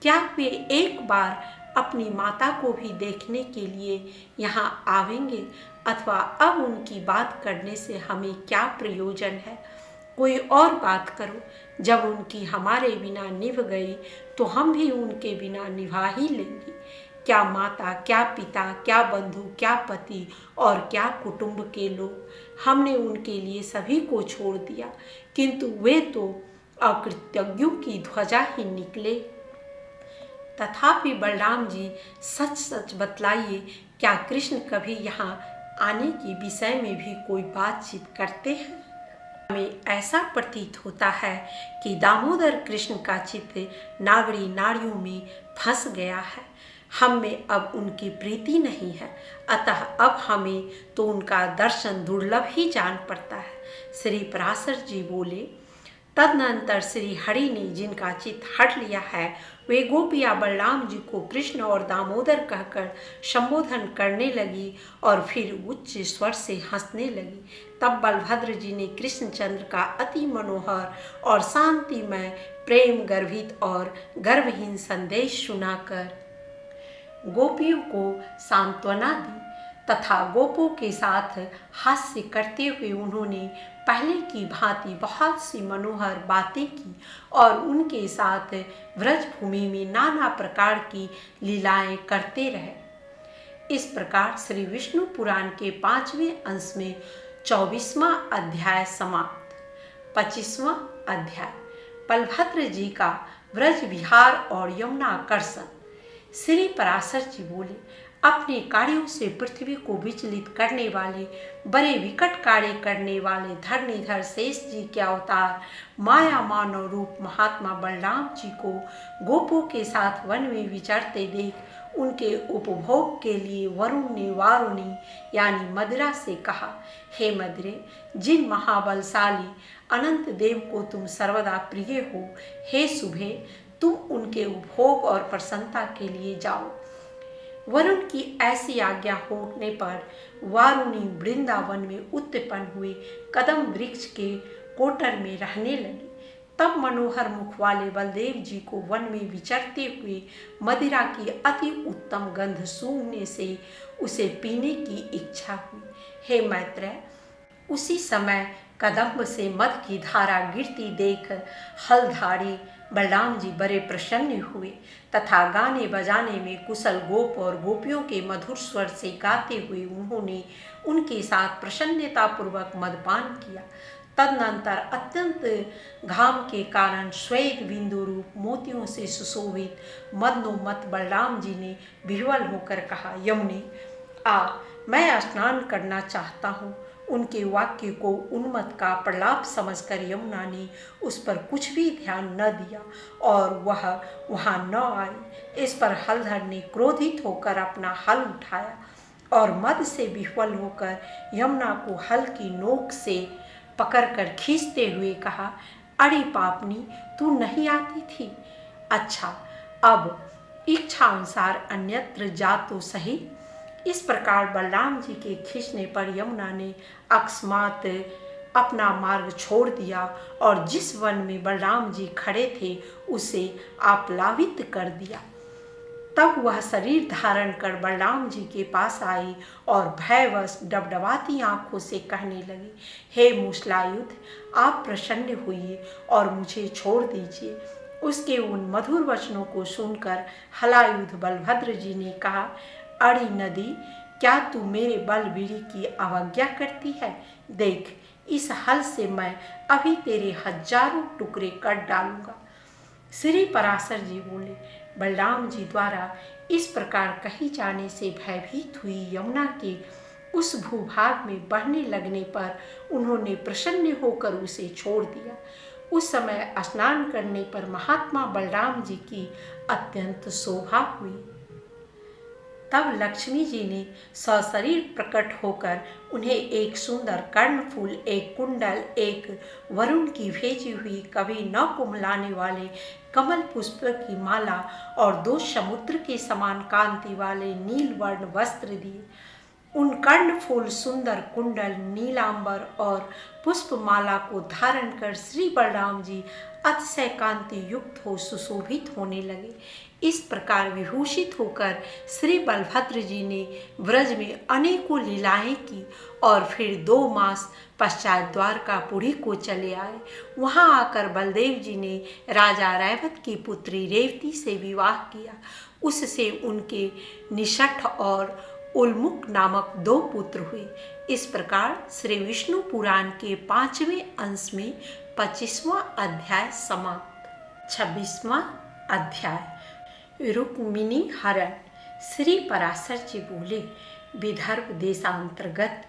क्या वे एक बार अपनी माता को भी देखने के लिए यहाँ आवेंगे? अथवा अब उनकी बात करने से हमें क्या प्रयोजन है? कोई और बात करो। जब उनकी हमारे बिना निभ गई तो हम भी उनके बिना निभा ही लेंगे। क्या माता, क्या पिता, क्या बंधु, क्या पति और क्या कुटुंब के लोग, हमने उनके लिए सभी को छोड़ दिया, किंतु वे तो अकृतज्ञों की ध्वजा ही निकले। तथापि बलराम जी, सच सच बतलाइए, क्या कृष्ण कभी यहाँ आने के विषय में भी कोई बातचीत करते हैं? हमें ऐसा प्रतीत होता है कि दामोदर कृष्ण का चित्त नागरी नारियों में फंस गया है। हम में अब उनकी प्रीति नहीं है, अतः अब हमें तो उनका दर्शन दुर्लभ ही जान पड़ता है। श्री पराशर जी बोले, तदनंतर श्री हरि ने जिनका चित्त हट लिया है, वे गोपियाँ बलराम जी को कृष्ण और दामोदर कहकर संबोधन करने लगी और फिर उच्च स्वर से हंसने लगी। तब बलभद्र जी ने कृष्णचंद्र का अति मनोहर और शांतिमय प्रेम गर्भित और गर्भहीन संदेश सुनाकर गोपियों को सांत्वना दी तथा गोपों के साथ हास्य करते हुए उन्होंने पहले की भांति बहुत सी मनोहर बातें की और उनके साथ व्रज भूमि में नाना प्रकार की लीलाएं करते रहे। इस प्रकार श्री विष्णु पुराण के 5वें अंश में 24वां अध्याय समाप्त। 25वां अध्याय बलभद्र जी का व्रज विहार और यमुनाकर्षण। श्री पराशर जी बोले, अपने कार्यों से पृथ्वी को विचलित करने वाले, बड़े विकट कार्य करने वाले धरणीधर शेष जी के अवतार माया मानव रूप महात्मा बलराम जी को गोपों के साथ वन में विचरते देख उनके उपभोग के लिए वरुण ने वारुणी यानी मदिरा से कहा, हे मदिरे, जिन महाबलशाली अनंत देव को तुम सर्वदा प्रिय हो, हे शुभे, तुम उनके उपभोग और प्रसन्नता के लिए जाओ। वरुण की ऐसी आज्ञा होने पर वारुणी वृंदावन में उत्पन्न हुए कदम वृक्ष के कोटर में रहने लगी। तब मनोहर मुख वाले बलदेव जी को वन में विचरते हुए मदिरा की अति उत्तम गंध सूंघने से उसे पीने की इच्छा हुई। हे मैत्रेय, उसी समय कदम्ब से मद की धारा गिरती देख हलधारी बलराम जी बड़े प्रसन्न हुए तथा गाने बजाने में कुशल गोप और गोपियों के मधुर स्वर से गाते हुए उन्होंने उनके साथ प्रसन्नतापूर्वक मदपान किया। तदनंतर अत्यंत घाम के कारण श्वेत बिंदु रूप मोतियों से सुशोभित मदनोमत बलराम जी ने विह्वल होकर कहा, यमुने, आ, मैं स्नान करना चाहता हूँ। उनके वाक्य को उन्मत्त का प्रलाप समझकर यमुना ने उस पर कुछ भी ध्यान न दिया और वह वहाँ न आई। इस पर हलधर ने क्रोधित होकर अपना हल उठाया और मद से विह्वल होकर यमुना को हल की नोक से पकड़कर खींचते हुए कहा, अरे पापनी, तू नहीं आती थी? अच्छा, अब इच्छा अनुसार अन्यत्र जा तो सही। इस प्रकार बलराम जी के खींचने पर यमुना ने अकस्मात अपना मार्ग छोड़ दिया और जिस वन में बलराम जी खड़े थे उसे आप्लावित कर दिया। तब वह शरीर धारण कर बलराम जी के पास आई और भयवश डबडबाती आंखों से कहने लगी, हे मूसलायुध, आप प्रसन्न होइए और मुझे छोड़ दीजिए। उसके उन मधुर वचनों को सुनकर हलायुध बलभद्र जी ने कहा, अड़ी नदी, क्या तू मेरे बलबीड़ी की अवज्ञा करती है? देख, इस हल से मैं अभी तेरे हजारों टुकड़े कर डालूंगा। श्री पराशर जी बोले, बलराम जी द्वारा इस प्रकार कही जाने से भयभीत हुई यमुना के उस भूभाग में बहने लगने पर उन्होंने प्रसन्न होकर उसे छोड़ दिया। उस समय स्नान करने पर महात्मा बलराम जी की अत्यंत शोभा हुई। तब लक्ष्मी जी ने सशरीर प्रकट होकर उन्हें एक सुंदर कर्णफूल, एक कुंडल, एक वरुण की भेजी हुई कभी न कुम्हलाने वाले कमल पुष्प की माला और 2 समुद्र के समान कांति वाले नील वर्ण वस्त्र दिए। उन कर्णफूल, सुंदर कुंडल, नीलांबर और पुष्पमाला को धारण कर श्री बलराम जी अतिशय कांति युक्त हो सुशोभित होने लगे। इस प्रकार विभूषित होकर श्री बलभद्र जी ने ब्रज में अनेकों लीलाएं की और फिर 2 मास पश्चात द्वारकापुरी को चले आए। वहां आकर बलदेव जी ने राजा रैवत की पुत्री रेवती से विवाह किया। उससे उनके निषठ और उल्मुख नामक 2 पुत्र हुए। इस प्रकार श्री विष्णु पुराण के 5वें अंश में 25वां अध्याय समाप्त। 26वां अध्याय रुक्मिणी हरण। श्री पराशर जी बोले, विदर्भ देशांतर्गत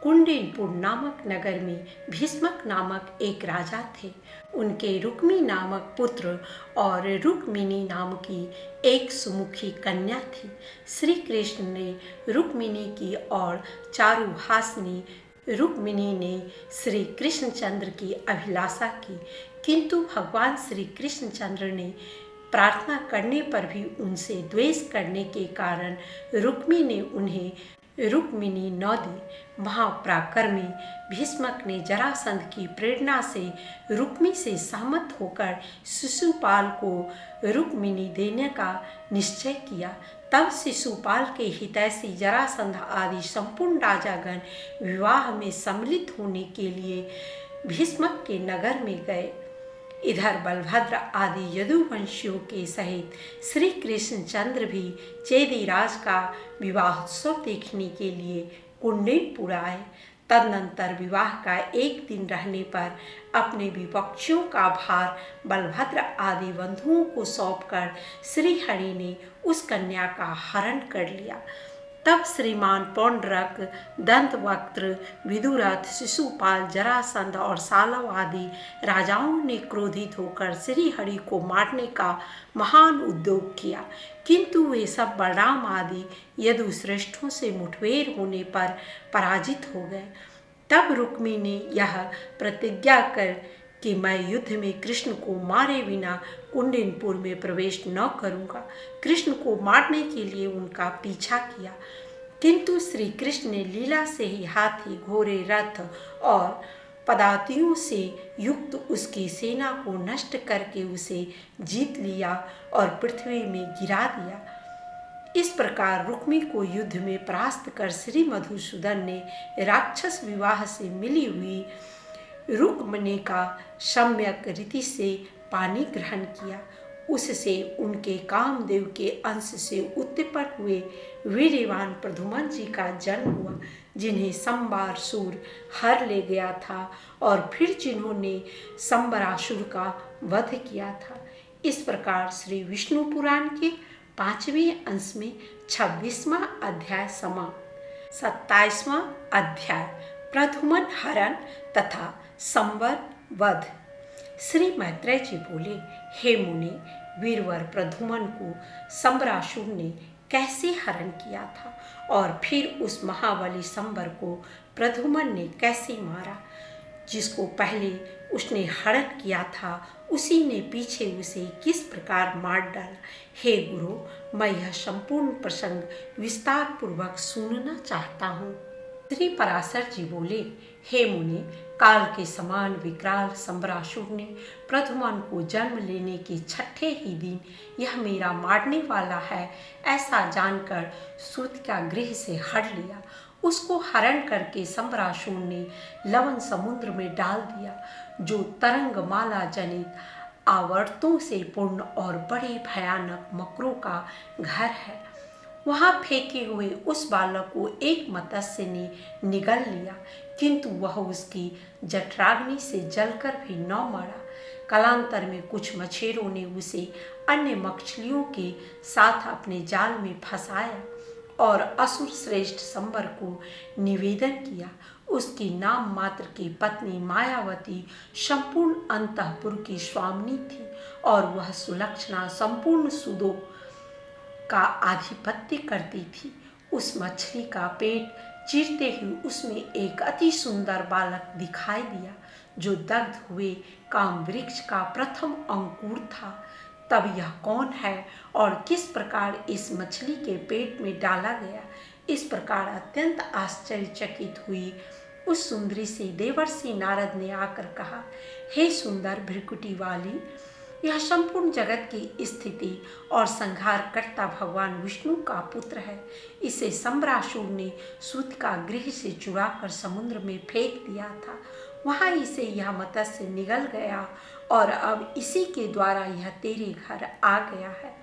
कुंडिनपुर नामक नगर में भीष्मक नामक एक राजा थे। उनके रुक्मी नामक पुत्र और रुक्मिणी नाम की एक सुमुखी कन्या थी। श्री कृष्ण ने रुक्मिणी की और चारुहासिनी रुक्मिणी ने श्री कृष्णचंद्र की अभिलाषा की, किंतु भगवान श्री कृष्णचंद्र ने प्रार्थना करने पर भी उनसे द्वेष करने के कारण रुक्मी ने उन्हें रुक्मिणी न दी। महापराक्रमी भीष्मक ने जरासंध की प्रेरणा से रुक्मी से सहमत होकर शिशुपाल को रुक्मिणी देने का निश्चय किया। तब शिशुपाल के हितैषी जरासंध आदि संपूर्ण राजागण विवाह में सम्मिलित होने के लिए भीष्मक के नगर में गए। इधर बलभद्र आदि यदुवंशियों के सहित श्री कृष्णचंद्र भी चेदीराज का विवाहोत्सव देखने के लिए कुंडिनपुर आए। तदनंतर विवाह का एक दिन रहने पर अपने विपक्षियों का भार बलभद्र आदि बंधुओं को सौंपकर श्रीहरि ने उस कन्या का हरण कर लिया। तब श्रीमान पौंड्रक, दंतवक्त्र, विदुरथ, शिशुपाल, जरासंध और सालव आदि राजाओं ने क्रोधित होकर श्रीहरि को मारने का महान उद्योग किया, किंतु वे सब बलराम आदि यदुश्रेष्ठों से मुठभेड़ होने पर पराजित हो गए। तब रुक्मी ने यह प्रतिज्ञा कर कि मैं युद्ध में कृष्ण को मारे बिना कुंडिनपुर में प्रवेश न करूंगा, कृष्ण को मारने के लिए उनका पीछा किया। किंतु श्री कृष्ण ने लीला से ही हाथी, घोड़े, रथ और पदातियों से युक्त उसकी सेना को नष्ट करके उसे जीत लिया और पृथ्वी में गिरा दिया। इस प्रकार रुक्मी को युद्ध में परास्त कर श्री मधुसूदन ने राक्षस विवाह से मिली हुई रुक्मिणी का सम्यक रीति से पानी ग्रहण किया। उससे उनके कामदेव के अंश से उत्पन्न हुए वीर्यवान प्रद्युम्न जी का जन्म हुआ, जिन्हें संबरासुर हर ले गया था और फिर जिन्होंने संबरासुर का वध किया था। इस प्रकार श्री विष्णु पुराण के 5वें अंश में 26वां अध्याय समाप्त। 27वां अध्याय प्रद्युम्न हरण तथा संवर वध। श्री मैत्रेय जी बोले, हे मुनि, वीरवर प्रद्युम्न को संबरासुर ने कैसे हरण किया था और फिर उस महाबली संबर को प्रद्युम्न ने कैसे मारा। जिसको पहले उसने हरण किया था उसी ने पीछे उसे किस प्रकार मार डाला। हे गुरु, मैं यह संपूर्ण प्रसंग विस्तार पूर्वक सुनना चाहता हूँ। श्री पराशर जी बोले, हे मुनि, काल के समान विकराल संबरासुर ने प्रद्युम्न को जन्म लेने के 6ठे ही दिन यह मेरा मारने वाला है ऐसा जानकर सूतिका गृह से हट लिया। उसको हरण करके संबरासुर ने लवण समुद्र में डाल दिया, जो तरंग माला जनित आवर्तों से पूर्ण और बड़े भयानक मकरों का घर है। वहां फेंके हुए उस बालक को एक मत्स्य ने निगल लिया, किंतु वह उसकी जठराग्नि से जलकर भी न मरा। कालांतर में कुछ मछेरों ने उसे अन्य मछलियों के साथ अपने जाल में फंसाया और असुर श्रेष्ठ संबर को निवेदन किया। उसकी नाम मात्र की पत्नी मायावती संपूर्ण अंतःपुर की स्वामिनी थी और वह सुलक्षणा संपूर्ण सुदों का आधिपत्य करती थी। उस मछली का पेट चीरते हुए उसमें एक अति सुंदर बालक दिखाई दिया जो दग्ध हुए काम वृक्ष का प्रथम अंकुर था। तब यह कौन है और किस प्रकार इस मछली के पेट में डाला गया, इस प्रकार अत्यंत आश्चर्यचकित हुई उस सुंदरी से देवर्षि नारद ने आकर कहा, हे सुंदर भ्रिकुटी वाली, यह संपूर्ण जगत की स्थिति और संहार करता भगवान विष्णु का पुत्र है। इसे सम्रासुर ने सूत का गृह से चुराकर समुद्र में फेंक दिया था। वहां इसे यह मत्स्य निगल गया और अब इसी के द्वारा यह तेरे घर आ गया है।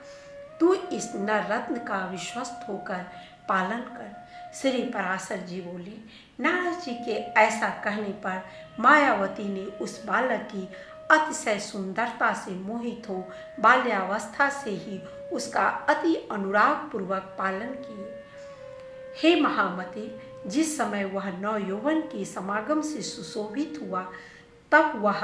तू इस नर रत्न का विश्वस्त होकर पालन कर। श्री पराशर जी बोले, नारद जी के ऐसा कहने पर मायावती ने उस बालक की अतिशय सुंदरता से मोहित हो बाल्यावस्था से ही उसका अति अनुराग पूर्वक पालन किए। हे महामते, जिस समय वह नवयौवन के समागम से सुशोभित हुआ तब वह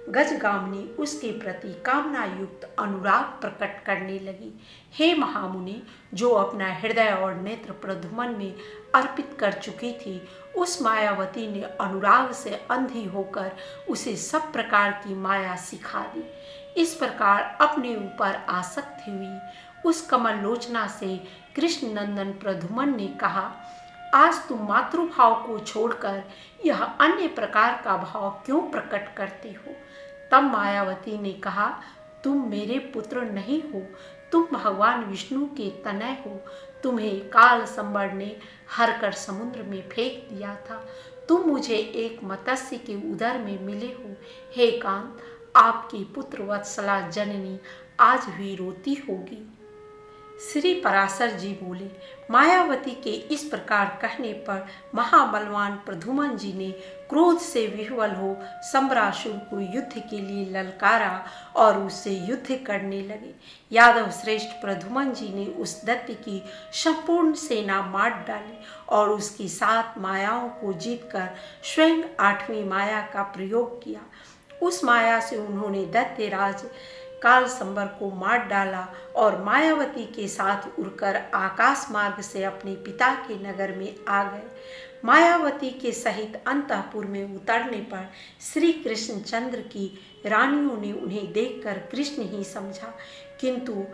गजगामिनी उसके प्रति कामना युक्त अनुराग प्रकट करने लगी। हे महामुनि, जो अपना हृदय और नेत्र प्रद्युम्न में अर्पित कर चुकी थी, उस मायावती ने अनुराग से अंधी होकर उसे सब प्रकार की माया सिखा दी। इस प्रकार अपने ऊपर आसक्त हुई उस कमल लोचना से कृष्ण नंदन प्रद्युम्न ने कहा, आज तुम मातृभाव को छोड़कर यह अन्य प्रकार का भाव क्यों प्रकट करते हो? तब मायावती ने कहा, तुम मेरे पुत्र नहीं हो, तुम भगवान विष्णु के तनय हो। तुम्हें काल संबर ने हर कर समुद्र में फेंक दिया था। तुम मुझे एक मत्स्य के उदर में मिले हो। हे कांत, आपकी पुत्र वत्सला जननी आज भी रोती होगी। श्री पराशर जी बोले, मायावती के इस प्रकार कहने पर महाबलवान प्रद्युम्न जी ने क्रोध से विह्वल हो सम्रासुर को युद्ध के लिए ललकारा और उससे युद्ध करने लगे। यादव श्रेष्ठ प्रद्युम्न जी ने उस दैत्य की संपूर्ण सेना मार डाली और उसकी 7 मायाओं को जीतकर स्वयं 8वीं माया का प्रयोग किया। उस माया से उन्होंने दैत्यराज काल संबर को मार डाला और मायावती के साथ उड़कर आकाश मार्ग से अपने पिता के नगर में आ गए। मायावती के सहित अंतःपुर में उतरने पर श्री कृष्णचंद्र की रानियों ने उन्हें देखकर कृष्ण ही समझा, किंतु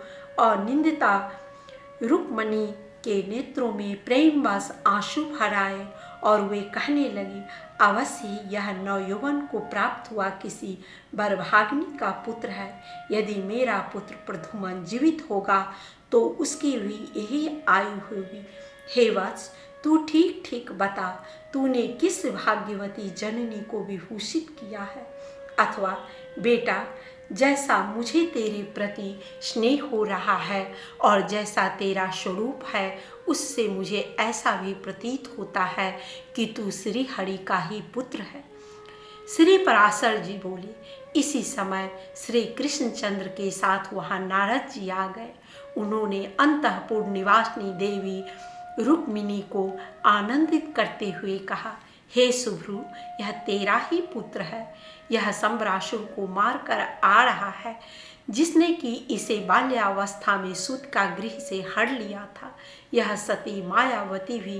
अनिंदिता रुक्मणी के नेत्रों में प्रेमवश आंसू भर आए और वे कहने लगी, अवश्य ही यह नवयौवन को प्राप्त हुआ किसी बरभागिनी का पुत्र है। यदि मेरा पुत्र प्रद्युम्न जीवित होगा तो उसकी भी यही आयु होगी। हे वत्स, तू ठीक ठीक बता, तूने किस भाग्यवती जननी को विभूषित किया है? अथवा बेटा, जैसा मुझे तेरे प्रति स्नेह हो रहा है और जैसा तेरा स्वरूप है, उससे मुझे ऐसा भी प्रतीत होता है कि तू श्री हरि का ही पुत्र है। श्री पराशर जी बोले, इसी समय श्री कृष्णचंद्र के साथ वहां नारद जी आ गए। उन्होंने अंतःपुर निवासिनी देवी रुक्मिणी को आनंदित करते हुए कहा, हे सुभ्रु, यह तेरा ही पुत्र है। यह सम्रासुर को मारकर आ रहा है, जिसने कि इसे बाल्यावस्था में सूत का गृह से हड़ लिया था। यह सती मायावती भी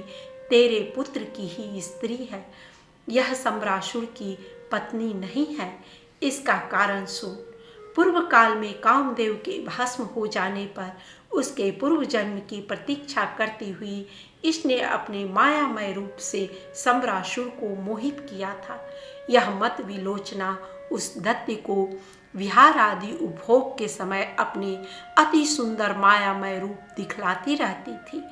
तेरे पुत्र की ही स्त्री है। यह सम्रासुर की पत्नी नहीं है। इसका कारण सुन। पूर्व काल में कामदेव के भस्म हो जाने पर उसके पूर्व जन्म की प्रतीक्षा करती हुई इसने अपने मायामय रूप से सम्रासुर को मोहित किया था। यह मत विलोचना उस दैत्य को विहार आदि उपभोग के समय अपने अति सुंदर मायामय रूप दिखलाती रहती थी।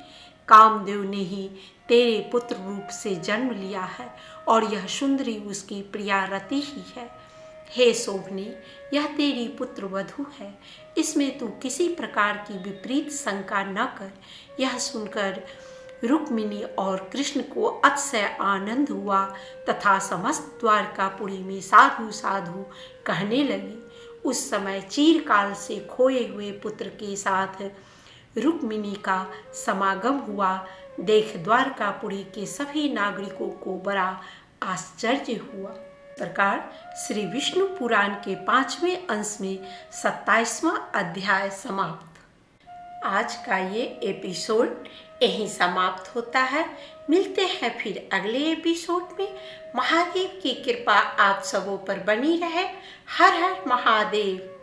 कामदेव ने ही तेरे पुत्र रूप से जन्म लिया है और यह सुंदरी उसकी प्रिया रति ही है। हे शोभनी, यह तेरी पुत्र वधू है। इसमें तू किसी प्रकार की विपरीत शंका न कर। यह सुनकर रुक्मिणी और कृष्ण को अतिशय आनंद हुआ तथा समस्त द्वारकापुरी में साधु साधु कहने लगी। उस समय चीरकाल से खोए हुए पुत्र के साथ रुक्मिणी का समागम हुआ देख द्वारकापुरी के सभी नागरिकों को बड़ा आश्चर्य हुआ। प्रकार श्री विष्णु पुराण के 5वें अंश में 27वां अध्याय समाप्त। आज का ये एपिसोड यहीं समाप्त होता है। मिलते हैं फिर अगले एपिसोड में। महादेव की कृपा आप सबों पर बनी रहे। हर हर महादेव।